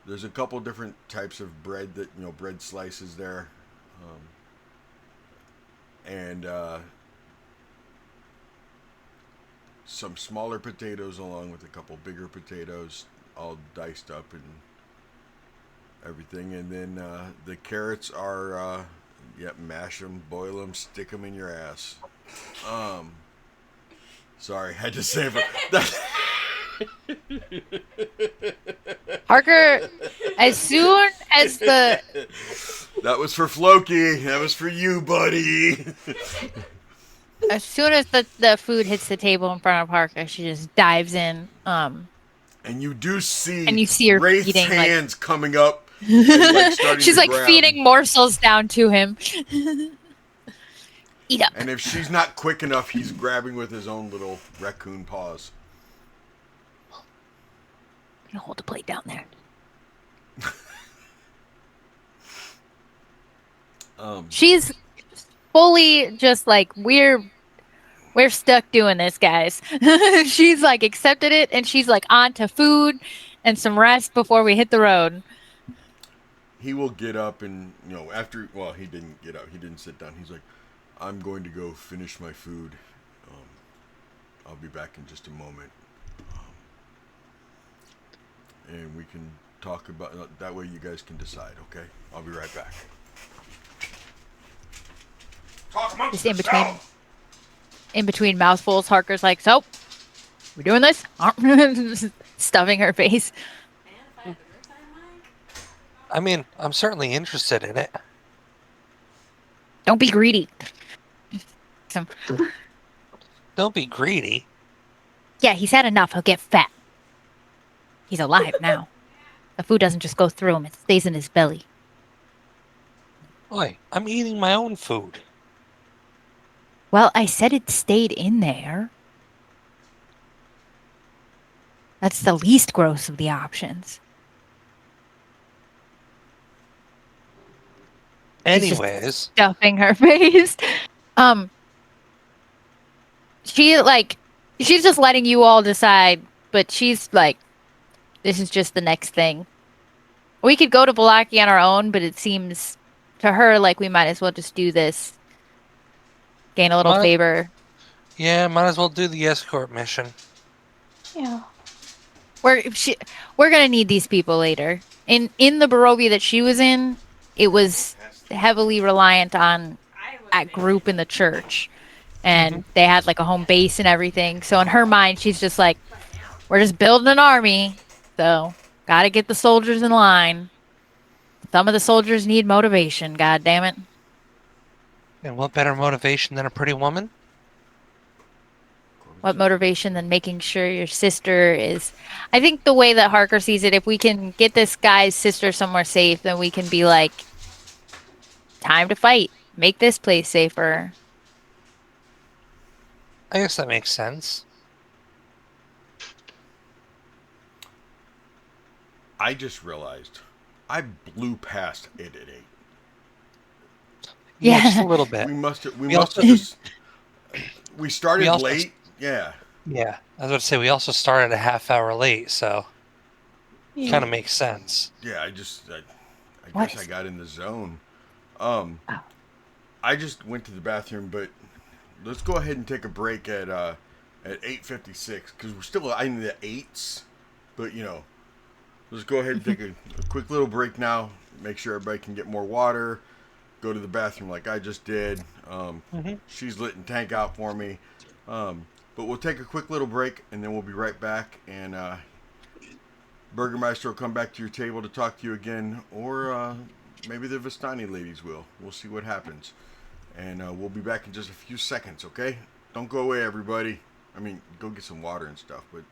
There's a couple different types of bread bread slices there. And some smaller potatoes along with a couple bigger potatoes, all diced up and everything. And then the carrots are, mash them, boil them, stick them in your ass. Sorry, I had to say that.
Parker, as soon as the
That was for Floki. That was for you, buddy.
the food hits the table in front of Parker, she just dives in.
And you do see,
And you see her
Wraith's
eating,
hands coming up. And, starting
she's
to grab.
feeding morsels down to him. Eat up.
And if she's not quick enough, he's grabbing with his own little raccoon paws.
I'm gonna hold the plate down there. She's fully just like, we're stuck doing this, guys. She's accepted it, and she's on to food and some rest before we hit the road.
He will get up and, after, well, he didn't get up. He didn't sit down. He's like, I'm going to go finish my food. I'll be back in just a moment. And we can talk about, that way you guys can decide, okay? I'll be right back. Talk amongst
Just
yourselves!
in between mouthfuls, Harker's like, so, we doing this? Stuffing her face.
Man, if I had the roots on Mike.
I mean, I'm certainly interested in it.
Don't be greedy.
Don't be greedy.
Yeah, he's had enough. He'll get fat. He's alive now. The food doesn't just go through him. It stays in his belly.
Oi, I'm eating my own food.
Well, I said it stayed in there. That's the least gross of the options. She's just
Anyways,
stuffing her face. She's just letting you all decide, but she's like, this is just the next thing. We could go to Balaki on our own, but it seems to her like we might as well just do this. Gain a little favor.
yeah, might as well do the escort mission.
we're gonna need these people later. In the Barovia that she was in, it was heavily reliant on that group in the church, and they had like a home base and everything. So in her mind, she's just like, we're just building an army, so gotta get the soldiers in line. Some of the soldiers need motivation. God damn it!
And what better motivation than a pretty woman?
What motivation than making sure your sister is. I think the way that Harker sees it, if we can get this guy's sister somewhere safe, then we can be like, time to fight. Make this place safer.
I guess that makes sense.
I just realized I blew past it at 8.
Yeah, just a
Yeah.
little bit.
We must have. We
We
must
also-
have just. We started
We also-
late. Yeah.
Yeah, I was about to say we also started a half hour late, so
Yeah.
kind of makes sense.
Yeah. I
What
guess I
is-
got in the zone.
Oh.
I just went to the bathroom, but let's go ahead and take a break at 8:56 because we're still in the 8s. But let's go ahead and take a quick little break now. Make sure everybody can get more water. Go to the bathroom like I just did. She's letting tank out for me. But we'll take a quick little break and then we'll be right back. And Burgermeister will come back to your table to talk to you again, or maybe the Vistani ladies will. We'll see what happens. And we'll be back in just a few seconds, okay? Don't go away, everybody. I mean, go get some water and stuff, but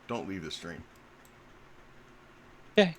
don't leave the stream.
Okay.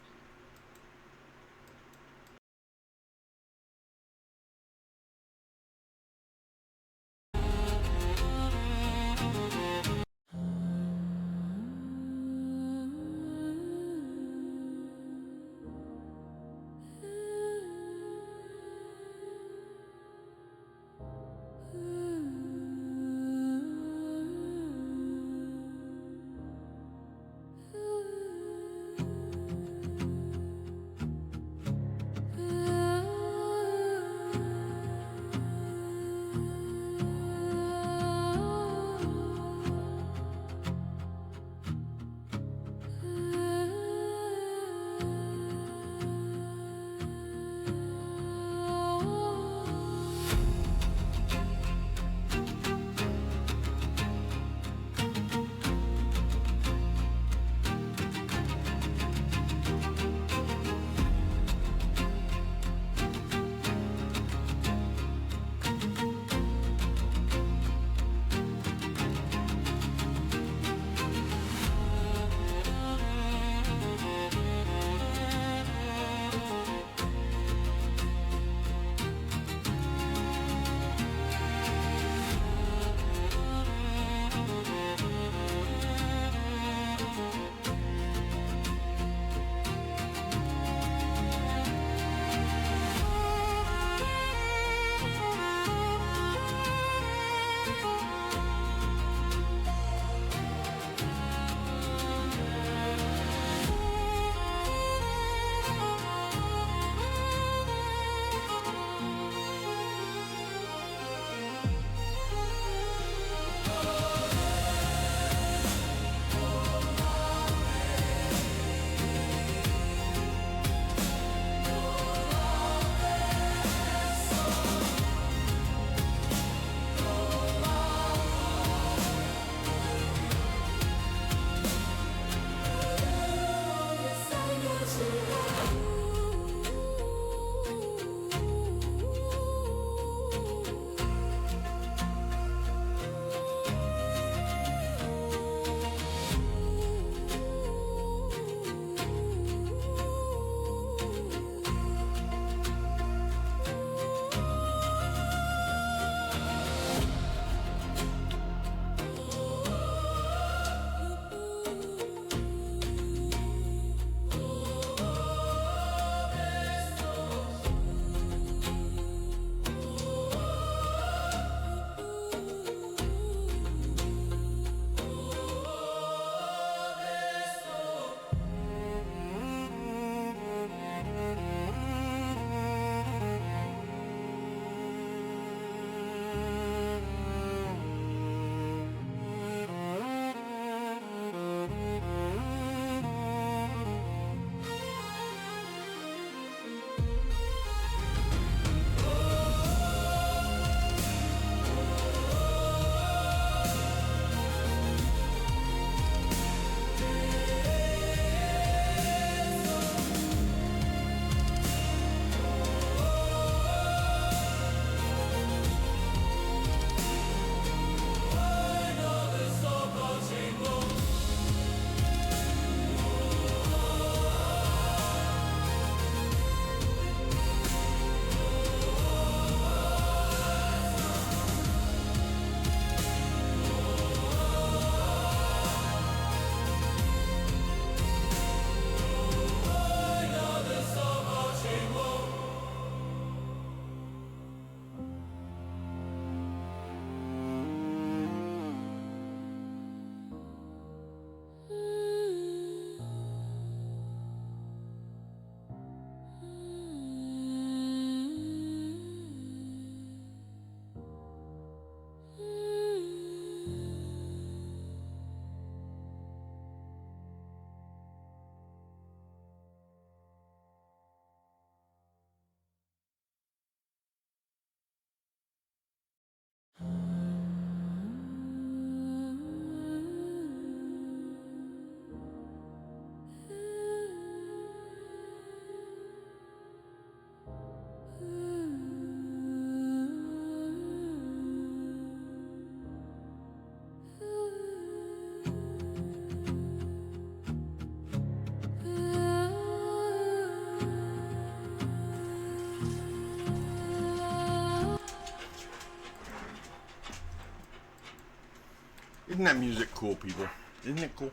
Isn't that music cool, people? Isn't it cool?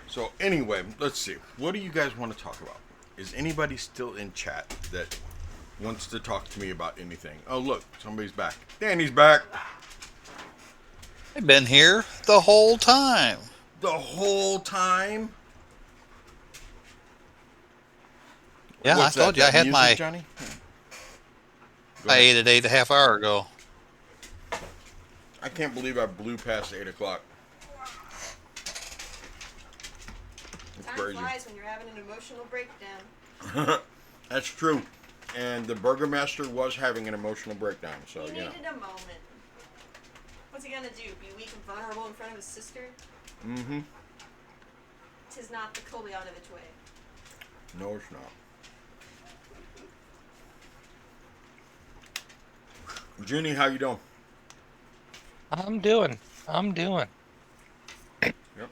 So anyway, let's see. What do you guys want to talk about? Is anybody still in chat that wants to talk to me about anything? Oh, look, somebody's back. Danny's back.
I've been here the whole time.
The whole time.
Yeah,
What's
I told
that?
you I
That
had
music,
my.
Johnny? Go
I
ahead.
ate it 8.5 hours ago.
I can't believe I blew past 8 o'clock. It's
Time
crazy.
flies when you're having an emotional breakdown.
That's true. And the Burgermaster was having an emotional breakdown, so
He
you know.
needed a moment. What's he gonna do? Be weak and vulnerable in front of his sister?
Mm-hmm.
Tis not the Kolyanovich way.
No, it's not. Ginny, how you doing?
I'm doing.
Yep.
You got hair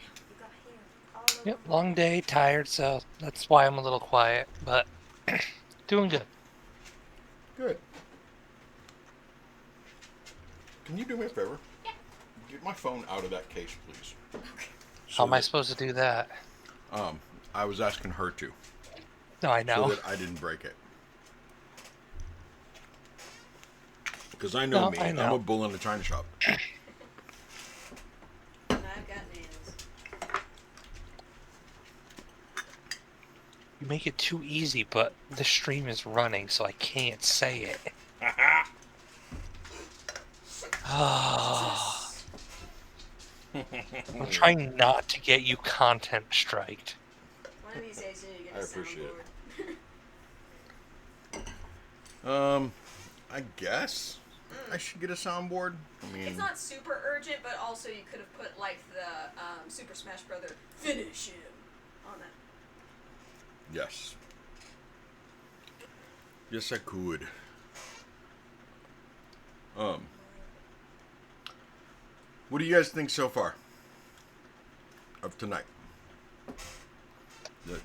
all over.
Yep, long day, tired, so that's why I'm a little quiet, but doing good.
Good. Can you do me a favor?
Yeah.
Get my phone out of that case, please.
How am I
that-
supposed to do that?
I was asking her to,
No, I
so
know.
that I didn't break it. Because I know
No,
me.
I
I'm
know.
a bull in a china shop.
And I've got nails.
You make it too easy, but the stream is running, so I can't say it. I'm trying not to get you content striked.
One of these days you need to get
I
a
appreciate it.
soundboard.
I guess I should get a soundboard. I mean,
It's not super urgent, but also you could have put like the Super Smash Brother finish him on that.
yes. Yes, I could. What do you guys think so far of tonight? The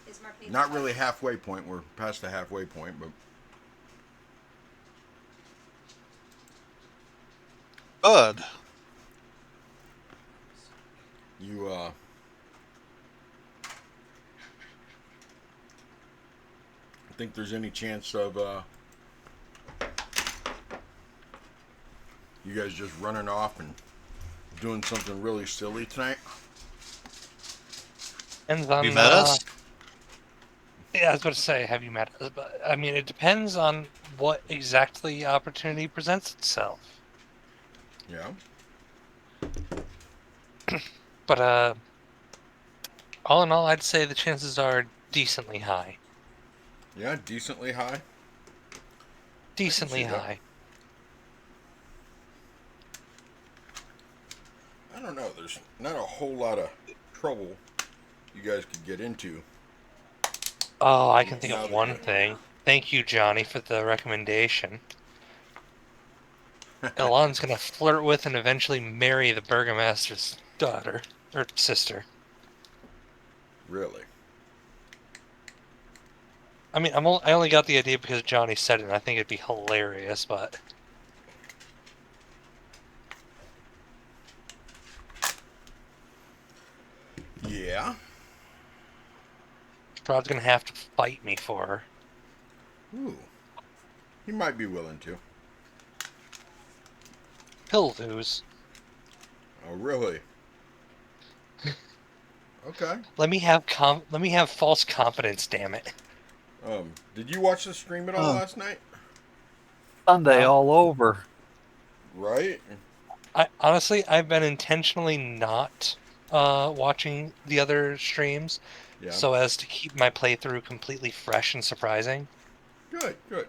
Is Mark needs
not
to
really halfway point. We're past the halfway point, but
Good.
you think there's any chance of you guys just running off and doing something really silly tonight?
Depends on,
You met us?
Yeah, I was about to say, have you met us? But, I mean, it depends on what exactly opportunity presents itself.
Yeah.
But, all in all, I'd say the chances are decently high.
Yeah, decently high.
Decently
see that.
high.
I don't know. There's not a whole lot of trouble you guys could get into.
Oh, I can think
Now
of
that
one
you're-
thing. Thank you, Johnny, for the recommendation. Elon's gonna flirt with and eventually marry the Burgomaster's daughter, or sister.
Really?
I mean, I only got the idea because Johnny said it, and I think it'd be hilarious, but...
Yeah.
Strahd's gonna have to fight me for her.
Ooh. He might be willing to.
He'll lose.
Oh, really? Okay.
Let me have false confidence, damn it.
Did you watch the stream at all last night?
Sunday
No.
all over.
Right?
I've been intentionally not watching the other streams
Yeah.
so as to keep my playthrough completely fresh and surprising.
Good, good.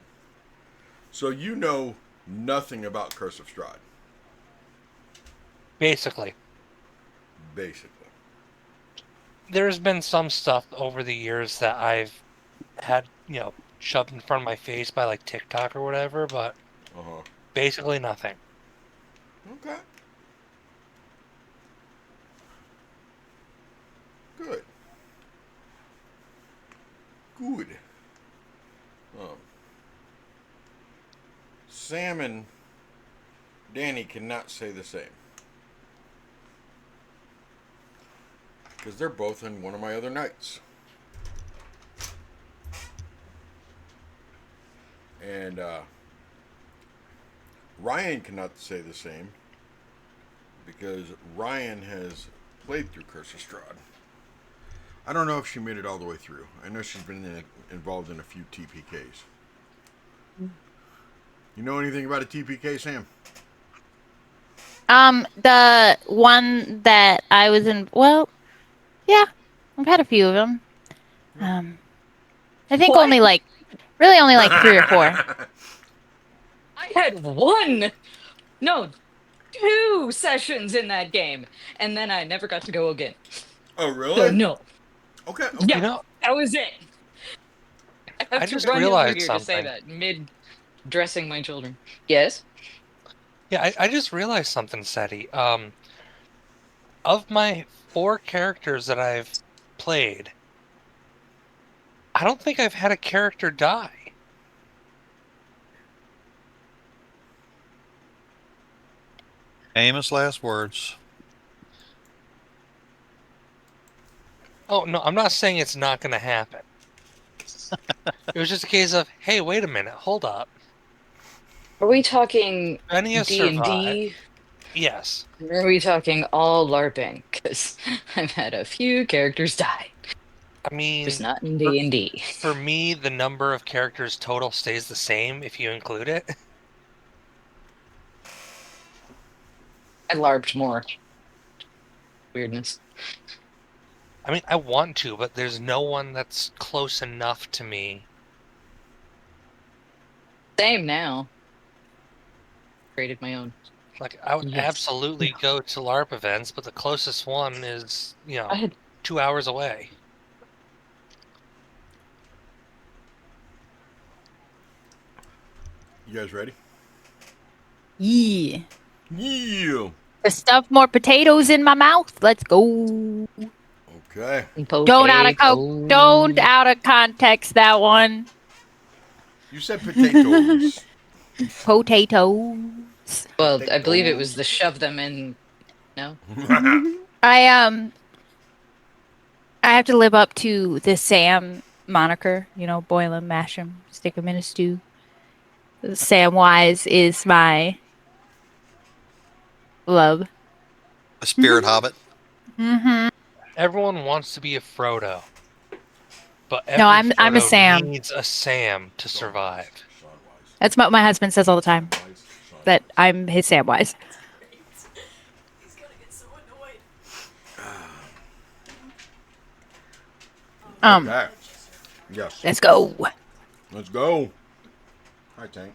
So you know nothing about Curse of Strahd,
Basically.
basically.
There's been some stuff over the years that I've had, shoved in front of my face by like TikTok or whatever, but
Uh-huh.
basically nothing.
Okay. Good. Good. Sam and Danny cannot say the same. Because they're both in one of my other nights. And Ryan cannot say the same. Because Ryan has played through Curse of Strahd. I don't know if she made it all the way through. I know she's been involved in a few TPKs. You know anything about a TPK, Sam?
The one that I was in, well, yeah, I've had a few of them. I think
What?
only like 3 or 4.
I had one, no, 2 sessions in that game, and then I never got to go again.
Oh,
So
really?
no,
Okay.
yeah,
You know,
that was it. I have
I
to
just
run over
realized
here to say
something.
that mid dressing my children. Yes.
Yeah, I just realized something, Seti. Of my 4 characters that I've played, I don't think I've had a character die.
Famous last words.
Oh, no, I'm not saying it's not going to happen. It was just a case of, hey, wait a minute, hold up.
Are we talking
Any has survived.
D&D?
Yes.
Or are we talking all LARPing? Because I've had a few characters die,
I mean,
just not in
for,
D&D.
for me, the number of characters total stays the same if you include it.
I LARPed more. Weirdness.
I mean, I want to, but there's no one that's close enough to me.
Same now. Created my own.
Like, I would
Yes.
absolutely go to LARP events, but the closest one is,
I had
2 hours away.
You guys ready?
Yeah.
Yeah.
To stuff more potatoes in my mouth. Let's go.
Okay.
Don't out of context that one.
You said potatoes.
Potatoes.
Well, I believe it was the shove them in. No.
I have to live up to the Sam moniker. You know, boil 'em, mash 'em, stick 'em in a stew. Samwise is my love.
A spirit hobbit.
Mm-hmm.
Everyone wants to be a Frodo, but every
No, I'm a
Frodo
Sam.
needs a Sam to survive.
That's what my husband says all the time. That I'm his Samwise.
He's gonna get so annoyed.
Okay. Yes.
Let's go.
Let's go. Hi, Tank.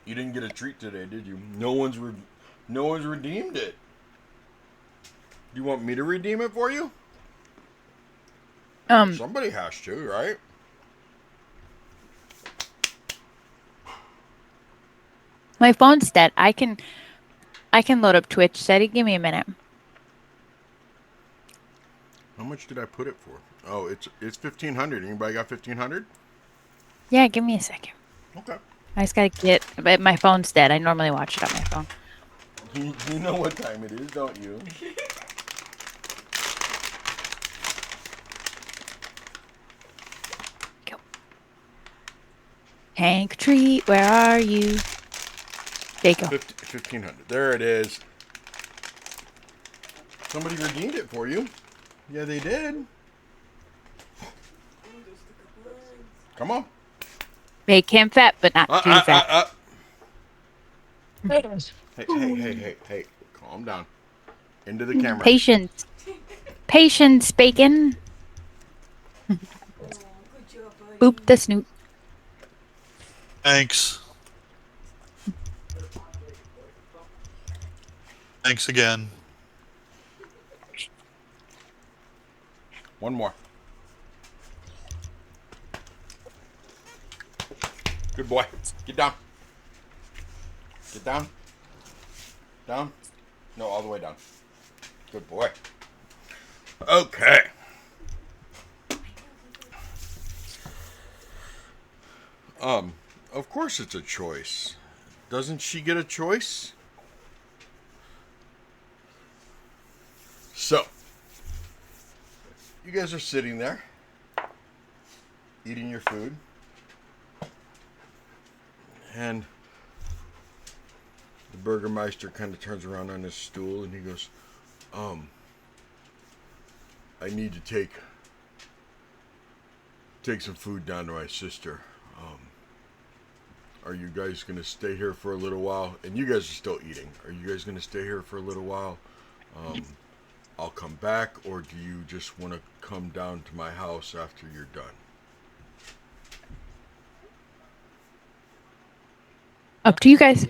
You didn't get a treat today, did you? No one's redeemed it. Do you want me to redeem it for you? Somebody has to, right?
My phone's dead. I can load up Twitch. Steady, give me a minute.
How much did I put it for? Oh, it's 1,500. Anybody got 1,500?
Yeah, give me a second.
Okay.
I just gotta get. But my phone's dead. I normally watch it on my phone.
You know what time it is, don't you?
Go. Hank Treat, where are you? There you go.
1,500. There it is. Somebody redeemed it for you. Yeah, they did. Come on.
Make him fat, but not too fat.
Hey. Calm down. Into the camera.
Patience. Patience, bacon.
Oh, good job, buddy.
Boop the snoot.
Thanks. Thanks again.
One more. Good boy. Get down. Get down. Down. No, all the way down. Good boy. Okay. Of course it's a choice. Doesn't she get a choice? So, you guys are sitting there, eating your food, and the Burgermeister kind of turns around on his stool and he goes, I need to take some food down to my sister. Are you guys going to stay here for a little while? And you guys are still eating. Are you guys going to stay here for a little while? I'll come back, or do you just want to come down to my house after you're done?
Up to you guys.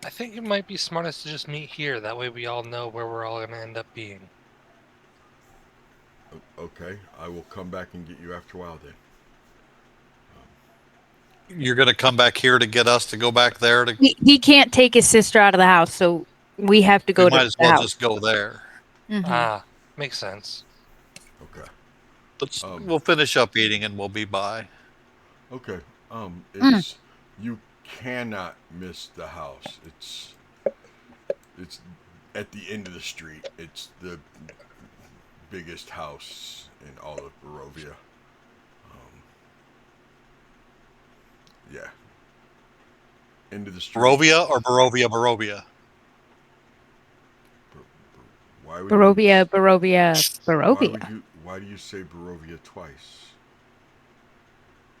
I think it might be smartest to just meet here. That way we all know where we're all going to end up being.
Okay, I will come back and get you after a while then.
You're going to come back here to get us to go back there?
He can't take his sister out of the house, so we have to go
We
to
might as
the
well
house.
just go there.
Ah, makes sense.
Okay.
We'll finish up eating and we'll be by.
Okay. It's you cannot miss the house. It's at the end of the street. It's the biggest house in all of Barovia. Yeah. End of the street.
Barovia or Barovia?
Why would
Barovia.
Why do you say Barovia twice?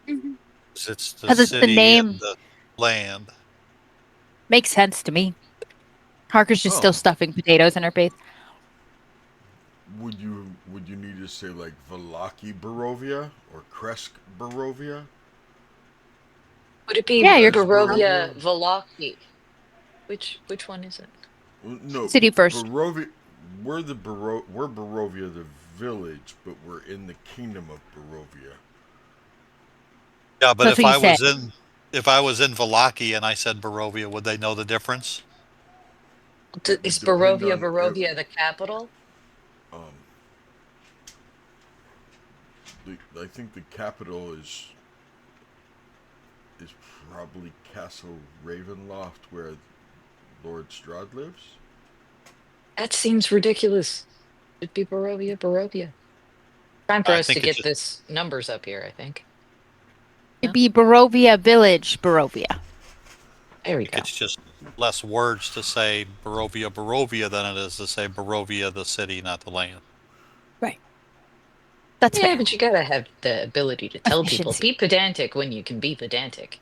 It's the
'Cause it's the
city
name.
and the land.
Makes sense to me. Harker's just still stuffing potatoes in her face.
Would you need to say like Valaki Barovia or Kresk Barovia?
Would it be
Yeah, you're
Barovia Velaki? Which one is it?
Well, no,
City first.
Barovia. We're Barovia, the village, but we're in the kingdom of Barovia.
Yeah, but
That's
if
what
I
you
was
said.
if I was in Valaki and I said Barovia, would they know the difference?
It would
Is
depend
Barovia the capital?
I think the capital is probably Castle Ravenloft, where Lord Strahd lives.
That seems ridiculous. It'd be Barovia. Time for
I
us to
think
get this numbers up here, I think.
It'd be Barovia Village, Barovia.
There we
think
go.
it's just less words to say Barovia than it is to say Barovia, the city, not the land.
Right. That's
Yeah,
fair.
but you gotta have the ability to tell people.
Efficiency.
Be pedantic when you can be pedantic.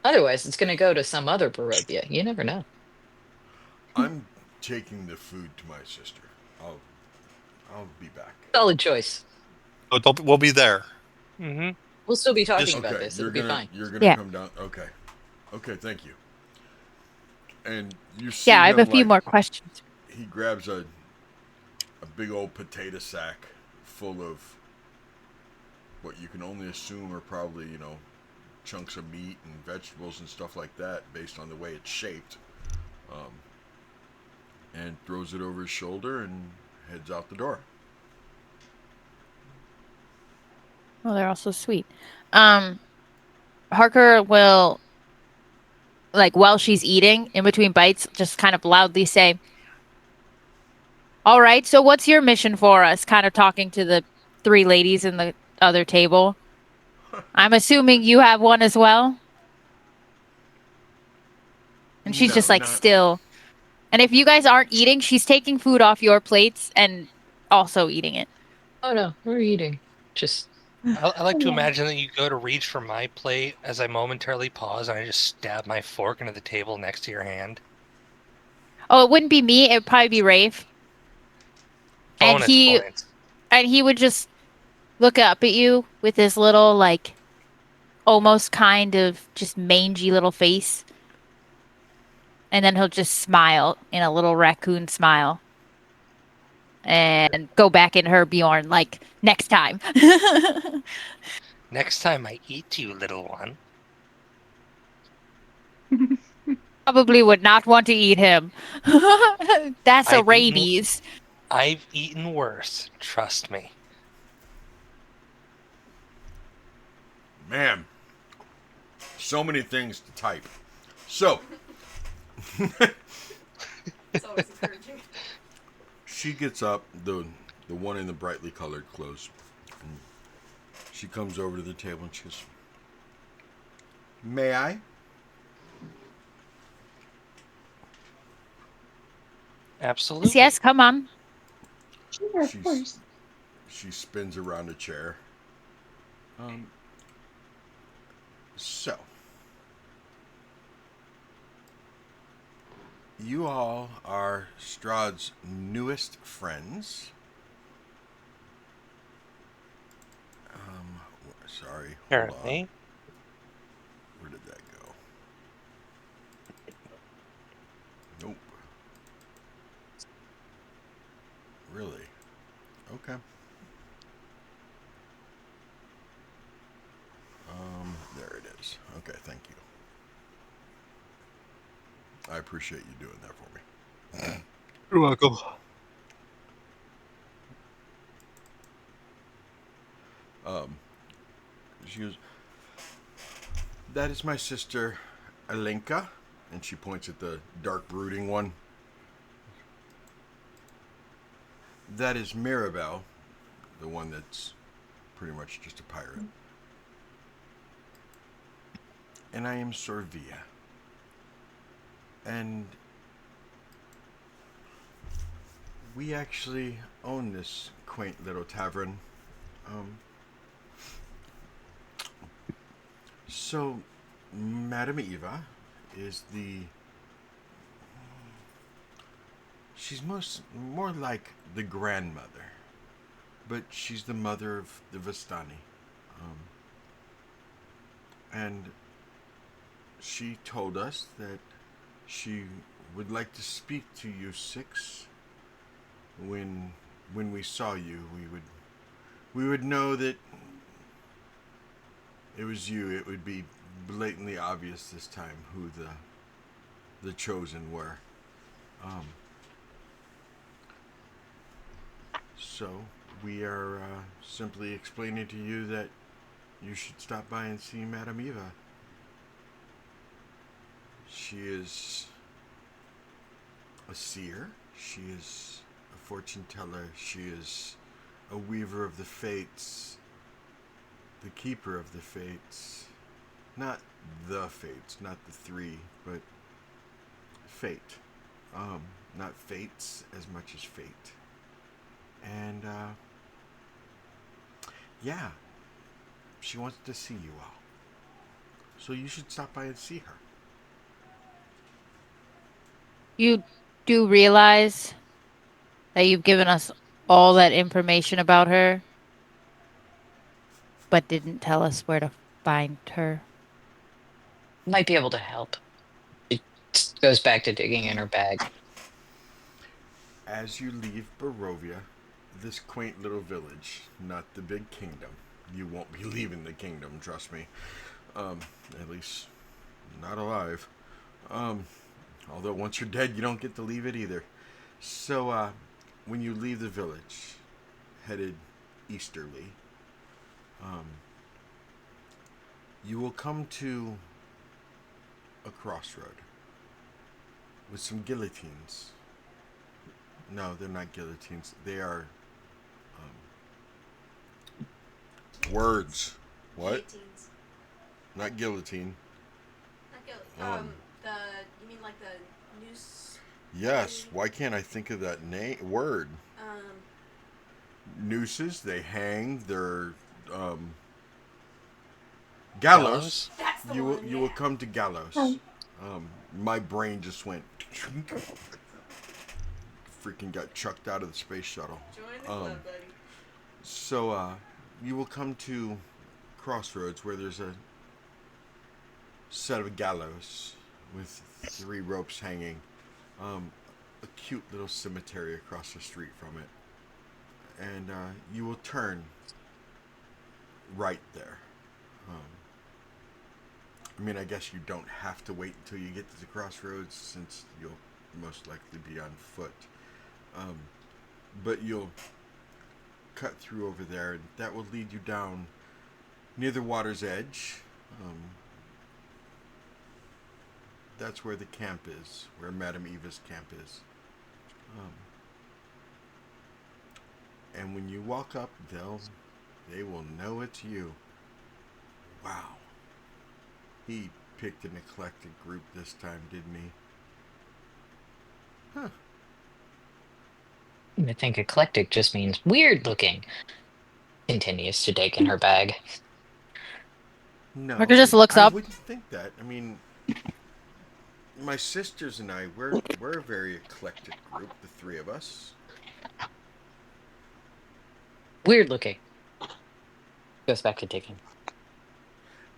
Otherwise, it's gonna go to some other Barovia. You never know.
I'm taking the food to my sister. I'll be back.
Solid choice.
We'll be there.
Mm-hmm.
We'll still be talking
Just-
about this.
You're
It'll be fine.
gonna
Yeah.
come down. Okay, thank you. And you see
Yeah, I have
him,
a few
like,
more questions.
he grabs a big old potato sack full of what you can only assume are probably, chunks of meat and vegetables and stuff like that based on the way it's shaped, and throws it over his shoulder and heads out the door.
Oh, they're also sweet. Harker will, like, while she's eating, in between bites, just kind of loudly say, "All right, so what's your mission for us?" Kind of talking to the three ladies in the other table. I'm assuming you have one as well? And she's just like still. And if you guys aren't eating, she's taking food off your plates and also eating it.
Oh no, we're eating. Just
I like to imagine that you go to reach for my plate as I momentarily pause and I just stab my fork into the table next to your hand.
Oh, it wouldn't be me. It would probably be Rafe.
Bonus points.
And he would just look up at you with his little, like, almost kind of just mangy little face. And then he'll just smile in a little raccoon smile. And go back in her Bjorn, like, next time.
Next time I eat you, little one.
Probably would not want to eat him. That's a rabies.
I've eaten worse, trust me.
Man, so many things to type. So,
It's always encouraging.
She gets up, the one in the brightly colored clothes. And she comes over to the table and she goes, "May I?"
Absolutely.
Yes, come on.
Sure, of
She's,
course.
she spins around a chair. So, you all are Strahd's newest friends. Sorry, hold on.
Apparently.
Where did that go? Nope. Really? Okay. There it is. Okay, thank you. I appreciate you doing that for me.
You're welcome.
She goes, "That is my sister, Alenka," and she points at the dark brooding one. "That is Mirabelle, the one that's pretty much just a pirate. And I am Sorvia. And we actually own this quaint little tavern. So, Madame Eva is the... She's more like the grandmother, but she's the mother of the Vistani. And she told us that she would like to speak to you six. When we saw you, we would know that it was you. It would be blatantly obvious this time who the chosen were. So we are simply explaining to you that you should stop by and see Madame Eva. She is a seer. She is a fortune teller. She is a weaver of the fates. The keeper of the fates. Not the fates, not the three, but fate. Not fates as much as fate. And, yeah, she wants to see you all. So you should stop by and see her.
You do realize that you've given us all that information about her, but didn't tell us where to find her.
Might be able to help. She goes back to digging in her bag.
As you leave Barovia, this quaint little village, not the big kingdom. You won't be leaving the kingdom, trust me. At least, not alive. Although once you're dead, you don't get to leave it either. So, when you leave the village, headed easterly, you will come to a crossroad with some guillotines. No, they're not guillotines. They are words. What?
Guillotines.
Not guillotine.
Not
Um,
you mean like the noose?
Yes. Why can't I think of that word? Nooses. They hang. They're gallows.
That's the
You
one.
will come to gallows. My brain just went. Freaking got chucked out of the space shuttle.
Join the club, buddy.
So, you will come to crossroads where there's a set of gallows with 3 ropes hanging. A cute little cemetery across the street from it. And you will turn right there. I mean, I guess you don't have to wait until you get to the crossroads since you'll most likely be on foot. But you'll cut through over there, and that will lead you down near the water's edge. That's where the camp is, where Madame Eva's camp is. And when you walk up, they will know it's you. Wow. He picked an eclectic group this time, didn't he? Huh.
I think eclectic just means weird looking. Continues to dig in her bag.
No,
Marker just looks
I
up.
wouldn't think that. I mean, my sisters and I, we're a very eclectic group, the three of us.
Weird looking. Goes back to digging.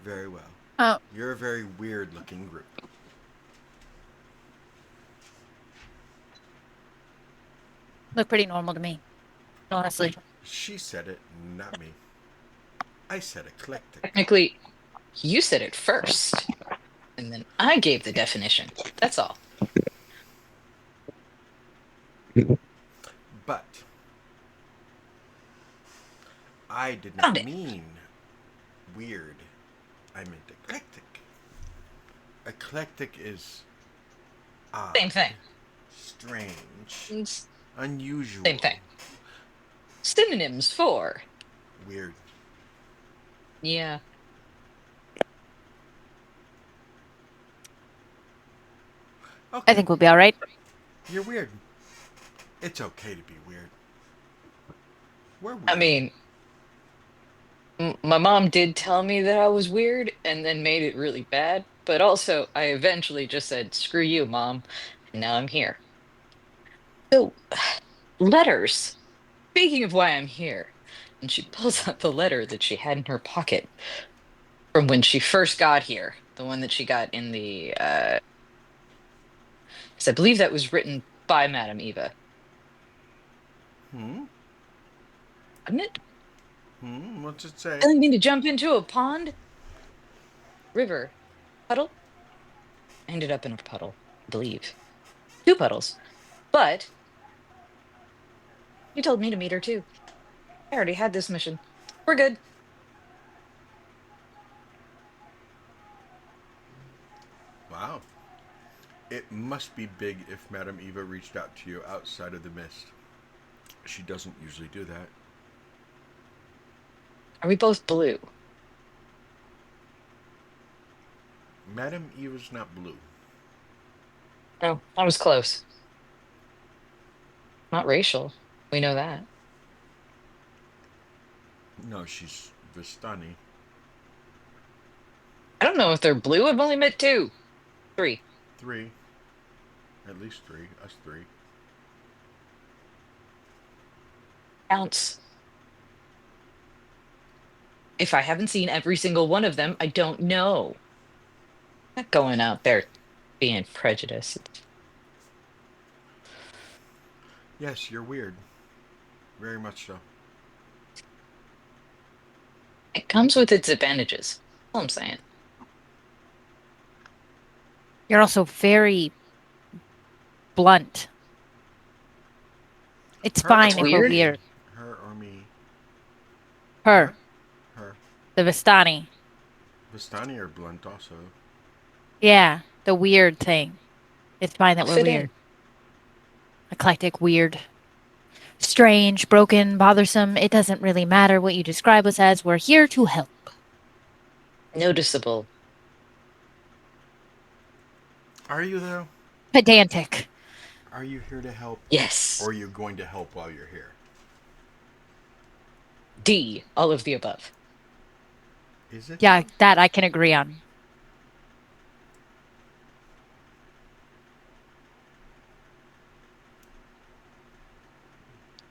Very well.
Oh,
You're a very weird looking group.
look pretty normal to me, honestly.
She said it, not me. I said eclectic.
Technically, you said it first, and then I gave the definition. That's all.
But I did
Found
not
it.
mean weird. I meant eclectic. Eclectic is odd,
Same thing.
strange,
It's
unusual,
same thing. Synonyms for.
weird.
Yeah.
Okay,
I think we'll be all right.
you're weird. It's okay to be weird. We're weird.
I mean, my mom did tell me that I was weird and then made it really bad, but also I eventually just said, screw you, mom. And now I'm here. So, letters. Speaking of why I'm here. And she pulls out the letter that she had in her pocket from when she first got here. The one that she got in the, 'cause I believe that was written by Madame Eva.
Hmm?
Wasn't it?
What's it say?
Telling me to jump into a pond, river, puddle. I ended up in a puddle, I believe. Two puddles. But he told me to meet her too. I already had this mission. We're good.
Wow. It must be big if Madame Eva reached out to you outside of the mist. She doesn't usually do that.
Are we both blue?
Madame Eva's not blue.
No, I was close. Not racial. We know that.
No, she's Vistani.
I don't know if they're blue. I've only met two. Three.
Three. At least three. Us three.
Counts. If I haven't seen every single one of them, I don't know. Not going out there being prejudiced.
Yes, you're weird. Very much so.
It comes with its advantages. That's all I'm saying.
You're also very blunt. It's
Her
fine
or
if we're
weird?
me.
weird.
Her or me.
Her,
Her.
the Vistani.
Vistani are blunt also.
Yeah, the weird thing. It's fine that
I'll
we're
fit
weird.
in.
Eclectic, weird, strange, broken, bothersome. It doesn't really matter what you describe us as. We're here to help.
Noticeable.
Are you though?
Pedantic.
Are you here to help?
Yes.
Or are you going to help while you're here?
D. All of the above.
Is it?
Yeah, that I can agree on.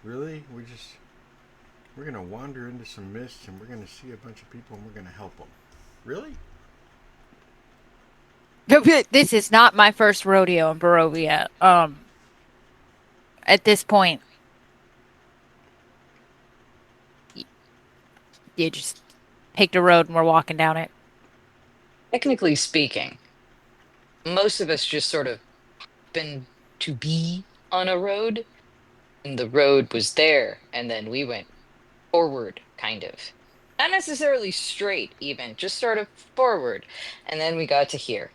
Really? We're gonna wander into some mist and we're gonna see a bunch of people and we're gonna help them. Really?
This is not my first rodeo in Barovia. At this point, you just take the road and we're walking down it.
Technically speaking, most of us just sort of happened to be on a road, and the road was there, and then we went forward, kind of. Not necessarily straight, even, just sort of forward. And then we got to here.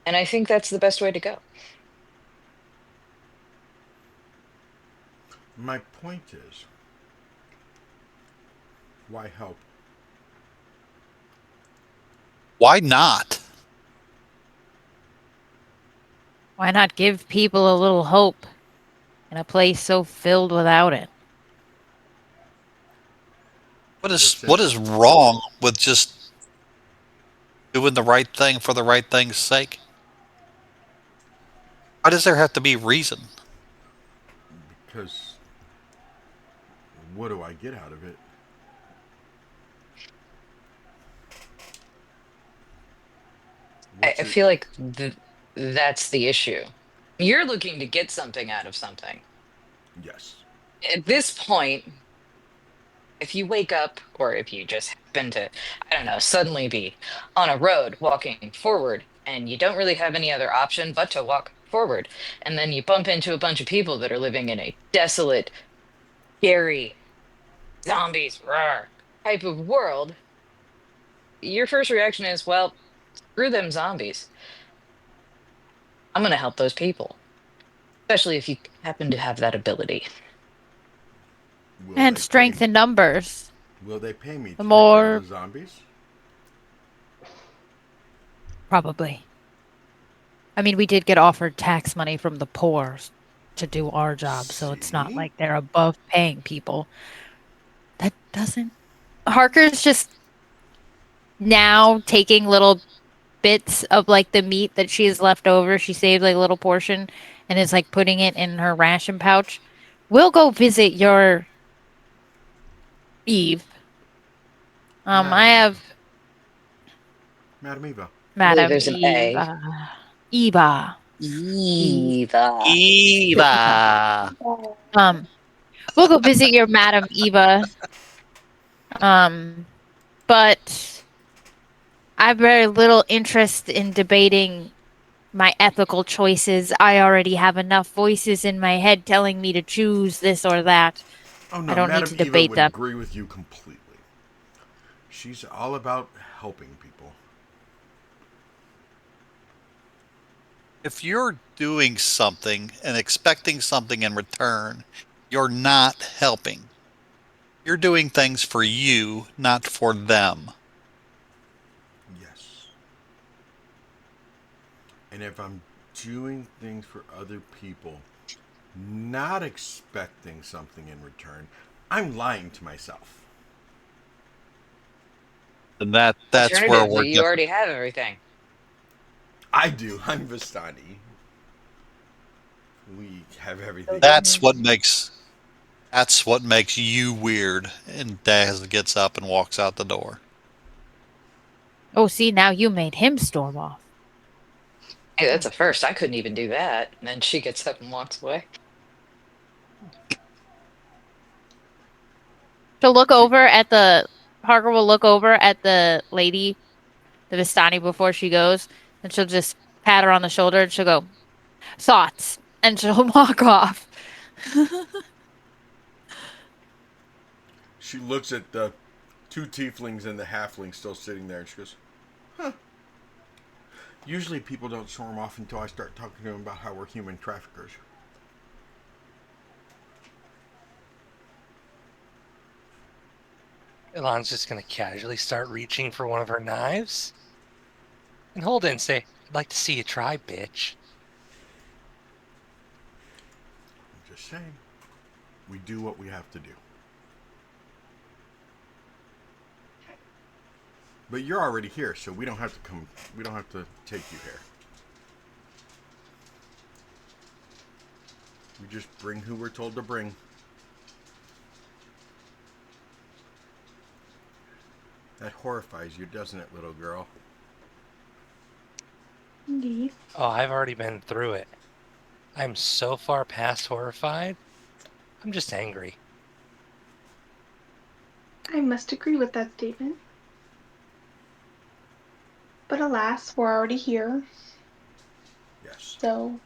And I think that's the best way to go.
My point is, Why help?
Why not?
Why not give people a little hope in a place so filled without it?
What's
What
that?
is wrong with just doing the right thing for the right thing's sake? Why does there have to be reason?
Because what do I get out of it?
I
What's it?
feel like that's the issue. You're looking to get something out of something.
Yes.
At this point, if you wake up or if you just happen to, I don't know, suddenly be on a road walking forward and you don't really have any other option but to walk forward, and then you bump into a bunch of people that are living in a desolate, scary, zombies, rawr, type of world, your first reaction is, well, screw them zombies. I'm going to help those people, especially if you happen to have that ability.
Will
And
they pay
strength
me?
in numbers.
Will they pay me
The
to take care of
more,
the zombies?
probably. I mean, we did get offered tax money from the poor to do our job, so it's not
See?
like they're above paying people. That doesn't. Harker's just now taking little bits of like the meat that she has left over. She saved like a little portion and is like putting it in her ration pouch. We'll go visit your Eve. I
Madam
have
Eva. Madam Eva.
I believe
Madam
there's an A.
Eva. Eve.
Eva.
Eva.
Um, we'll go visit your Madam Eva. Um, but I have very little interest in debating my ethical choices. I already have enough voices in my head telling me to choose this or that.
Oh
I
no,
don't need
Madam
to
Eva
debate
would
them.
agree with you completely. She's all about helping people.
If you're doing something and expecting something in return, you're not helping. You're doing things for you, not for them.
Yes. And if I'm doing things for other people, not expecting something in return, I'm lying to myself.
And that's where
Alternatively,
we're
you
different.
already have everything.
I do. I'm Vistani. We have everything we
That's
need.
what makes you weird. And Daz gets up and walks out the door.
Oh, see, now you made him storm off.
Hey, that's a first. I couldn't even do that. And then she gets up and walks away.
She'll look
She,
over at the Harker will look over at the lady, the Vistani, before she goes, and she'll just pat her on the shoulder and she'll go, thoughts, and she'll walk off.
she looks at the two tieflings and the halfling still sitting there and she goes, huh. Usually people don't storm off until I start talking to them about how we're human traffickers.
Elon's just gonna casually start reaching for one of her knives and hold it and say, "I'd like to see you try, bitch."
I'm just saying. We do what we have to do. But you're already here, so we don't have to come. We don't have to take you here. We just bring who we're told to bring. That horrifies you, doesn't it, little girl?
Indeed.
Oh, I've already been through it. I'm so far past horrified. I'm just angry.
I must agree with that statement. But alas, we're already here,
Yes.
so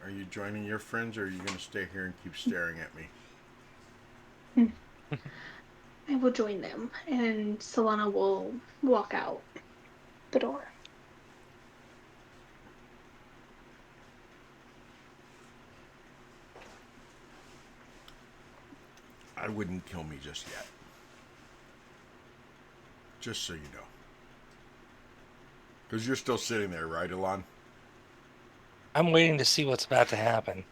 Are you joining your friends, or are you going to stay here and keep staring at me?
I will join them, and Solana will walk out the door.
I wouldn't kill me just yet. Just so you know. Because you're still sitting there, right, Elon?
I'm waiting to see what's about to happen.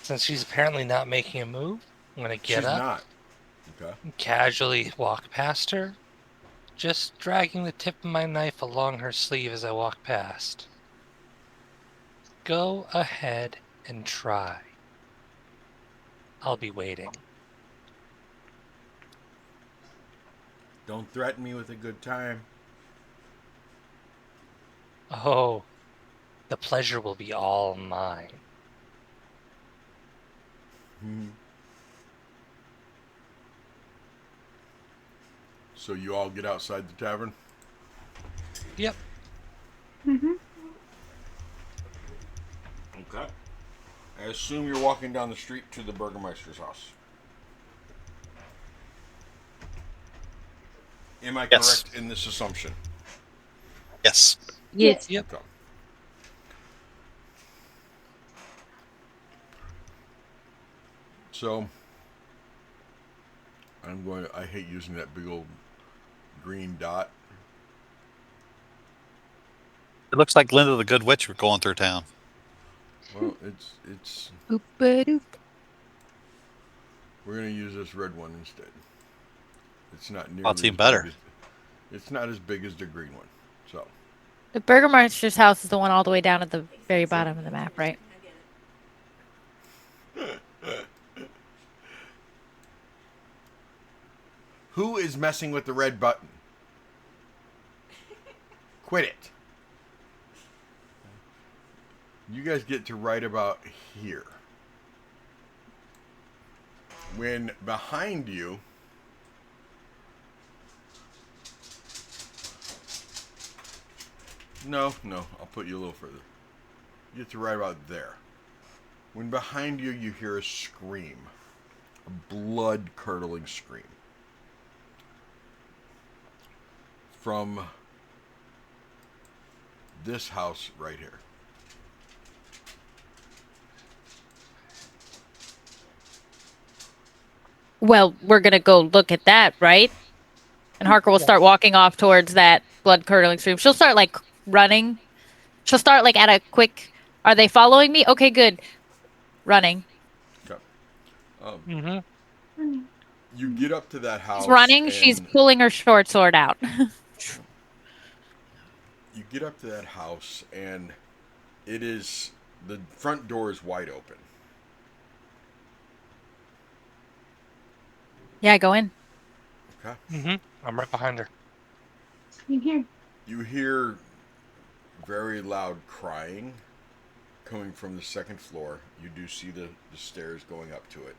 Since she's apparently not making a move, I'm going to get
She's
up,
not. Okay.
casually walk past her, just dragging the tip of my knife along her sleeve as I walk past. Go ahead and try. I'll be waiting.
Don't threaten me with a good time.
Oh, the pleasure will be all mine.
So you all get outside the tavern?
Yep.
Mm-hmm.
Okay. I assume you're walking down the street to the Burgermeister's house. Am I
Yes.
correct in this assumption?
Yes.
Yes.
Yep.
Okay. So, I hate using that big old green dot.
It looks like Linda the Good Witch going through town.
Well, it's
Oop-a-doop.
we're gonna use this red one instead. It's not nearly
Oh, it's even
as
better.
big it's not as big as the green one. So,
The Burgermeister's house is the one all the way down at the very bottom of the map, right?
I get it.
who is messing with the red button? Quit it. You guys get to right about here. When behind you No, I'll put you a little further. You get to right about there. When behind you, you hear a scream. A blood-curdling scream. From this house right here.
Well, we're gonna go look at that, right? And Harker will start walking off towards that blood-curdling stream. She'll start like running. She'll start like at a quick. Are they following me? Okay, good. Running.
Okay.
Mm-hmm.
You get up to that house.
She's running. She's
and
pulling her short sword out.
You get up to that house, and it is the front door is wide open.
Yeah, go in.
Okay.
Mm-hmm. I'm right behind her.
Same here.
You hear very loud crying coming from the second floor. You do see the stairs going up to it.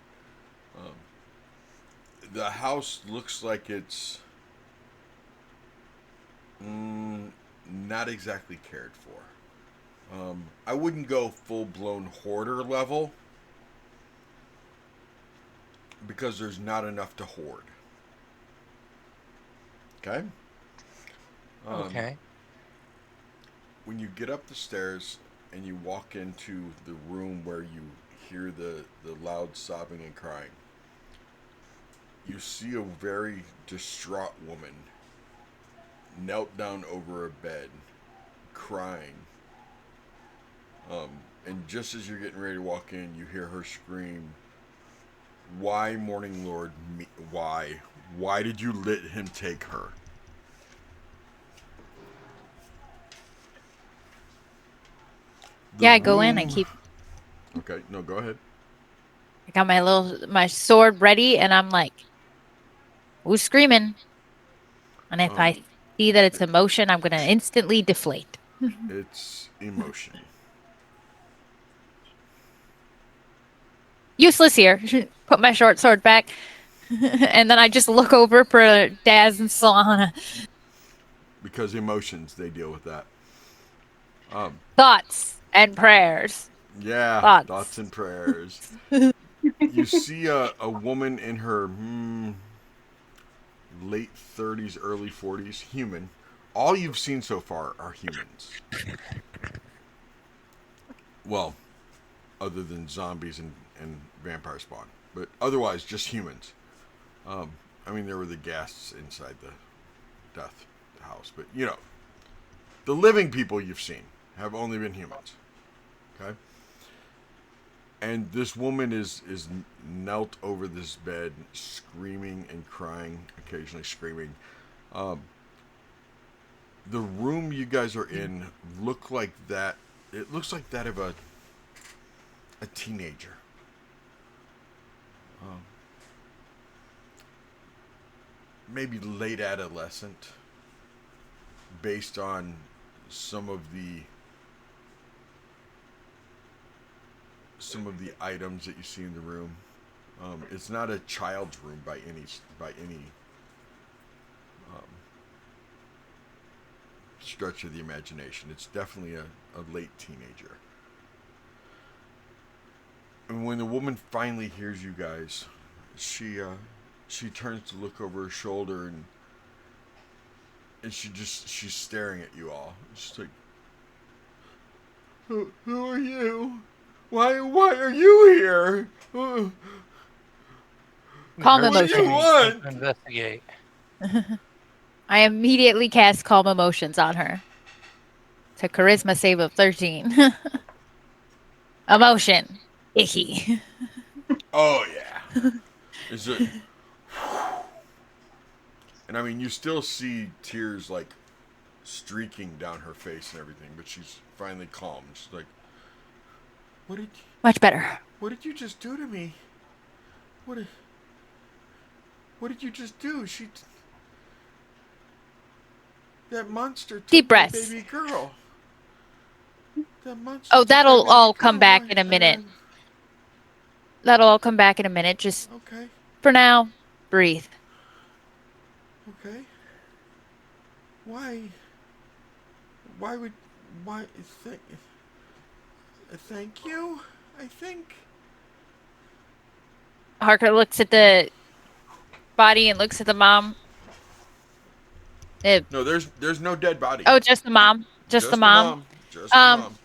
The house looks like it's not exactly cared for. I wouldn't go full-blown hoarder level because there's not enough to hoard. Okay?
Okay.
When you get up the stairs and you walk into the room where you hear the loud sobbing and crying, you see a very distraught woman knelt down over a bed, crying. And just as you're getting ready to walk in, you hear her scream, "Why, Morning Lord, me? Why? Why did you let him take her?"
Yeah, I go in. I keep.
Okay, no, go ahead.
I got my sword ready, and I'm like, "Who's screaming?" And if I see that it's emotion, I'm gonna instantly deflate.
It's emotion.
Useless here. Put my short sword back, and then I just look over for Daz and Solana.
Because emotions, they deal with that.
Thoughts and prayers.
Yeah, thoughts and prayers. You see a woman in her late 30s, early 40s, human. All you've seen so far are humans. Well, other than zombies and vampire spawn. But otherwise, just humans. I mean, there were the ghasts inside the death house. But, you know, the living people you've seen have only been humans. Okay? And this woman is knelt over this bed, screaming and crying, occasionally screaming. The room you guys are in look like that. It looks like that of a teenager. Maybe late adolescent, based on some of the items that you see in the room. It's not a child's room by any stretch of the imagination. It's definitely a late teenager. And when the woman finally hears you guys, she turns to look over her shoulder and she's staring at you all. She's like, who are you? Why are you here?
Calm
Her
What do you
emotions.
want?
Investigate.
I immediately cast calm emotions on her. It's a charisma save of 13. Emotion. Icky.
Oh yeah. Is it? And I mean, you still see tears like streaking down her face and everything, but she's finally calm. She's like,
Much better.
What did you just do to me? What did you just do? That monster took
Deep
my
breaths.
baby girl. That monster
Oh,
took my
that'll
baby
all
girl.
come back in a minute. That'll all come back in a minute. Just
Okay.
for now, breathe.
Okay. Why? Why? Thank you. I think.
Harker looks at the body and looks at the mom.
No, there's no dead body.
Oh, just the mom. Just the mom.
Just the mom.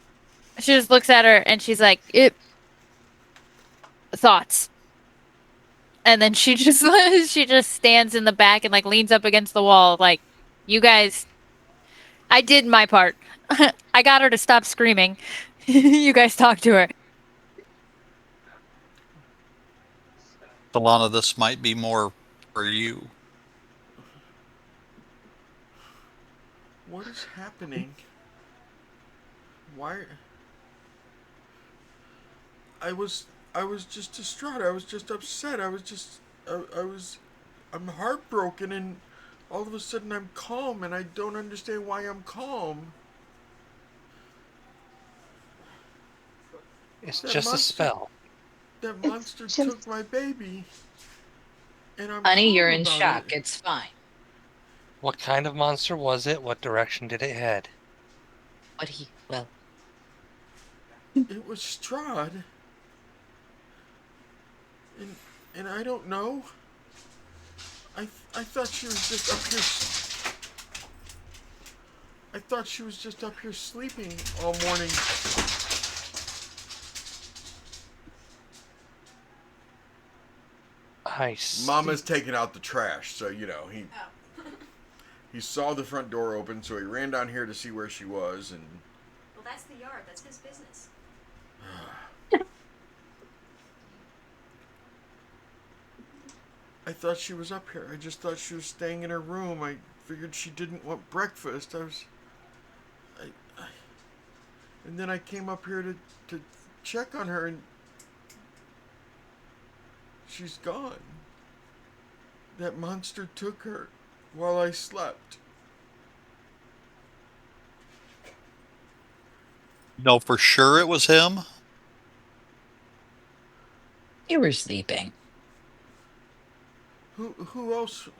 She just looks at her and she's like, thoughts. And then she just stands in the back and like leans up against the wall, like, you guys, I did my part. I got her to stop screaming. You guys talk to her.
Delana, this might be more for you.
What is happening? Why? I was just distraught. I was just upset. I'm heartbroken, and all of a sudden I'm calm, and I don't understand why I'm calm.
It's
That
just a
monster-
spell.
That monster
just-
took my baby, and I'm
Honey,
calm
you're in
about
shock.
it.
It's fine.
What kind of monster was it? What direction did it head?
Well,
It was Strahd. And I don't know. I thought she was just up here. I thought she was just up here sleeping all morning.
I see.
Mama's taking out the trash, so you know he
Oh.
he saw the front door open, so he ran down here to see where she was, and
Well, that's the yard. That's his business.
I thought she was up here. I just thought she was staying in her room. I figured she didn't want breakfast. And then I came up here to check on her, and she's gone. That monster took her while I slept.
No, for sure it was him.
you were sleeping.
Who else?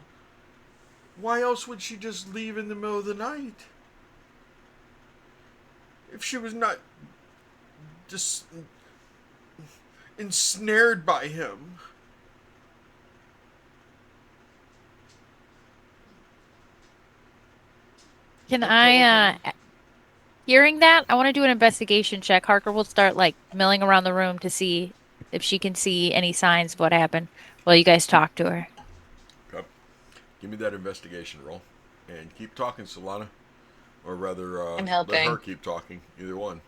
Why else would she just leave in the middle of the night? If she was not just ensnared by him.
Can
I
I Hearing that, I want to do an investigation check. Harker will start like milling around the room to see if she can see any signs of what happened while you guys talk to her.
Okay. Give me that investigation roll. And keep talking, Solana. Or rather,
I'm
let her
helping.
keep talking. Either one.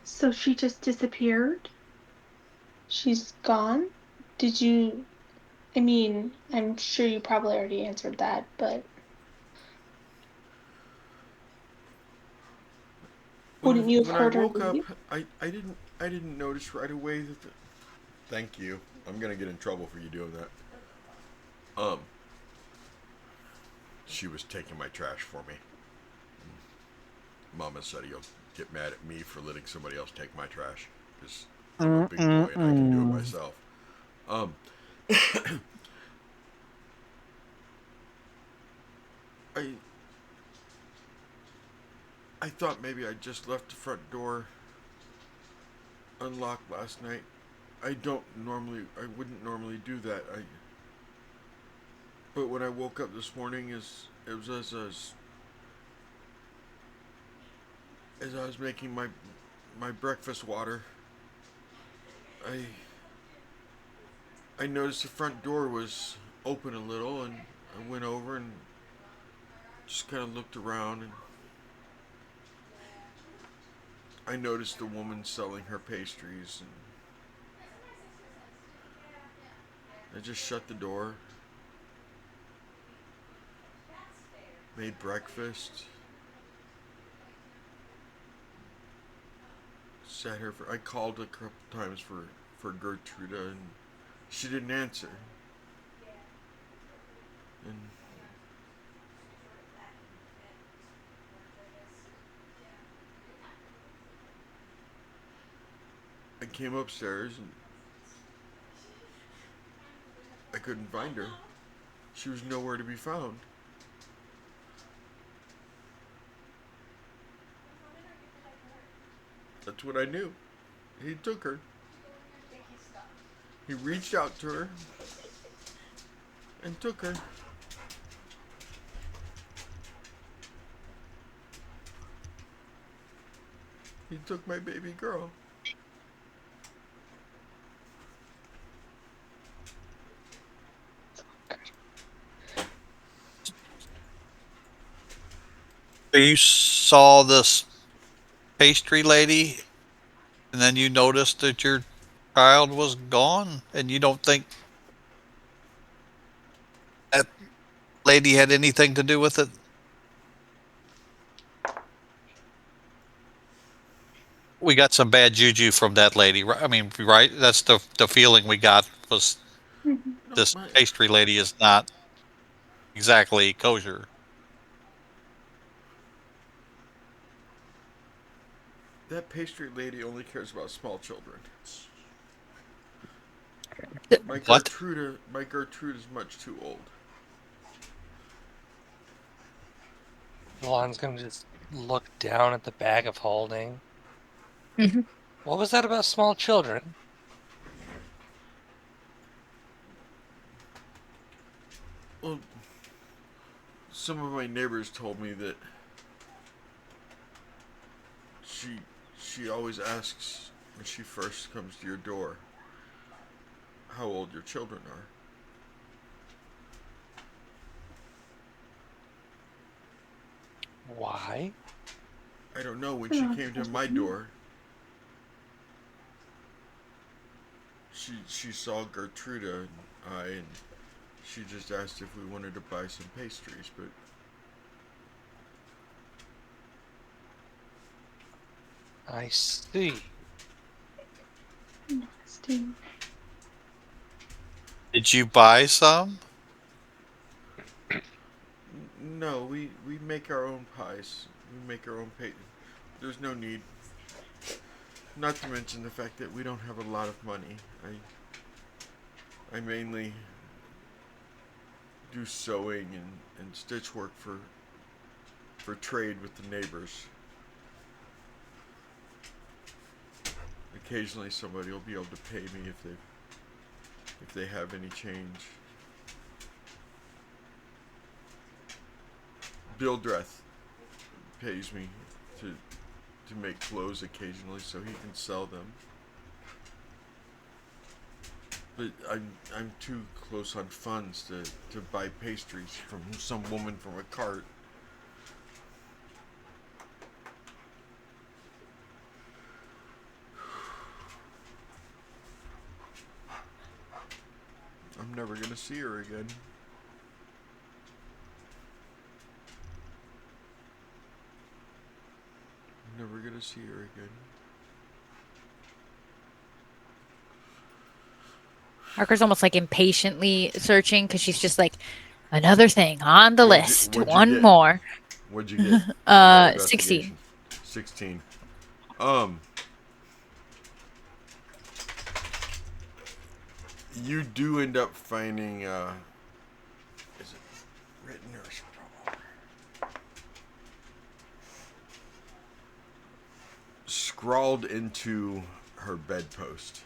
So she just disappeared? She's gone? Did you? I mean, I'm sure you probably already answered that, but wouldn't you have
When I
heard her
woke up,
leave?
I didn't notice right away that. Thank you. I'm gonna get in trouble for you doing that. She was taking my trash for me. Mama said he'll get mad at me for letting somebody else take my trash because I'm a big boy and I can do it myself. Um, I I thought maybe I just left the front door unlocked last night. I wouldn't normally do that. But when I woke up this morning, it was as I was making my breakfast water, I I noticed the front door was open a little, and I went over and just kind of looked around, and I noticed the woman selling her pastries, and I just shut the door, made breakfast, sat here I called a couple times for Gertruda, and she didn't answer, and I came upstairs and I couldn't find her. She was nowhere to be found. That's what I knew. He took her. He reached out to her and took her. He took my baby girl.
So you saw this pastry lady, and then you noticed that your child was gone, and you don't think that lady had anything to do with it? We got some bad juju from that lady. I mean, right? That's the feeling we got was
Mhm.
No,
this pastry lady is not exactly kosher.
that pastry lady only cares about small children.
What?
My Gertrude is much too old.
Milan's gonna just look down at the bag of holding.
Mhm.
What was that about small children?
Well, some of my neighbors told me that she she always asks when she first comes to your door how old your children are.
Why?
I don't know. When
I don't
she
know what
came
that
to
has
my
to do.
door, she saw Gertruda and I, and she just asked if we wanted to buy some pastries. But
I see.
Interesting.
Did you buy some?
no, we make our own pies. We make our own There's no need. Not to mention the fact that we don't have a lot of money. I mainly do sewing and stitch work for trade with the neighbors. Occasionally somebody will be able to pay me if they have any change. Bildreth. pays me to make clothes occasionally so he can sell them. But I'm too close on funds to buy pastries from some woman from a cart. I'm never gonna see her again. I'm never gonna see her again.
Parker's almost like impatiently searching because she's just like, another thing on the list.
What'd you
One
get?
more.
What'd you get on that
16.
investigation? 16. You do end up finding, is it written or scrawled into her bedpost?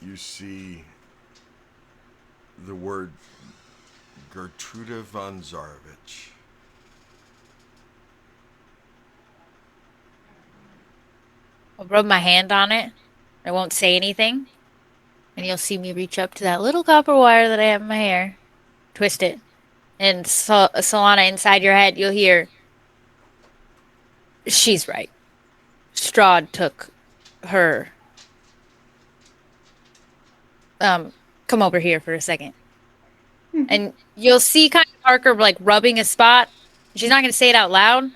You see the word Gertruda von Zarovich.
I'll rub my hand on it. I won't say anything. And you'll see me reach up to that little copper wire that I have in my hair, twist it. And Solana, inside your head, you'll hear, she's right. Strahd took her. Come over here for a second. And you'll see kind of Parker like rubbing a spot. She's not going to say it out loud,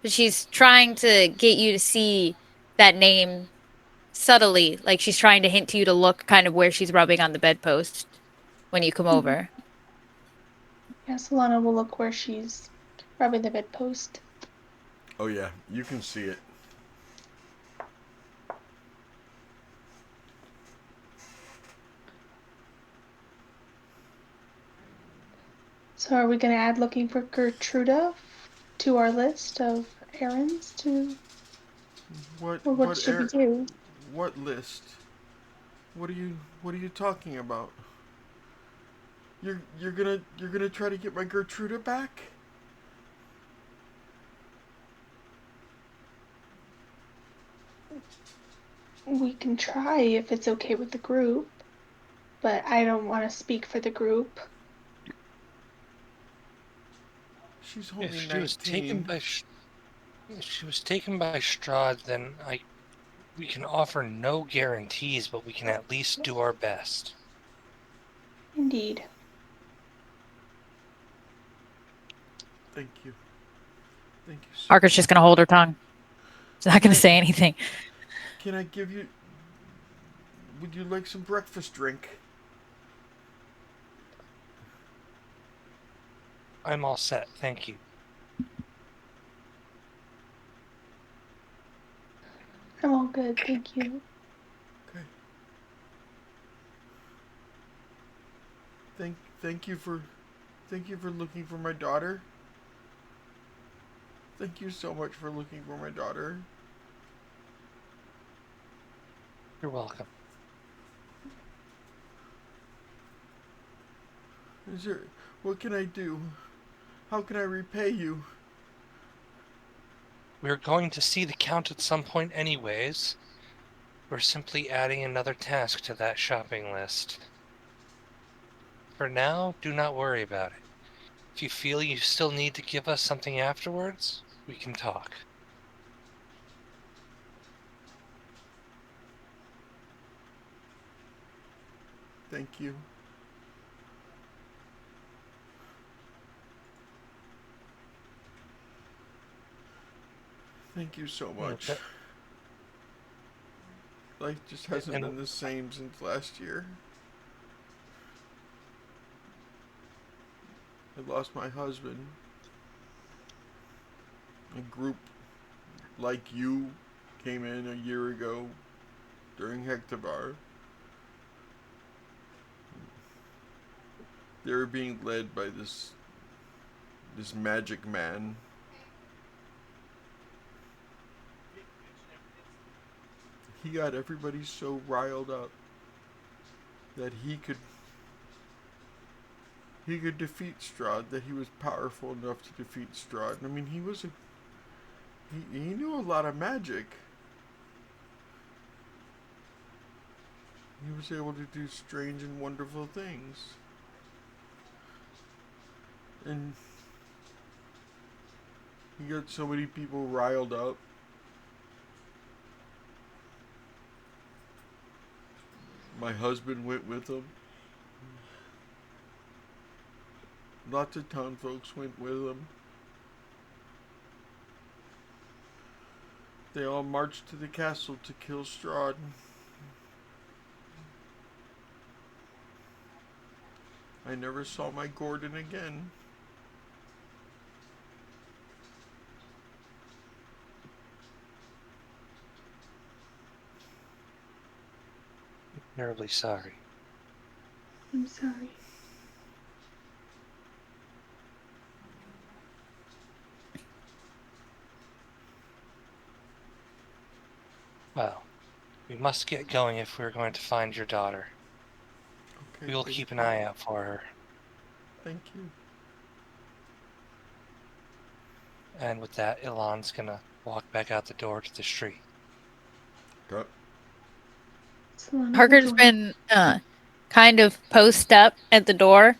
but she's trying to get you to see that name subtly. Like she's trying to hint to you to look kind of where she's rubbing on the bedpost when you come over.
Yeah, Solana will look where she's rubbing the bedpost.
Oh yeah, you can see it.
So are we going to add looking for Gertruda to our list of errands to, or what should we do?
What list? What are you talking about? You're gonna try to get my Gertruda back?
We can try if it's okay with the group, but I don't want to speak for the group.
She's only
If
19.
she was taken by Strahd, then we can offer no guarantees, but we can at least do our best.
Indeed.
Thank you. Thank you so
Parker's just going to hold her tongue. She's not going to say anything.
Can I give you... Would you like some breakfast drink?
I'm all set, thank you.
I'm all good, thank you.
Okay. Thank you for looking for my daughter. Thank you so much for looking for my daughter.
You're welcome.
What can I do? How can I repay you?
We're going to see the Count at some point anyways. We're simply adding another task to that shopping list. For now, do not worry about it. If you feel you still need to give us something afterwards, we can talk.
Thank you. Thank you so much.
Okay.
Life just hasn't been the same since last year. I lost my husband. A group like you came in a year ago during Hectabar. They were being led by this magic man. He got everybody so riled up that he could he could defeat Strahd, that he was powerful enough to defeat Strahd. I mean, he knew a lot of magic. He was able to do strange and wonderful things. And he got so many people riled up. My husband went with him. Lots of town folks went with him. They all marched to the castle to kill Strahd. I never saw my Gordon again.
Terribly sorry.
I'm sorry.
Well, we must get going if we're going to find your daughter.
Okay,
We will keep an eye out for her.
Thank you.
And with that, Ilan's gonna walk back out the door to the street.
Okay.
Salon,
Harker's been kind of post up at the door,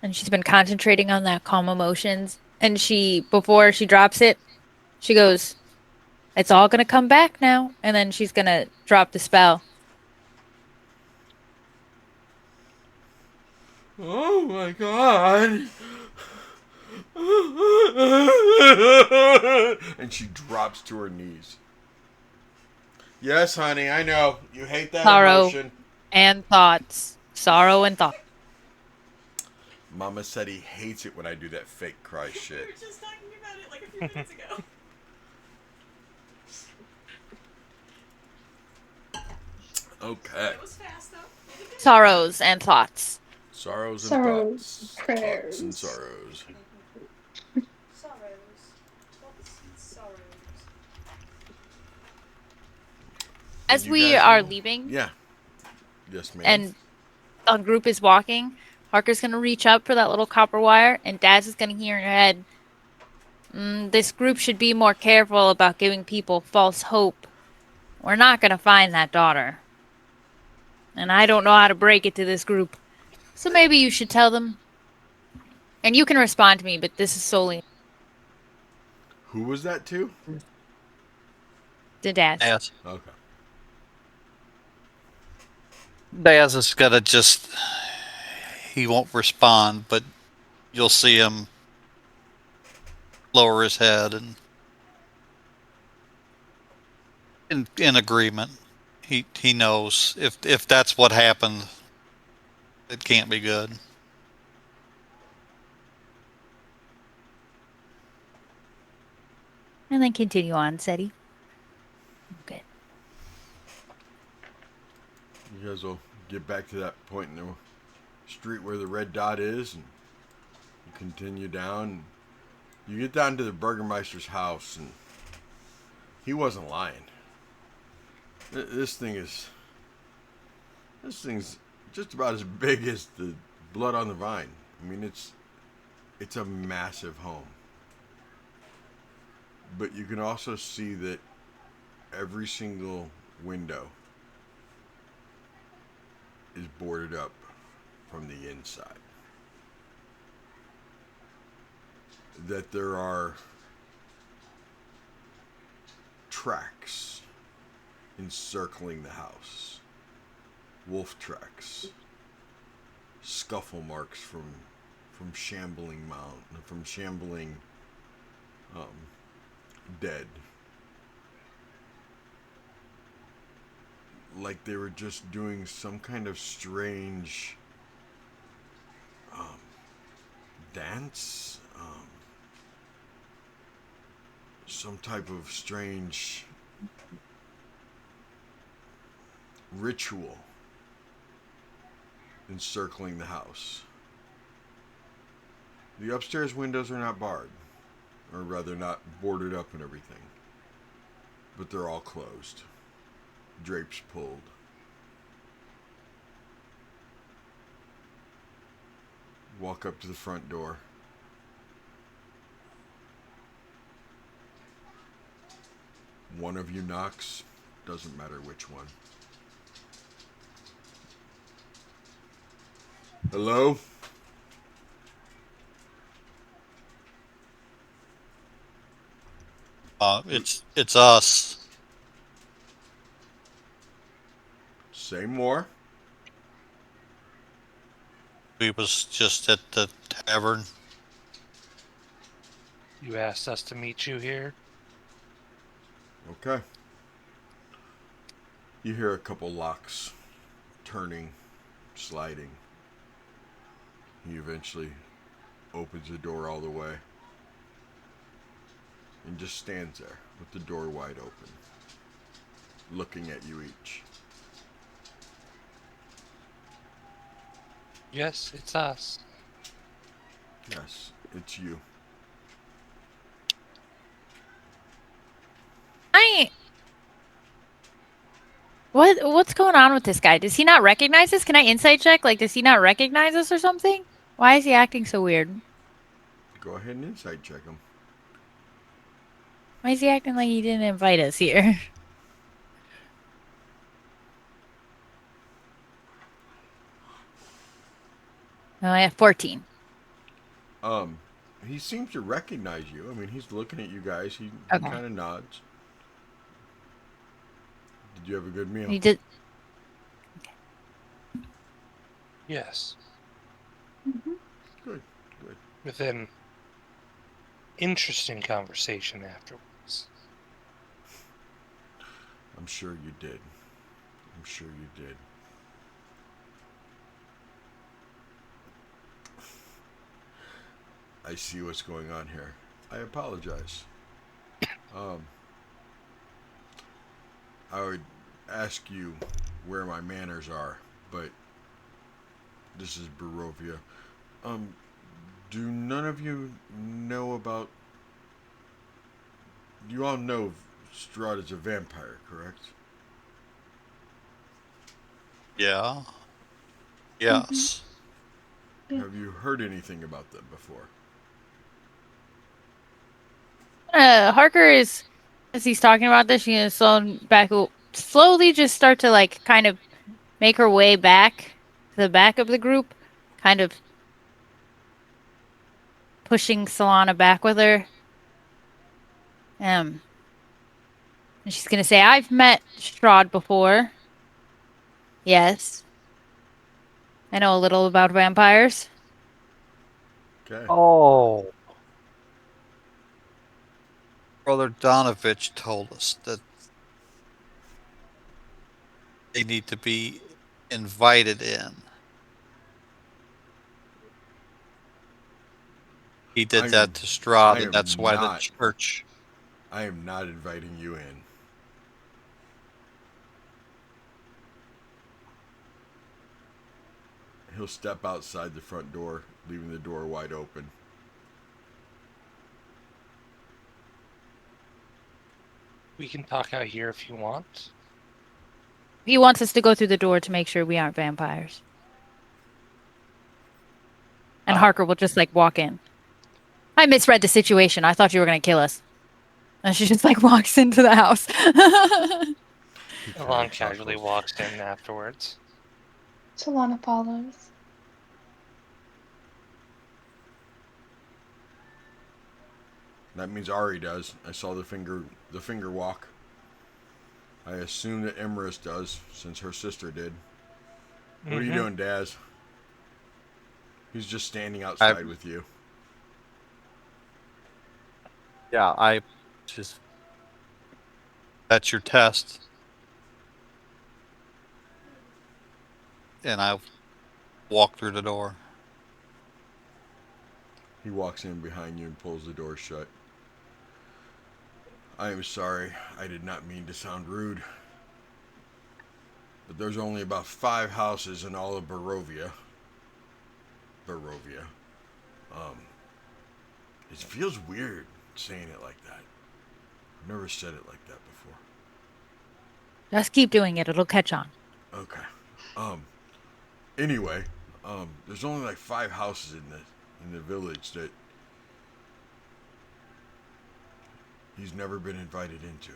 and she's been concentrating on that calm emotions. And before she drops it, she goes, "It's all gonna come back now." And then she's gonna drop the spell.
Oh my god. And she drops to her knees. Yes, honey, I know. You hate that
Sorrow
emotion.
and thoughts. Sorrow and thoughts.
Mama said he hates it when I do that fake cry
We
shit.
were just talking about it like a few minutes ago.
Okay.
It was fast though. You did good.
Sorrows and thoughts.
Sorrows and
Sorrows,
thoughts.
prayers.
Thoughts and sorrows.
Sorrows. Thoughts and sorrows.
As
You
we
guys
are
know-
leaving,
Yeah. Yes, ma'am.
and a group is walking, Harker's gonna reach up for that little copper wire, and Daz is gonna hear in her head, "This group should be more careful about giving people false hope. We're not gonna find that daughter. And I don't know how to break it to this group. So maybe you should tell them. And you can respond to me, but this is solely
Who was that to?
to Daz."
Daz.
Okay.
Daz is gonna just, he won't respond, but you'll see him lower his head and in agreement. He knows if that's what happened, it can't be good.
And then continue on, Seti. Okay.
You guys will get back to that point in the street where the red dot is, and you continue down. You get down to the Burgermeister's house, and he wasn't lying. This thing's just about as big as the blood on the vine. I mean, it's a massive home. But you can also see that every single window is boarded up from the inside. That there are tracks encircling the house. Wolf tracks. Scuffle marks from shambling dead. Like they were just doing some kind of strange dance, some type of strange ritual encircling the house. The upstairs windows are not barred, or rather not boarded up and everything, but they're all closed, drapes pulled. walk up to the front door. One of you knocks, doesn't matter which one. Hello?
It's us.
Say more.
We was just at the tavern.
You asked us to meet you here.
Okay. You hear a couple locks turning, sliding. He eventually opens the door all the way and just stands there with the door wide open, looking at you each.
Yes, it's us.
Yes, it's you.
What's going on with this guy? Does he not recognize us? Can I insight check? Like, does he not recognize us or something? Why is he acting so weird?
Go ahead and insight check him.
Why is he acting like he didn't invite us here? Oh, I have 14.
He seems to recognize you. I mean, he's looking at you guys. He
Okay.
kind of nods. Did you have a good meal?
He did.
Yes.
Good, good.
With an interesting conversation afterwards.
I'm sure you did. I'm sure you did. I see what's going on here. I apologize. I would ask you where my manners are, but this is Barovia. Do none of you know about... You all know Strahd is a vampire, correct?
Yeah. Yes.
Yeah.
Have you heard anything about them before?
Harker is, as he's talking about this, she's gonna slowly just start to like kind of make her way back to the back of the group, kind of pushing Solana back with her. And she's gonna say, "I've met Strahd before. Yes, I know a little about vampires."
Okay.
Oh. Brother Donovich told us that they need to be invited in. He did that to Strahd, and that's why the church...
I am not inviting you in. He'll step outside the front door, leaving the door wide open.
We can talk out here if you want.
He wants us to go through the door to make sure we aren't vampires. And Harker will just like walk in. I misread the situation. I thought you were gonna kill us. And she just like walks into the house.
Alon casually walks in afterwards.
Solana follows.
That means Ari does. I saw the finger walk. I assume that Emrys does, since her sister did. What are you doing, Daz? He's just standing outside with you.
Yeah, I just... That's your test. And I walk through the door.
He walks in behind you and pulls the door shut. I am sorry. I did not mean to sound rude. But there's only about 5 houses in all of Barovia. It feels weird saying it like that. I've never said it like that before.
Just keep doing it. It'll catch on.
Okay. Anyway, There's only like 5 houses in the village that he's never been invited into.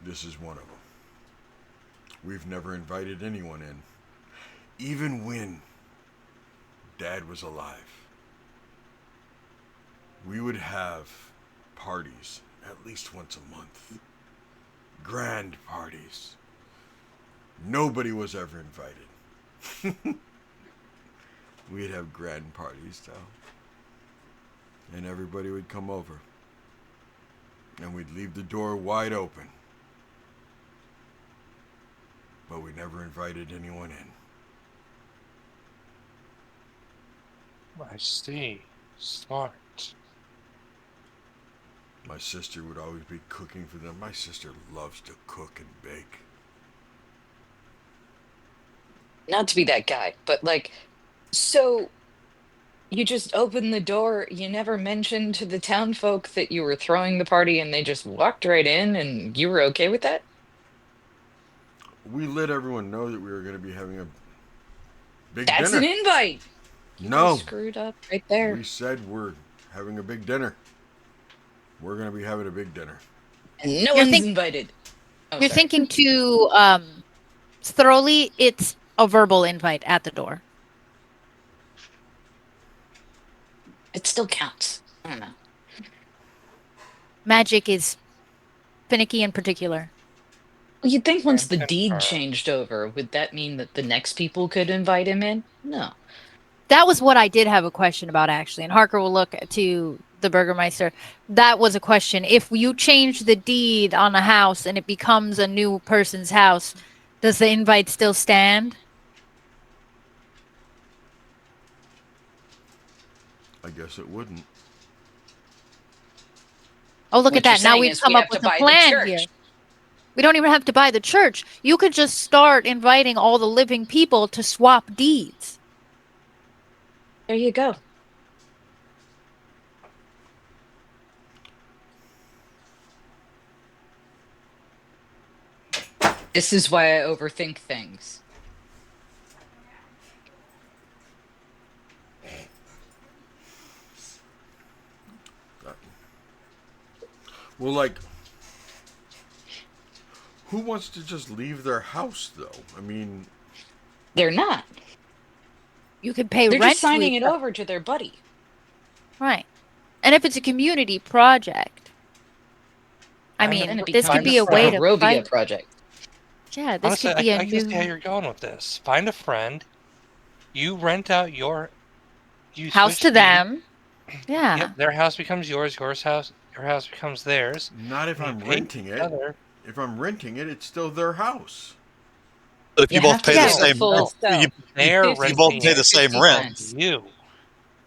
This is one of them. We've never invited anyone in, even when Dad was alive. We would have parties at least once a month. Grand parties. Nobody was ever invited. We'd have grand parties, though. And everybody would come over. And we'd leave the door wide open. But we never invited anyone in.
I see. Smart.
My sister would always be cooking for them. My sister loves to cook and bake.
Not to be that guy, but like, so you just opened the door. You never mentioned to the town folk that you were throwing the party and they just walked right in and you were okay with that?
We let everyone know that we were going to be having a big
That's
dinner.
an invite. You
No.
screwed up right there.
We said we're having a big dinner. We're going to be having a big dinner.
And no one's invited. Oh,
You're
sorry.
thinking too thoroughly. It's a verbal invite at the door.
It still counts. I don't know.
Magic is finicky and particular.
Well, you'd think once the
And
deed
confirm.
changed over, would that mean that the next people could invite him in? No.
That was what I did have a question about, actually. And Harker will look to the Burgermeister. That was a question. If you change the deed on a house and it becomes a new person's house, does the invite still stand?
I guess it wouldn't.
Oh, look
What
at that.
you're
Now
saying
we've
is
come
we
up
have to
with a
buy the
plan
church.
here. We don't even have to buy the church. You could just start inviting all the living people to swap deeds.
There you go. This is why I overthink things.
Well, like, who wants to just leave their house, though? I mean,
They're not.
You could pay
They're
rent
just signing
to
it
each other.
over to their buddy.
Right. And if it's a community project, I
Kind of
mean,
Then it
this could
find
be
a
a way
friend.
to
Barovia
find.
project.
Yeah, this
Honestly,
could be a
I can see how
new
you're going with this. Find a friend. You rent out you
house
switch
to
deed.
them. Yeah.
Yep, their house becomes yours. Your house becomes theirs.
not if
and you
I'm
pay
renting
each
it.
other.
If I'm renting it, it's still their house.
But if
You
you both
have to
pay the
pay the
same,
full
No,
sell.
they're
50
you both
renting
pay
it
the same
50
rent.
cents.
you.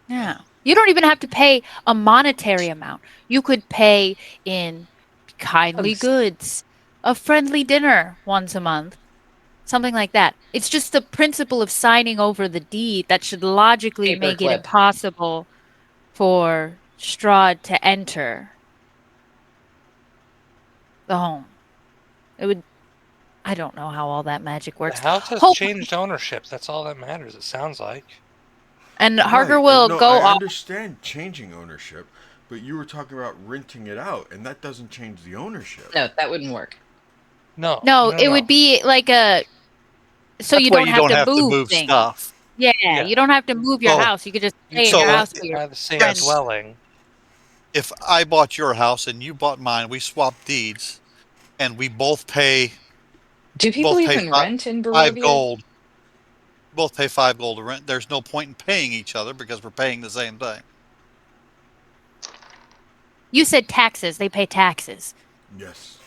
Yeah. You don't even have to pay a monetary amount. You could pay in kindly
Hugs.
goods, a friendly dinner once a month, something like that. It's just the principle of signing over the deed that should logically make it
Paperclip.
impossible for Strahd to enter the home. It would. I don't know how all that magic
The
works.
house has
Hope
changed ownership. That's all that matters, it sounds like.
and Harker
Right.
will
No,
go
I
off.
understand changing ownership, but you were talking about renting it out, and that doesn't change the ownership.
No, that wouldn't work.
No, it would be like a. So
That's
you
why
don't
you
have
don't
to
have to
move
move
things.
stuff.
Yeah,
Yeah.
you don't have to move your
Well,
house. You could just
You
stay in
so
your
can't
house with your
buy the same
friends.
dwelling.
If I bought your house and you bought mine, we swapped deeds, and we both pay
Do people
both pay
even rent in
5
Barovia?
gold. Both pay 5 gold to rent. There's no point in paying each other because we're paying the same thing.
You said taxes. They pay taxes.
Yes,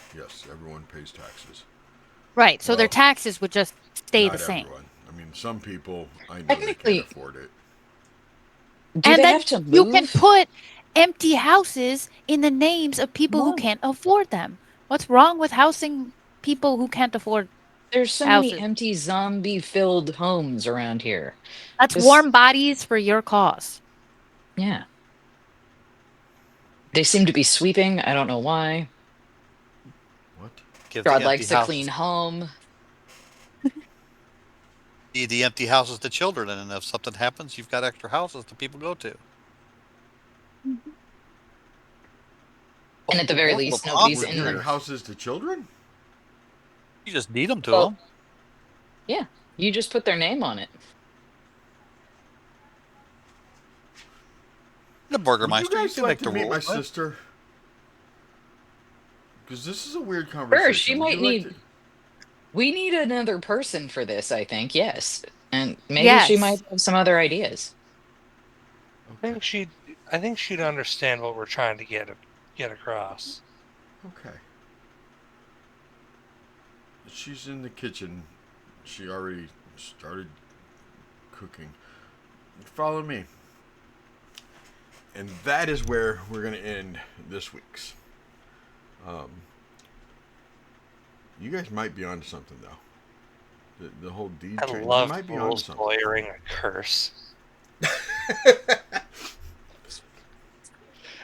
everyone pays taxes.
Right. So their
Well,
taxes would just stay
Not
the same.
everyone. I mean, some people, I know they
Technically-
can't afford it.
Do
And
they
then
have to move?
you can put empty houses in the names of people who
No.
can't afford them. What's wrong with housing people who can't afford?
There's so many
houses?
empty zombie-filled homes around here.
That's
This-
warm bodies for your cause.
Yeah. They seem to be sweeping. I don't know why.
What?
Give the
God
empty
likes to
houses.
clean home.
The empty houses to children, and if something happens, you've got extra houses that people go to.
And at the very least,
Well,
nobody's
We're
in
giving
the.
houses to children?
You just need them to
Well,
them.
yeah, you just put their name on it.
The
Would you
Burgermeister, you
guys
can
like
make
to
the
meet
rules.
my
right?
sister? Because this is a weird conversation.
Sure, she
Would
might
you like
need. We need another person for this, I think. Yes, and maybe she
Yes.
might have some other ideas.
I think she'd understand what we're trying to get across.
Okay. She's in the kitchen. She already started cooking. Follow me. And that is where we're going to end this week's. You guys might be onto something, though. The whole deed
I
train. You
love
might be onto
rules
something.
lawyering a curse.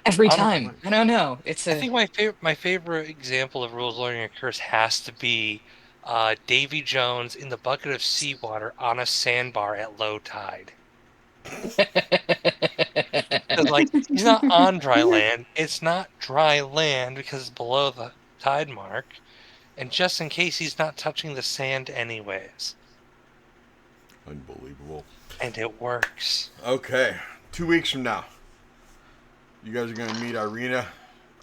Every
I'm-
time. I don't know. It's
I
a.
think my favorite example of rules lawyering a curse has to be Davy Jones in the bucket of seawater on a sandbar at low tide. 'Cause, like, he's not on dry land. It's not dry land because it's below the tide mark. And just in case, he's not touching the sand anyways.
Unbelievable.
And it works.
Okay. 2 weeks from now, you guys are going to meet Irina.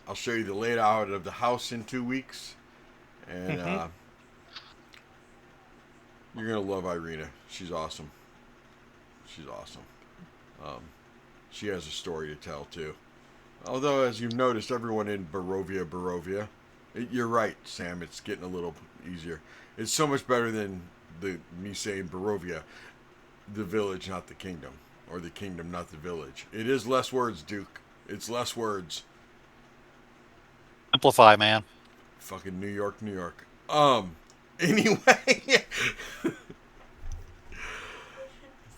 I'll show you the layout of the house in 2 weeks. And you're going to love Irina. She's awesome. She's awesome. She has a story to tell, too. Although, as you've noticed, everyone in Barovia. You're right, Sam. It's getting a little easier. It's so much better than me saying Barovia, the village, not the kingdom. Or the kingdom, not the village. It is less words, Duke. It's less words.
Simplify, man.
Fucking New York. Anyway.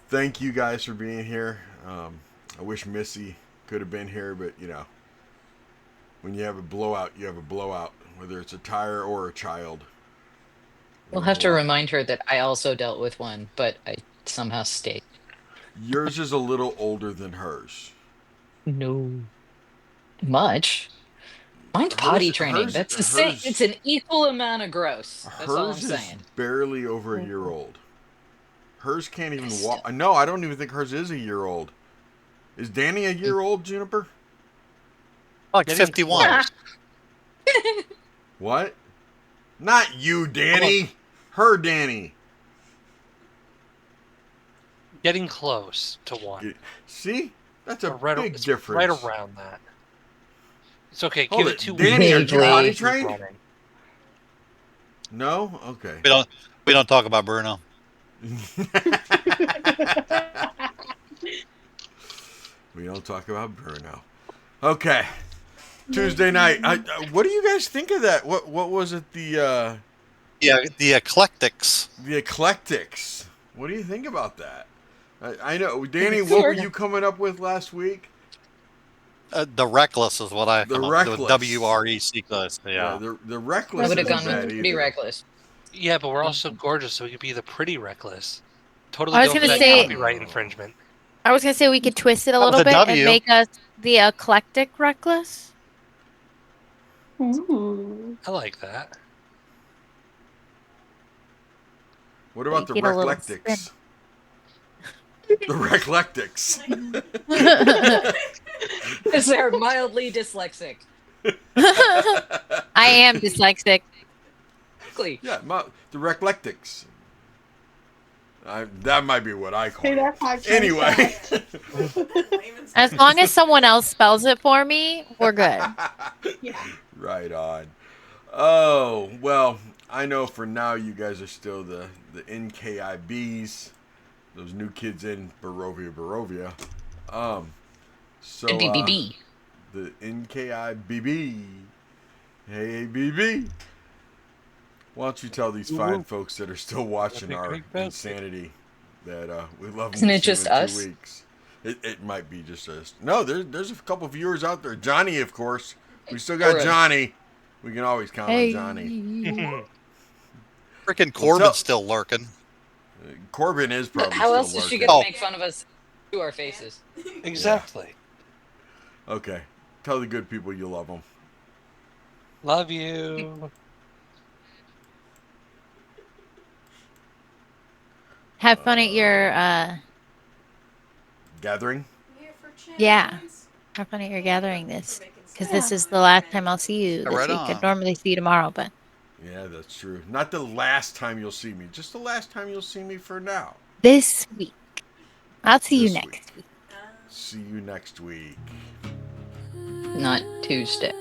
Thank you guys for being here. I wish Missy could have been here, but, you know, when you have a blowout, you have a blowout, whether it's a tire or a child.
We'll have to remind her that I also dealt with one, but I somehow stayed.
Yours is a little older than hers.
No. Much. Mine's potty training. That's the same. It's an equal amount of gross. That's all I'm
Hers is
saying.
barely over a year old. Hers can't even
Still.
walk. No, I don't even think hers is a year old. Is Danny a year old, Juniper?
Like
Getting
51.
close.
What? Not you, Danny. Her, Danny.
Getting close to one.
See? That's a big
It's
difference.
right around that. It's okay.
Hold
Give
it.
it 2
Danny,
weeks.
are you potty
Keep
trained?
running.
No? Okay.
We don't talk about Bruno.
We don't talk about Bruno. Okay. Tuesday night. What do you guys think of that? What was it? The
Eclectics.
Eclectics. What do you think about that? I know, Danny. What were you coming up with last week?
The Reckless is what I
The
come up
Reckless.
with. WREC. Yeah.
The Reckless.
I would have
isn't
gone with
bad
pretty
either.
reckless.
Yeah, but we're also gorgeous, so we could be the pretty reckless. Totally
I was
go for
gonna
that
say-
copyright infringement.
I was gonna say we could twist it a
That was
little
a
bit
W.
and make us the eclectic reckless.
Ooh.
I like that.
What about the
You get a little
Reclectics? The Reclectics.
Because they're mildly dyslexic.
I am dyslexic.
Exactly.
Yeah, the Reclectics. That might be what I call
Say
it.
that 5 times
Anyway.
fast.
As long as someone else spells it for me, we're good.
Yeah.
Right on. Oh, well, I know for now you guys are still the NKIBs, those new kids in Barovia. So
BBB.
the NKIBB. Hey, BB. Why don't you tell these fine folks that are still watching our insanity that we love them.
Isn't it
to see
just
them in
us?
2 weeks. It might be just us. No, there's a couple viewers out there. Johnny, of course. We still got
Alright.
Johnny. We can always count on
Hey.
Johnny.
Freaking Corbin's still lurking.
Corbin is probably
How
still
else is she
working.
gonna make fun of us to our faces?
Exactly.
Okay. Tell the good people you love them.
Love you.
Have fun at your
Gathering?
Here for
yeah.
chance.
Have fun at your gathering this,
For making
because
sense.
this is the last time I'll see you
Yeah,
this
right
week. I'd
on.
normally see you tomorrow, but
Yeah, that's true. Not the last time you'll see me. Just the last time you'll see me for now.
this week. I'll see you
This
next week.
See you next week.
Not Tuesday.